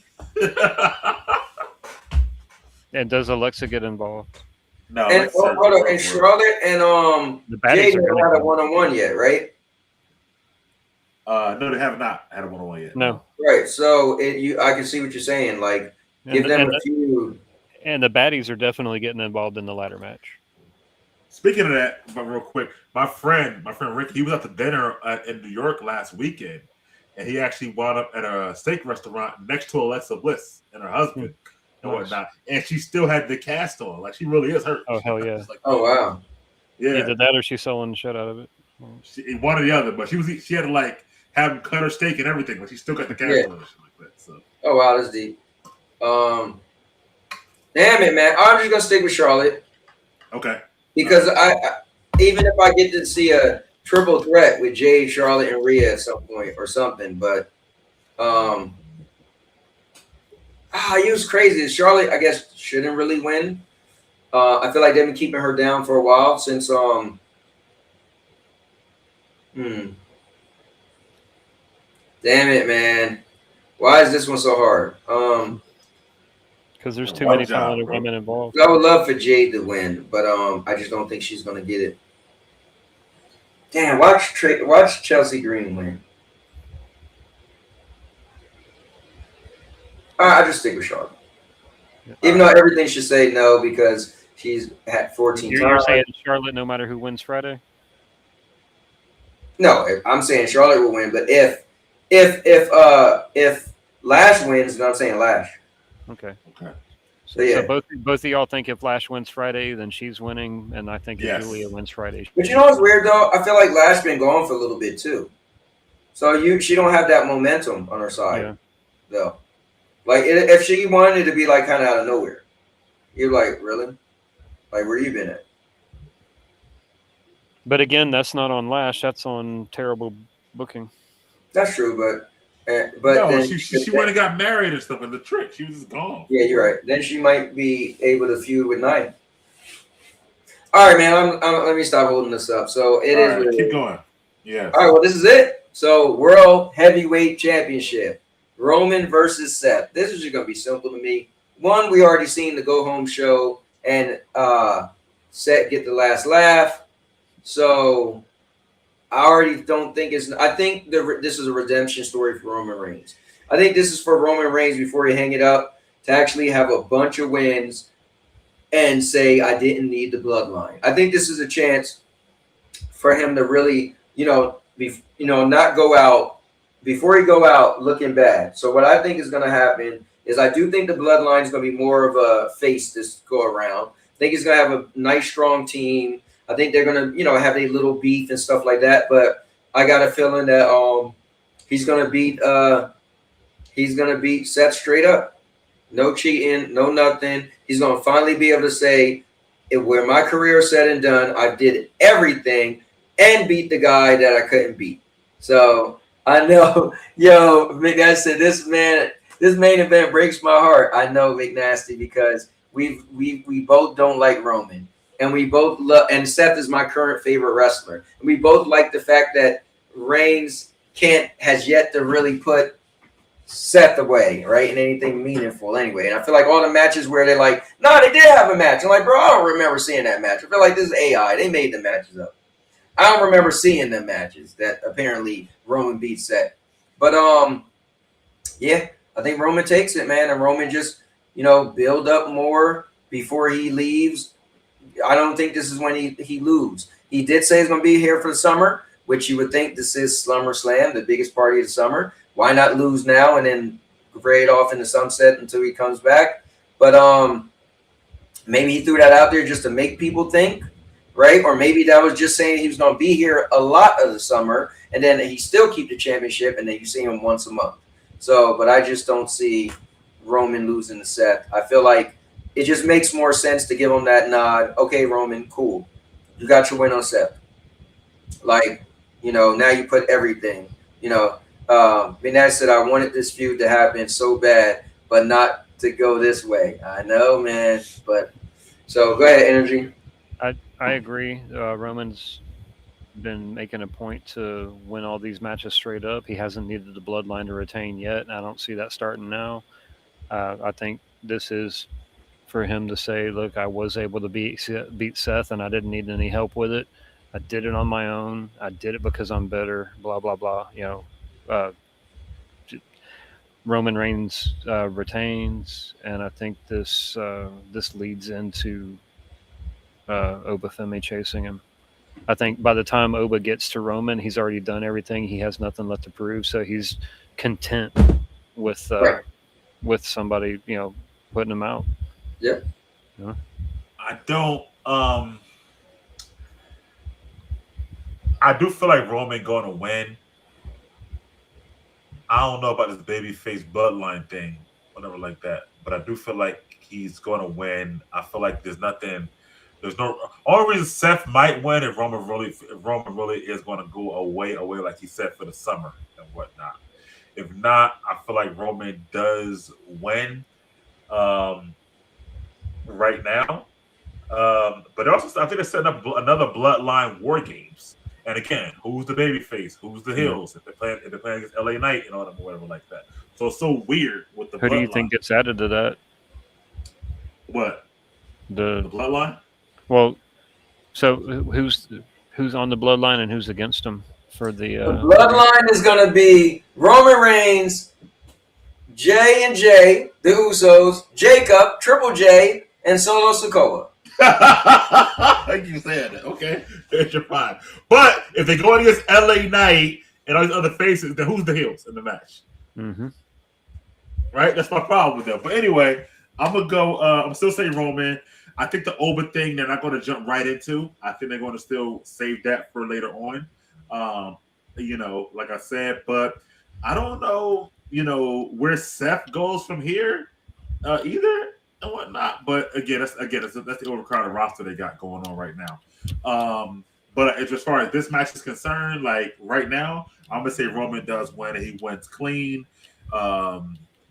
And does Alexa get involved? No. And hold on, and Charlotte and Jade haven't had a one-on-one yet, right? No, they have not had a one-on-one yet. No. Right. So I can see what you're saying. Like, give them a few. And the baddies are definitely getting involved in the ladder match. Speaking of that, but real quick, my friend Rick, he was at the dinner in New York last weekend, and he actually wound up at a steak restaurant next to Alexa Bliss and her husband. And whatnot, and she still had the cast on. Like, she really is hurt. Oh, hell yeah! Like, oh, wow. Yeah. Either that or she's selling the shit out of it. One or the other, but she had to like have him cut her steak and everything, but she still got the cast on and shit like that. So. Oh wow, that's deep. Damn it, man! I'm just gonna stick with Charlotte. Okay. Because I even if I get to see a triple threat with Jade, Charlotte, and Rhea at some point or something, but it was crazy. Charlotte, I guess, shouldn't really win. I feel like they've been keeping her down for a while since Damn it, man. Why is this one so hard? Because there's too many talented women involved. I would love for Jade to win, but I just don't think she's gonna get it. Damn, watch Chelsea Green win. All right, I just stick with Charlotte. Even though everything should say no because she's had 14 times. You're saying Charlotte no matter who wins Friday? No, I'm saying Charlotte will win, but if Lash wins, then I'm saying Lash. Okay. So yeah. So both of y'all think if Lash wins Friday, then she's winning, and I think if Julia wins Friday. But you know what's weird though? I feel like Lash been gone for a little bit too. So she don't have that momentum on her side, though. Like if she wanted to be like kind of out of nowhere, you're like, really? Like where you been at? But again, that's not on Lash. That's on terrible booking. That's true, but But no, then she went and got married and stuff. And the trick, she was just gone. Yeah, you're right. Then she might be able to feud with Nia. All right, man. Let me stop holding this up. So it is. Right, keep going. Yeah. All right. Well, this is it. So World Heavyweight Championship, Roman versus Seth. This is just gonna be simple to me. One, we already seen the go home show, and Seth get the last laugh. So I already don't think it's. I think this is a redemption story for Roman Reigns. I think this is for Roman Reigns before he hang it up to actually have a bunch of wins and say, I didn't need the bloodline. I think this is a chance for him to really, not go out before he go out looking bad. So what I think is going to happen is I do think the bloodline is going to be more of a face this go around. I think he's going to have a nice, strong team. I think they're going to, have a little beef and stuff like that. But I got a feeling that he's going to beat Seth straight up. No cheating, no nothing. He's going to finally be able to say, where my career is said and done, I did everything and beat the guy that I couldn't beat. So I know, McNasty said, this main event breaks my heart. I know, McNasty, because we both don't like Roman. And we both love, and Seth is my current favorite wrestler. And we both like the fact that Reigns has yet to really put Seth away, right, in anything meaningful anyway. And I feel like all the matches where they're like, no, they did have a match. I'm like, bro, I don't remember seeing that match. I feel like this is AI. They made the matches up. I don't remember seeing the matches that apparently Roman beat Seth. But yeah, I think Roman takes it, man, and Roman just, build up more before he leaves. I don't think this is when he lose. He did say he's going to be here for the summer, which you would think this is SummerSlam, the biggest party of the summer. Why not lose now and then grade off in the sunset until he comes back? But maybe he threw that out there just to make people think, right? Or maybe that was just saying he was going to be here a lot of the summer, and then he still keep the championship, and then you see him once a month. So, but I just don't see Roman losing to Seth. I feel like it just makes more sense to give him that nod. Okay, Roman, cool. You got your win on Seth. Like, now you put everything, Vinay said, I wanted this feud to happen so bad, but not to go this way. I know, man. But so go ahead, Energy. I agree. Roman's been making a point to win all these matches straight up. He hasn't needed the bloodline to retain yet, and I don't see that starting now. I think this is for him to say, look, I was able to beat Seth, and I didn't need any help with it. I did it on my own. I did it because I'm better, blah, blah, blah. Roman Reigns retains, and I think this leads into Obafemi chasing him. I think by the time Oba gets to Roman, he's already done everything. He has nothing left to prove, so he's content with somebody, putting him out. Yeah. I don't. I do feel like Roman going to win. I don't know about this babyface bloodline thing, whatever like that, but I do feel like he's going to win. I feel like there's no only reason Seth might win if Roman really is going to go away like he said for the summer and whatnot. If not, I feel like Roman does win right now. But also, I think they're setting up another bloodline war games. And again, who's the babyface? Who's the heels? If they're playing against LA Knight and all that, whatever like that. So it's so weird with the. Who do you think gets added to that? What? The bloodline? Well, so who's on the bloodline and who's against them for the? The bloodline is going to be Roman Reigns, J&J, the Usos, Jacob, Triple J, and Solo Sikoa. You said that. Okay, there's your five. But if they go against LA Knight and all these other faces, then who's the heels in the match? Mm-hmm. Right? That's my problem with them. But anyway, I'm going to go. I'm still saying Roman. I think the Oba thing they're not going to jump right into. I think they're going to still save that for later on. Like I said, but I don't know, where Seth goes from here either and whatnot. But again, that's the overcrowded roster they got going on right now. But as far as this match is concerned, like right now, I'm gonna say Roman does win, and he wins clean.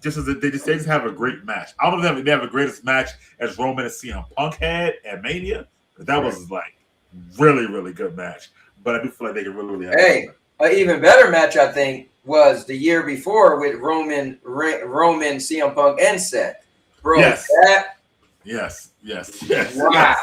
Just as they just have a great match. I don't know if they have the greatest match as Roman and CM Punk had at Mania, but that was like really, really good match. But I do feel like they can really have. Hey, an even better match I think was the year before with Roman, CM Punk, and Seth. Bro, yes. Yes. Wow.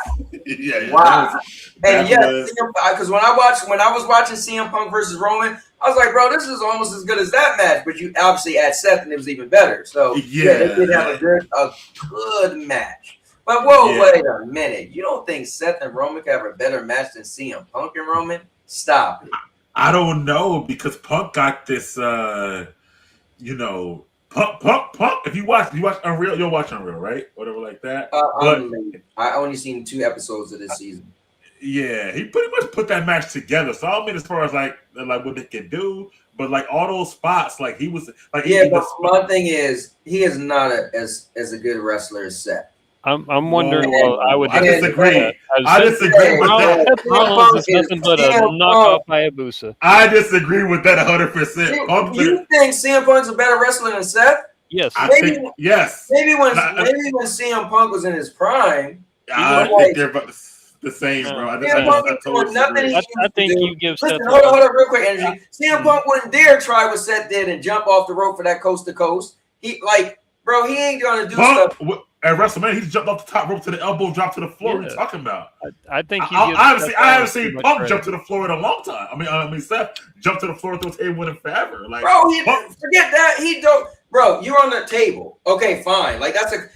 Yeah. Wow. And yes, because when I was watching CM Punk versus Roman, I was like, bro, this is almost as good as that match. But you obviously add Seth, and it was even better. So yeah they did have a good match. But wait a minute. You don't think Seth and Roman can have a better match than CM Punk and Roman? Stop it. I don't know, because Punk got this, Punk. If you watch Unreal, you'll watch Unreal, right? Whatever like that. I only seen 2 episodes of this season. Yeah, he pretty much put that match together. So I don't mean as far as like what they can do, but like all those spots, like he was like. Yeah, but my thing is, he is not as a good wrestler as Seth. I'm wondering. Well, I disagree. I disagree with that. Rollins is nothing but a knockoff Hayabusa. I disagree with that 100%. You think CM Punk's a better wrestler than Seth? Yes. Yes. Maybe when CM Punk was in his prime, I think they're about the same, bro. I think you give Seth. Hold on, real quick, Energy. CM Punk wouldn't dare try what Seth did and jump off the rope for that coast to coast. He ain't gonna do stuff. At WrestleMania, he jumped off the top rope to the elbow drop to the floor. What are you talking about? I think I haven't seen Punk jump to the floor in a long time. I mean, Seth jumped to the floor through a table winning forever. Like, bro, forget that. He don't. Bro, you're on the table. Okay, fine. Like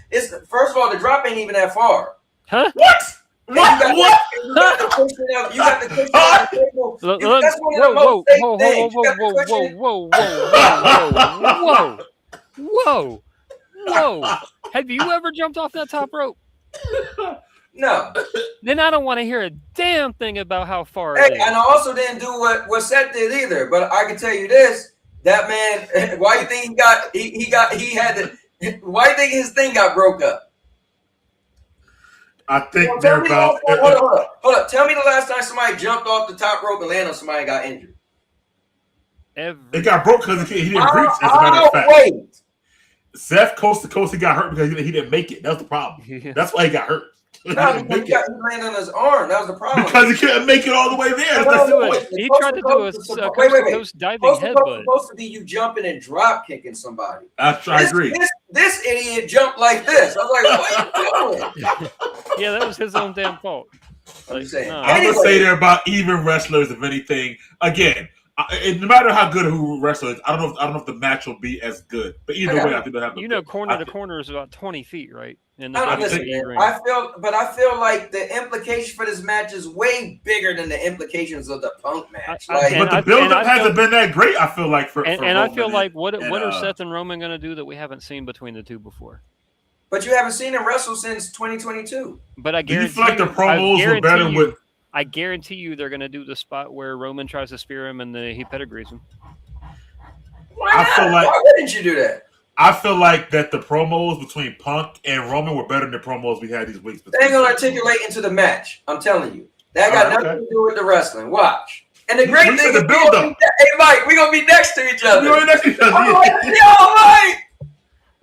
it's first of all, the drop ain't even that far. Huh? What? What? You got the cushion on the table. That's one of the most safe things. Whoa. Have you ever jumped off that top rope? No. Then I don't want to hear a damn thing about how far it is. And I also didn't do what Seth did either. But I can tell you this: that man. Why do you think why do you think his thing got broke up? I think they're about. Hold up. Tell me the last time somebody jumped off the top rope and landed on somebody and got injured. It got broke because he didn't reach. As a matter of fact. Wait. Seth coast to coast, he got hurt because he didn't make it. That's the problem. Yeah. That's why he got hurt. He landed on his arm. That was the problem. Because he couldn't make it all the way there. He tried to do a coast diving headbutt. Supposed to be you jumping and drop kicking somebody. I agree. This idiot jumped like this. I was like, what are you doing? Yeah, that was his own damn fault. I'm gonna say they're about even wrestlers, if anything. Again, no matter how good who wrestles, I don't know if the match will be as good. But either way, I think they'll have. Corner to corner is about 20 feet, right? I feel like the implication for this match is way bigger than the implications of the Punk match. But the build-up hasn't been that great. I feel like I feel like what are Seth and Roman going to do that we haven't seen between the two before? But you haven't seen them wrestle since 2022. But I guarantee you feel like the promos were better with. I guarantee you they're going to do the spot where Roman tries to spear him and he pedigrees him. Why wouldn't you do that? I feel like that the promos between Punk and Roman were better than the promos we had these weeks. They ain't going to articulate into the match. I'm telling you. That got nothing to do with the wrestling. Watch. And the great thing is, hey, Mike, we're going to be next to each other. We're next to each other. Mike!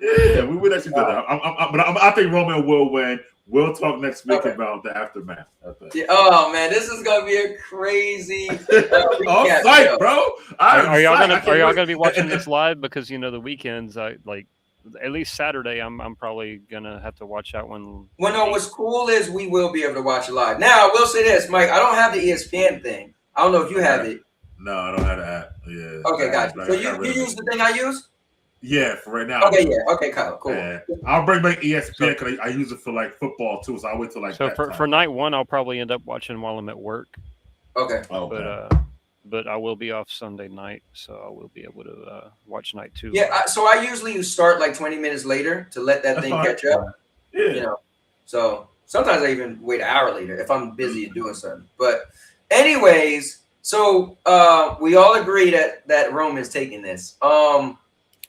Yeah, we would actually do that. I think Roman will win. We'll talk next week about the aftermath. Yeah, oh man, this is gonna be a crazy. Psyched, bro. Are y'all gonna be watching this live? Because the weekends, at least Saturday, I'm probably gonna have to watch that one. Well, no, what's cool is we will be able to watch it live. Now, I will say this, Mike. I don't have the ESPN thing. I don't know if you have it. No, I don't have that. Yeah. Okay, gotcha. So you use the thing I use? Yeah, for right now. Okay, yeah. Okay, Kyle, cool. I'll bring back ESPN because I use it for like football too, so I'll wait till like. So for night one, I'll probably end up watching while I'm at work. Okay. But I will be off Sunday night, so I will be able to watch night two. Yeah, so I usually start like 20 minutes later to let that thing catch up. Yeah. So sometimes I even wait an hour later if I'm busy doing something. But anyways, so we all agree that Roman's taking this.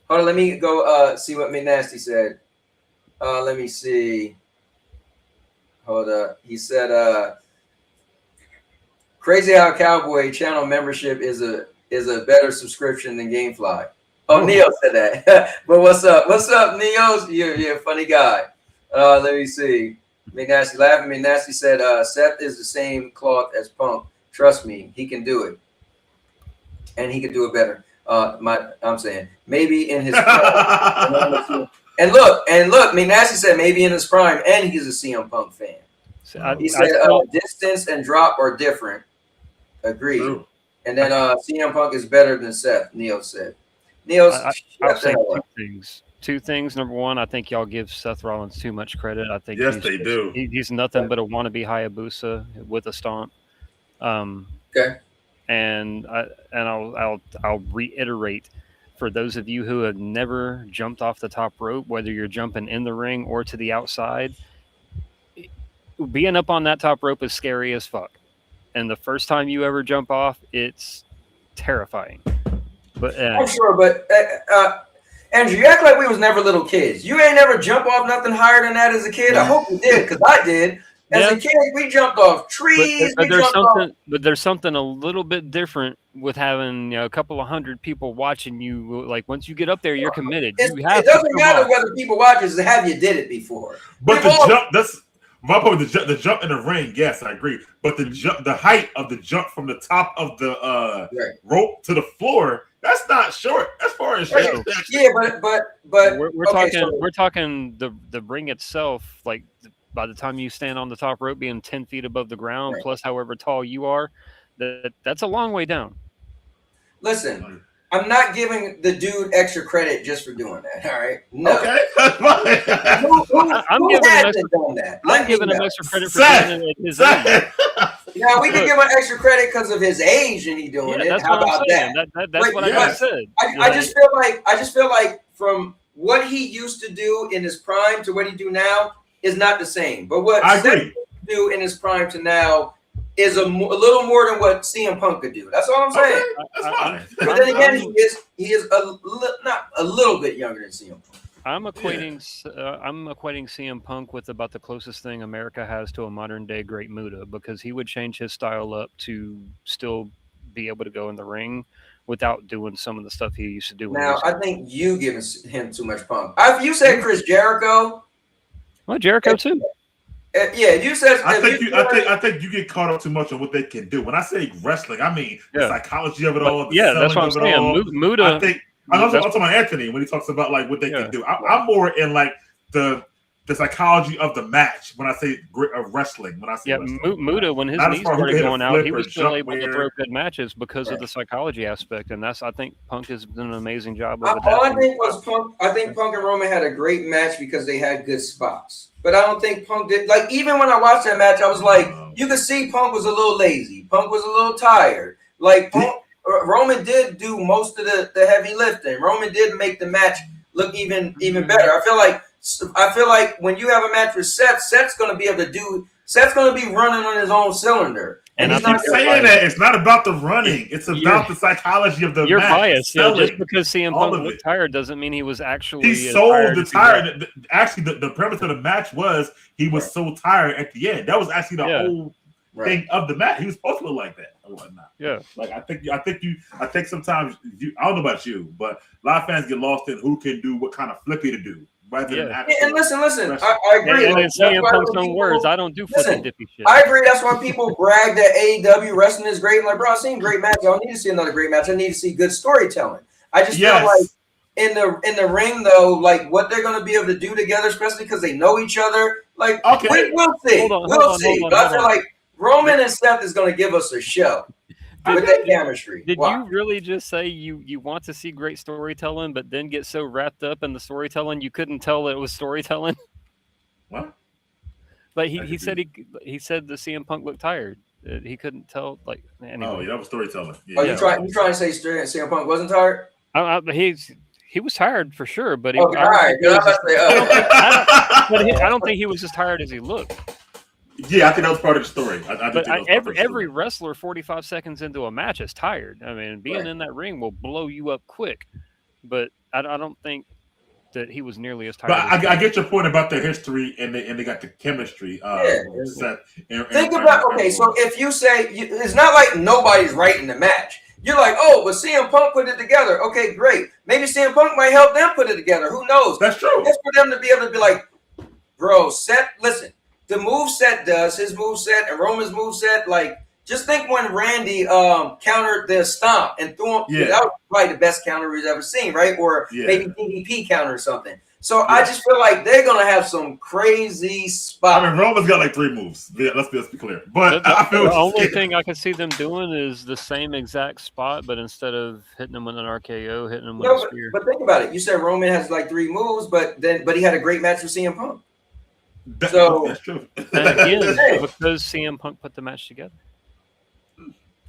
Hold on, let me go see what McNasty said. Let me see. Hold up. He said, Crazy how Cowboy channel membership is a better subscription than GameFly. Oh, Neo said that. But what's up? What's up, Neo? You're a funny guy. Let me see. McNasty laughing. McNasty said, Seth is the same cloth as Punk. Trust me, he can do it. And he can do it better. I'm saying maybe in his prime. and look, McNasty said maybe in his prime, and he's a CM Punk fan. He said distance and drop are different. Agreed. True. And then CM Punk is better than Seth, Neo said. I'll say two things. Number one, I think y'all give Seth Rollins too much credit. I think they do. He's nothing but a wannabe Hayabusa with a stomp. Okay. And I'll reiterate, for those of you who have never jumped off the top rope, whether you're jumping in the ring or to the outside, being up on that top rope is scary as fuck. And the first time you ever jump off, it's terrifying. But I'm sure, but Andrew, you act like we was never little kids. You ain't never jump off nothing higher than that as a kid. I hope you did, because I did. As a kid, we jumped off trees. But there's something a little bit different with having a couple of hundred people watching you. Like once you get up there, you're committed. It doesn't matter whether people watch it, have you did it before. But jump, that's my point. The jump in the ring, yes, I agree. But the height of the jump from the top of the rope to the floor, that's not short as far as short. Yeah, but we're talking the ring itself, like. By the time you stand on the top rope, being 10 feet above the ground, plus however tall you are, that's a long way down. Listen, I'm not giving the dude extra credit just for doing that. All right. No. Okay, that's fine. I'm giving him extra credit for doing it at his age. Yeah, we can give him extra credit because of his age and he doing it. How about that? That's what I just said. I just feel like from what he used to do in his prime to what he do now is not the same. But what Seth do in his prime to now is a little more than what CM Punk could do. That's all I'm saying. Okay, that's fine. But then again, he is not a little bit younger than CM Punk. I'm equating CM Punk with about the closest thing America has to a modern day Great Muta, because he would change his style up to still be able to go in the ring without doing some of the stuff he used to do. Now, I think you giving him too much Punk. You said Chris Jericho. Well, Jericho too. Yeah, you said. I think you get caught up too much on what they can do. When I say wrestling, I mean the psychology of it all. That's what I'm saying. Muta. I think I'm talking about Anthony when he talks about like what they can do. I'm more in like the psychology of the match when I say wrestling. When I say Muta, when his knees started going out, he was still able to throw good matches because of the psychology aspect, and I think Punk has done an amazing job of it. I think Punk and Roman had a great match because they had good spots, but I don't think Punk did. Like even when I watched that match, I was like, you could see Punk was a little lazy. Punk was a little tired. Like Roman did do most of the heavy lifting. Roman did make the match look even better. I feel like when you have a match with Seth's going to be able to do. Seth's going to be running on his own cylinder. And he's not saying that. It's not about the running. It's about the psychology of the match. You're biased. Just because CM Punk looked tired doesn't mean he was actually. He sold the tired. Actually, the premise of the match was he was so tired at the end. That was actually the whole thing of the match. He was supposed to look like that or whatnot. Yeah. Like I think sometimes I don't know about you, but a lot of fans get lost in who can do what kind of flippy to do. And listen, I agree. And CM Punk's own words, I don't do flippy dippy shit. I agree. That's why people brag that AEW wrestling is great. I'm like, bro, I've seen great matches. I don't need to see another great match. I need to see good storytelling. I just feel like in the ring though, like what they're going to be able to do together, especially because they know each other. Like, we'll see. We'll see. I feel like Roman and Seth is going to give us a show. With that chemistry. Did you really just say you want to see great storytelling, but then get so wrapped up in the storytelling you couldn't tell that it was storytelling? What? Like he said the CM Punk looked tired. He couldn't tell. Like anyway. Oh, yeah, that was storytelling. Yeah. Oh, you trying to say CM Punk wasn't tired? He was tired for sure, but I don't think he was as tired as he looked. Yeah, I think that was part of the story. Every wrestler 45 seconds into a match is tired. I mean, being in that ring will blow you up quick. But I don't think that he was nearly as tired. But I get your point about the history and they got the chemistry. Seth Think about so if you say it's not like nobody's right in the match. You're like, oh, but CM Punk put it together. Okay, great. Maybe CM Punk might help them put it together. Who knows? That's true. It's for them to be able to be like, bro, Seth, listen, the moveset does his moveset and Roman's moveset. Like, just think when Randy countered the stomp and threw him. Yeah. That was probably the best counter we've ever seen, right? Or maybe DDP counter or something. So I just feel like they're gonna have some crazy spots. I mean, Roman's got like 3 moves. Yeah, let's be clear. But I feel the only thing I can see them doing is the same exact spot, but instead of hitting them with an RKO, hitting them with a spear. But think about it. You said Roman has like 3 moves, but he had a great match with CM Punk. That's true. And again, because CM Punk put the match together.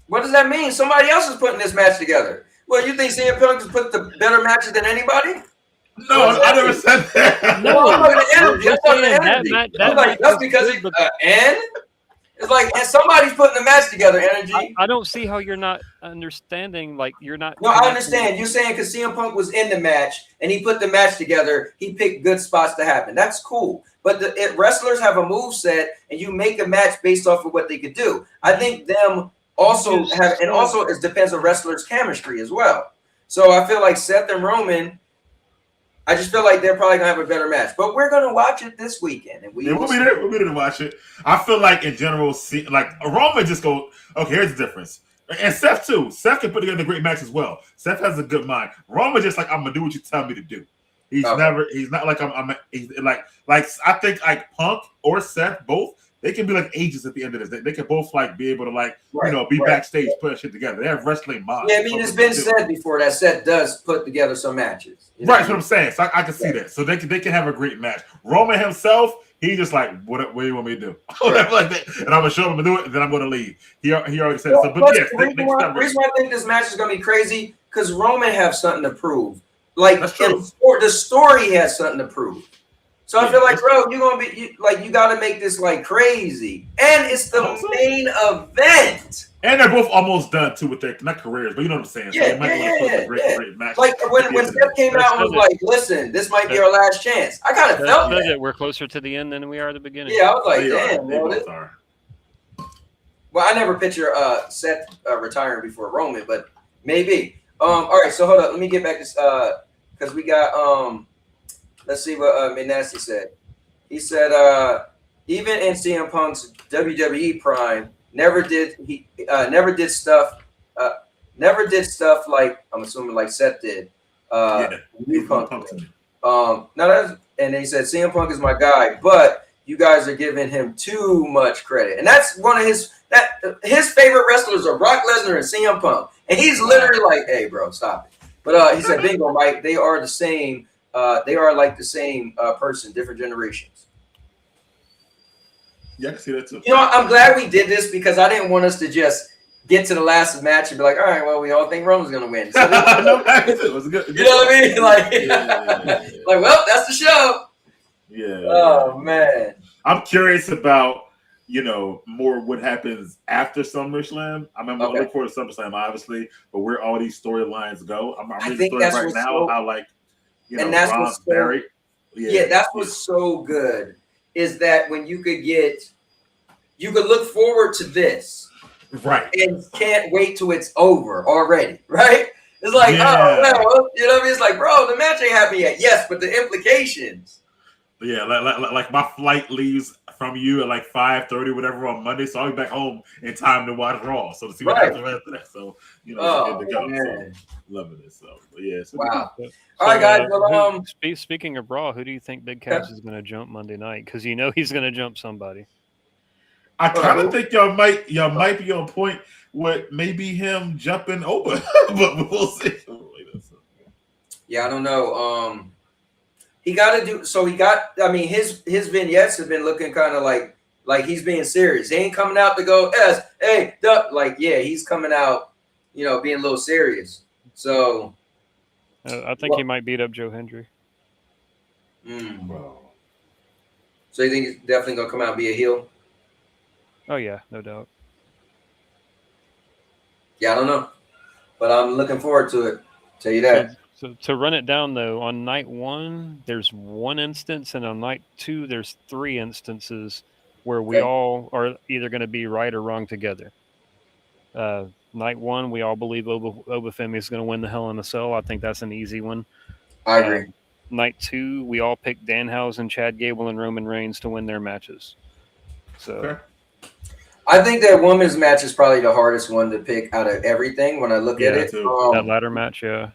What does that mean? Somebody else is putting this match together. Well, you think CM Punk has put the better matches than anybody? No, I never said that. No, I'm talking to energy. I'm talking to energy. That's because it's like and somebody's putting the match together. Energy. I don't see how you're not understanding. Like you're not. No, I understand. You're saying because CM Punk was in the match and he put the match together, he picked good spots to happen. That's cool. But wrestlers have a move set, and you make a match based off of what they could do. I think them also have, and also it depends on wrestlers' chemistry as well. So I feel like Seth and Roman. I just feel like they're probably gonna have a better match, but we're gonna watch it this weekend, and we'll be there. We'll be there to watch it. I feel like in general, like Roman just go. Okay, here's the difference, and Seth too. Seth can put together a great match as well. Seth has a good mind. Roman just like I'm gonna do what you tell me to do. He's never. He's not like he's like I think like Punk or Seth both. They can be like agents at the end of this. They can both like be able to be backstage, put shit together. They have wrestling minds. Yeah, I mean, it's been said before that Seth does put together some matches. Right, that's what I'm saying. So I can see that. So they can have a great match. Roman himself, he just like, what do you want me to do? Like that. And I'm gonna show him to do it, and then I'm gonna leave. He already said so. But yes, the reason why I think this match is gonna be crazy because Roman have something to prove. Like the story has something to prove. So I feel like, bro, you're gonna be you got to make this like crazy, and it's the main event. And they're both almost done too with their not careers, but you know what I'm saying. So they might want to put a great match. Like when Seth came out and was like, "Listen, this might be our last chance." I kind of felt that. We're closer to the end than we are at the beginning. Yeah, I was like, "Damn, bro, this." Well, I never picture Seth retiring before Roman, but maybe. All right, so hold up, let me get back to because we got Let's see what McNasty said. He said, even in CM Punk's WWE prime, never did stuff like I'm assuming like Seth did. New Punk. And he said CM Punk is my guy, but you guys are giving him too much credit. And that's one of his favorite wrestlers are Brock Lesnar and CM Punk. And he's literally like, hey, bro, stop it. But he said, bingo, Mike, they are the same. They are like the same person, different generations. Yeah, I can see that too. You know, I'm glad we did this because I didn't want us to just get to the last match and be like, all right, well, we all think Roman's going to win. So it was good. You know what I mean? Like, like, well, that's the show. Yeah. Oh, man. I'm curious about, more what happens after SummerSlam. I mean, I'm looking forward to SummerSlam, obviously, but where all these storylines go. I'm reading stories right now how, like, and that's Ron's what's so, that's what's so good is that when you could look forward to this, right, and can't wait till it's over already, right? It's like, oh, well, you know what I mean? It's like, bro, the match ain't happened yet. Yes, but the implications. Yeah, like my flight leaves from you at like 5:30, whatever, on Monday, so I'll be back home in time to watch Raw. So to see what happens after that. So good to go. So, loving it. So wow. All right, guys. Well, speaking of Raw, who do you think Big Cass is going to jump Monday night? Because he's going to jump somebody. I kind of think y'all might be on point with maybe him jumping over, but we'll see. Yeah, I don't know. He got to do so. I mean, his vignettes have been looking kind of like he's being serious. He ain't coming out to go, hey, duck. Like, yeah, he's coming out, being a little serious. So I think he might beat up Joe Hendry. Wow. So you think he's definitely gonna come out and be a heel? Oh yeah, no doubt. Yeah, I don't know, but I'm looking forward to it. Tell you that. So to run it down though, on night 1 there's 1 instance, and on night 2 there's 3 instances where we all are either going to be right or wrong together. Night 1 we all believe Obafemi is going to win the Hell in a Cell. I think that's an easy one. I agree. Night 2 we all picked Danhausen, Chad Gable, and Roman Reigns to win their matches. So I think that women's match is probably the hardest one to pick out of everything when I look at it. That ladder match, yeah.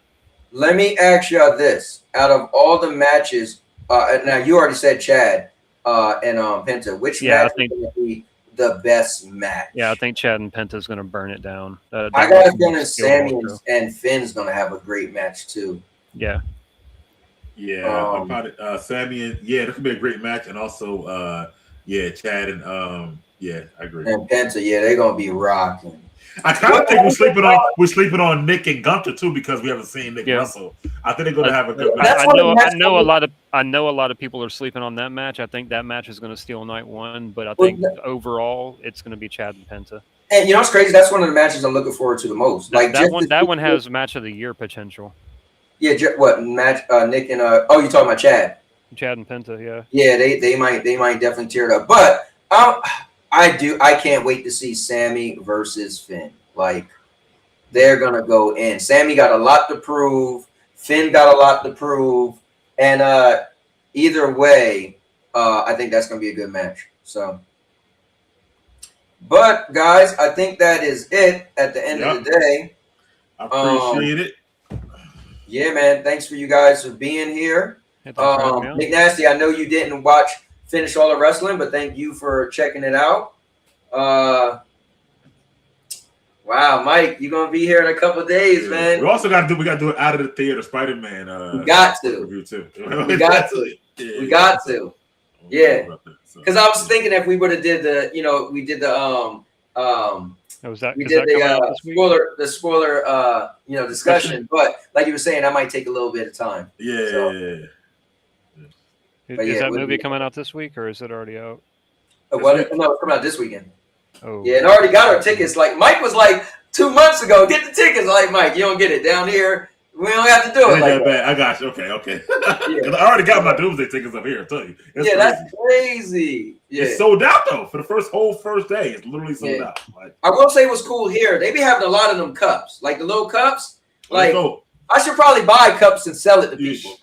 Let me ask y'all this: out of all the matches, now you already said Chad and Penta. Which match is going to be the best match? Yeah, I think Chad and Penta is going to burn it down. I got a feeling Sammy and Finn's going to have a great match too. Yeah. Yeah, Sammy and that could be a great match, and also Chad and I agree. And Penta, they're gonna be rocking. I kind of think we're sleeping on Nick and Gunther too, because we haven't seen Nick Russell. I think they're gonna have a good match. I know a lot of people are sleeping on that match. I think that match is gonna steal night 1, but I think overall it's gonna be Chad and Penta. And you know what's crazy? That's one of the matches I'm looking forward to the most. Like that one has match of the year potential. Yeah, what match? Nick and you talking about Chad? Chad and Penta, yeah. Yeah, they might definitely tear it up. But I can't wait to see Sammy versus Finn. Like, they're gonna go in. Sammy got a lot to prove. Finn got a lot to prove. And either way, I think that's gonna be a good match. So, but guys, I think that is it at the end of the day. I appreciate it. Yeah, man. Thanks for you guys for being here. Nick Nasty, I know you didn't finish all the wrestling, but thank you for checking it out. Wow, Mike, you're gonna be here in a couple of days, man. We also got to do it out of the theater, Spider-Man. We got to. Review too. We got to. We got to. Yeah. Because I was thinking if we would have did we did the spoiler discussion, but like you were saying, that might take a little bit of time. Is that movie coming out this week, or is it already out? No, it's coming out this weekend. Oh. Yeah, and I already got our tickets. Like Mike was like 2 months ago, get the tickets. Like Mike, you don't get it down here. We don't have to do it like that. I got you. Okay. Because I already got my Doomsday tickets up here. I tell you. That's crazy. Yeah. It's sold out though for the whole first day. It's literally sold out. Like, I will say what's cool here. They be having a lot of them cups, like the little cups. Like I should probably buy cups and sell it to people.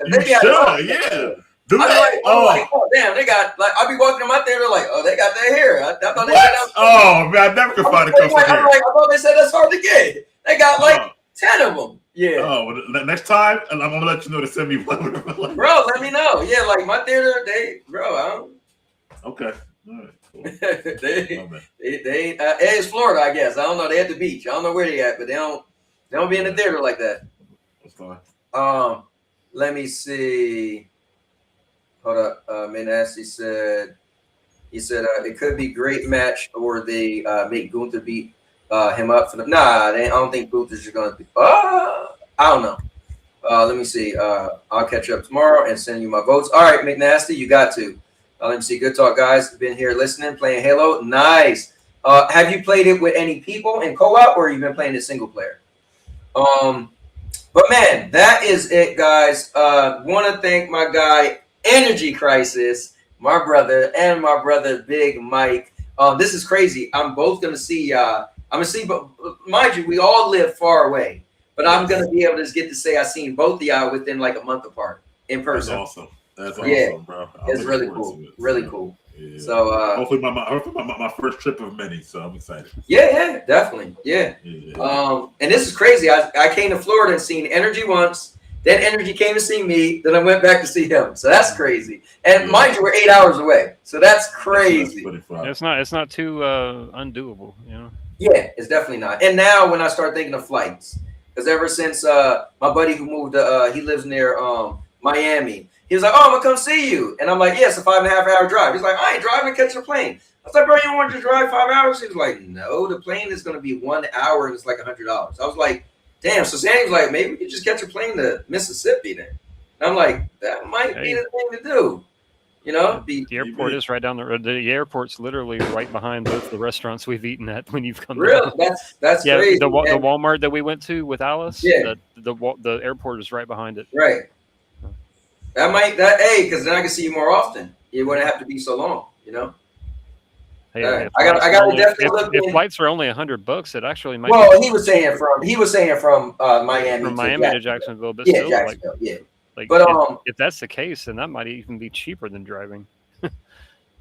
Do I'm that? like, oh damn, they got like I'll be walking in my theater like, oh, they got that here. I thought they said man, I never could find a cup here. I'm like, I thought they said that's hard to get. They got like 10 of them. Yeah. Oh, well, next time, I'm gonna let you know to send me one. Bro, let me know. Yeah, like my theater, I don't. Okay. All right. Cool. they it's Florida, I guess. I don't know. They at the beach. I don't know where they at, but they don't be in the theater like that. That's fine. Let me see. Hold up. Manassi said it could be great match, or they make Gunther beat him up for the. Nah, I don't think Gunther's gonna be. I don't know. Let me see. I'll catch up tomorrow and send you my votes. All right, McNasty, you got to. Let me see. Good talk, guys. Been here listening, playing Halo. Nice. Have you played it with any people in co-op, or you been playing it single player? But man, that is it, guys. Want to thank my guy Energy Crisis, my brother, and my brother Big Mike. This is crazy. I'm both gonna see. I'm gonna see, but mind you, we all live far away. But I'm gonna be able to get to say I seen both of y'all within like a month apart in person. That's awesome. That's awesome, bro. It's really cool. Really cool. Yeah. So hopefully my first trip of many. So I'm excited. Yeah, definitely. Yeah. And this is crazy. I came to Florida and seen Energy once. Then Energy came to see me. Then I went back to see him. So that's crazy. And mind you, we're 8 hours away. So that's crazy. It's not too undoable, you know. Yeah, it's definitely not. And now when I start thinking of flights, because ever since my buddy who moved to he lives near Miami. He was like, oh, I'm going to come see you. And I'm like, yeah, it's a 5.5 hour drive. He's like, I ain't driving, catch a plane. I was like, bro, you don't want to drive 5 hours? He was like, no, the plane is going to be 1 hour and it's like $100. I was like, damn. So Sandy was like, maybe we could just catch a plane to Mississippi then. And I'm like, that might be the thing to do. You know, the airport is right down the road. The airport's literally right behind both the restaurants we've eaten at when you've come. Really? That's yeah. crazy. The Walmart that we went to with Alice. Yeah. The airport is right behind it. Right. Because then I can see you more often. It wouldn't have to be so long. You know. Hey, right. I got to definitely look. If flights are only $100, it actually might. Well, he was saying from Miami. From Miami to Jacksonville, but yeah, still, Jacksonville, yeah. Like, but if that's the case, then that might even be cheaper than driving.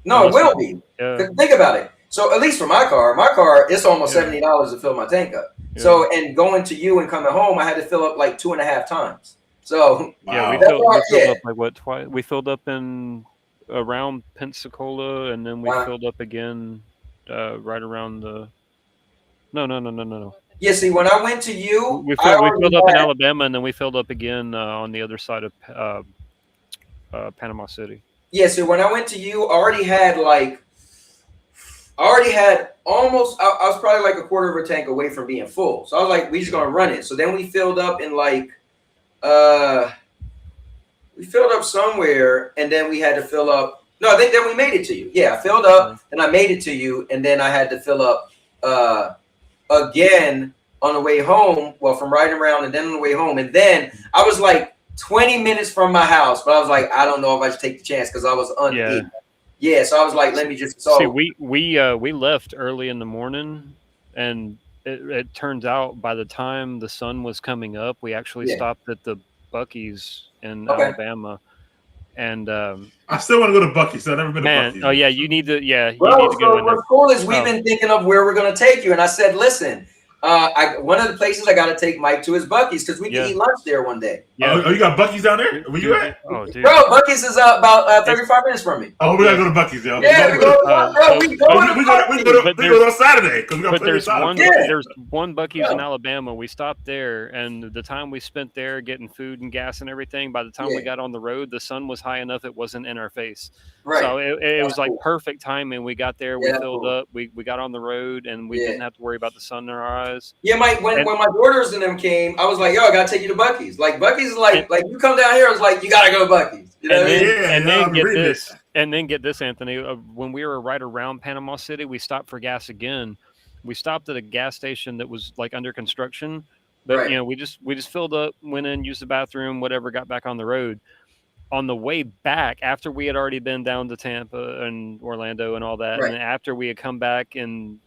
No, it will be. Think about it. So at least for my car, it's almost $70 to fill my tank up. Yeah. So and going to you and coming home, I had to fill up like 2.5 times. So yeah, we filled up like what twice? We filled up in around Pensacola, and then we filled up again right around the. No. Yeah, see, when I went to you, we filled up in Alabama, and then we filled up again on the other side of Panama City. Yeah, so when I went to you, I already had almost, I was probably like a quarter of a tank away from being full. So I was like, we just going to run it. So then we filled up in we filled up somewhere, and then we had to fill up. No, I think then we made it to you. Yeah, I filled up, and I made it to you, and then I had to fill up again on the way home. Well, from riding around, and then on the way home, and then I was like 20 minutes from my house, but I was like, I don't know if I should take the chance because I was unable. Yeah, so I was like, let me just. See, we left early in the morning, and it turns out by the time the sun was coming up, we actually stopped at the Buc-ee's in Alabama. And I still want to go to Buc-ee's. So I've never been to Buc-ee's. Oh yeah, you need to. Yeah, you Bro, need to go. What's cool is we've been thinking of where we're going to take you, and I said, listen. One of the places I got to take Mike to is Buc-ee's because we can eat lunch there one day. Yeah. Oh, you got Buc-ee's down there? Where you at? Oh, dude. Bro, Buc-ee's is about 35 minutes from me. Oh, we gotta go to Buc-ee's, yo. Yeah, we go on Saturday. But there's one Buc-ee's in Alabama. We stopped there, and the time we spent there getting food and gas and everything, by the time we got on the road, the sun was high enough it wasn't in our face. Right. So it was like perfect timing. We got there, we filled up, we got on the road, and we didn't have to worry about the sun in our eyes. Yeah, Mike, when my daughters and them came, I was like, yo, I gotta take you to Buc-ee's. Like Buc-ee's is like you come down here, I was like, you gotta go to Buc-ee's. You know what I mean? And then get this, Anthony. When we were right around Panama City, we stopped for gas again. We stopped at a gas station that was like under construction, but you know, we just filled up, went in, used the bathroom, whatever, got back on the road. On the way back, after we had already been down to Tampa and Orlando and all that, and after we had come back and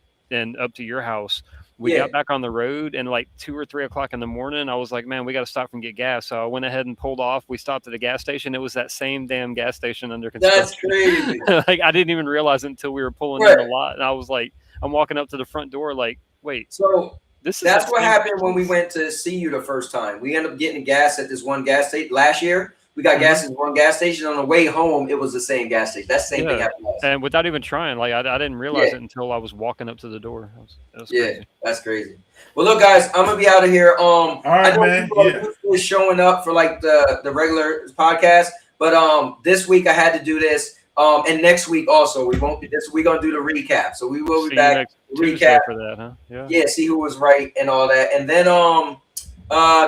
up to your house, we got back on the road, and like 2 or 3 o'clock in the morning, I was like, man, we got to stop and get gas. So I went ahead and pulled off. We stopped at a gas station. It was that same damn gas station under construction. That's crazy. Like, I didn't even realize it until we were pulling in a lot. And I was like, I'm walking up to the front door like, wait. So that's what happened when we went to see you the first time. We ended up getting gas at this one gas station last year. We got gas at one gas station. On the way home, it was the same gas station. That same thing happened. And without even trying, like I didn't realize it until I was walking up to the door. That was crazy. That's crazy. Well, look, guys, I'm gonna be out of here. All right, I know people are showing up for like the regular podcast, but this week I had to do this. And next week also we won't be this. We're gonna do the recap, so we will be back. Recap for that, huh? Yeah. See who was right and all that, and then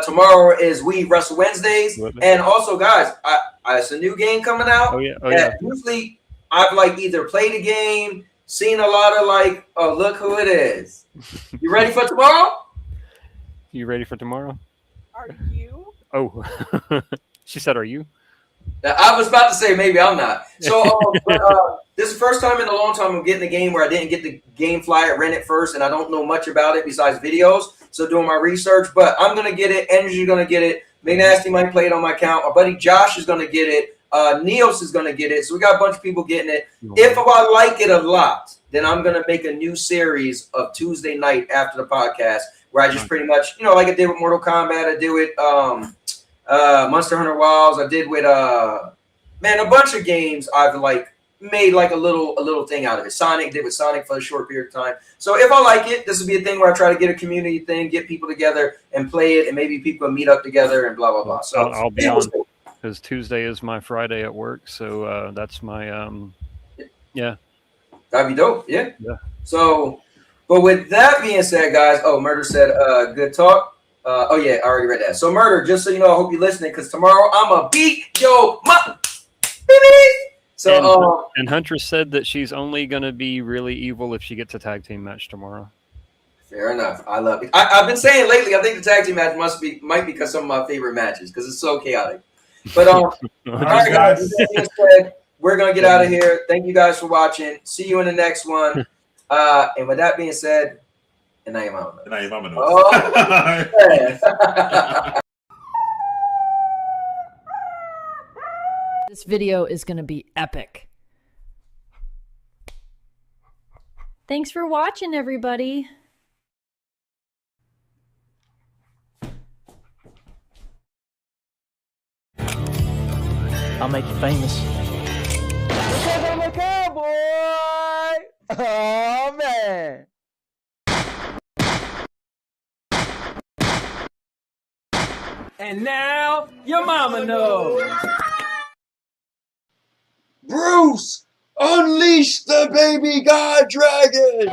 tomorrow is We Wrestle Wednesdays, and also, guys, it's a new game coming out. Usually, I've like either played a game, seen a lot of like, oh, look who it is. You ready for tomorrow? You ready for tomorrow? Are you? Oh, she said, "Are you?" I was about to say maybe I'm not. So this is the first time in a long time I'm getting a game where I didn't get the game flyer, rent it first, and I don't know much about it besides videos. So doing my research, but I'm gonna get it. Energy's gonna get it. Big Nasty might play it on my account. My buddy Josh is gonna get it. Niels is gonna get it. So we got a bunch of people getting it. If I like it a lot, then I'm gonna make a new series of Tuesday night after the podcast where I just pretty much, you know, like I did with Mortal Kombat, I did with Monster Hunter Wilds, I did with a bunch of games I've like made like a little thing out of it. Sonic did with Sonic for a short period of time. So if I like it, this will be a thing where I try to get a community thing, get people together and play it, and maybe people meet up together and blah blah blah. So I'll be on because Tuesday is my Friday at work, so that's my that'd be dope. Yeah. So, but with that being said, guys, Murder said good talk. I already read that. So Murder, just so you know, I hope you're listening because tomorrow I'm a beat yo So, and Huntress said that she's only going to be really evil if she gets a tag team match tomorrow. fair enough. I love it. I've been saying lately, I think the tag team match might because some of my favorite matches because it's so chaotic. But all right, guys. With that being said, we're gonna get out of here. Thank you guys for watching. See you in the next one. And with that being said, and now your mama knows. And now your mama knows. Oh, This video is going to be epic. Thanks for watching, everybody. I'll make you famous. Because I'm a cowboy. Oh, man. And now your mama knows. Bruce, unleash the baby god dragon!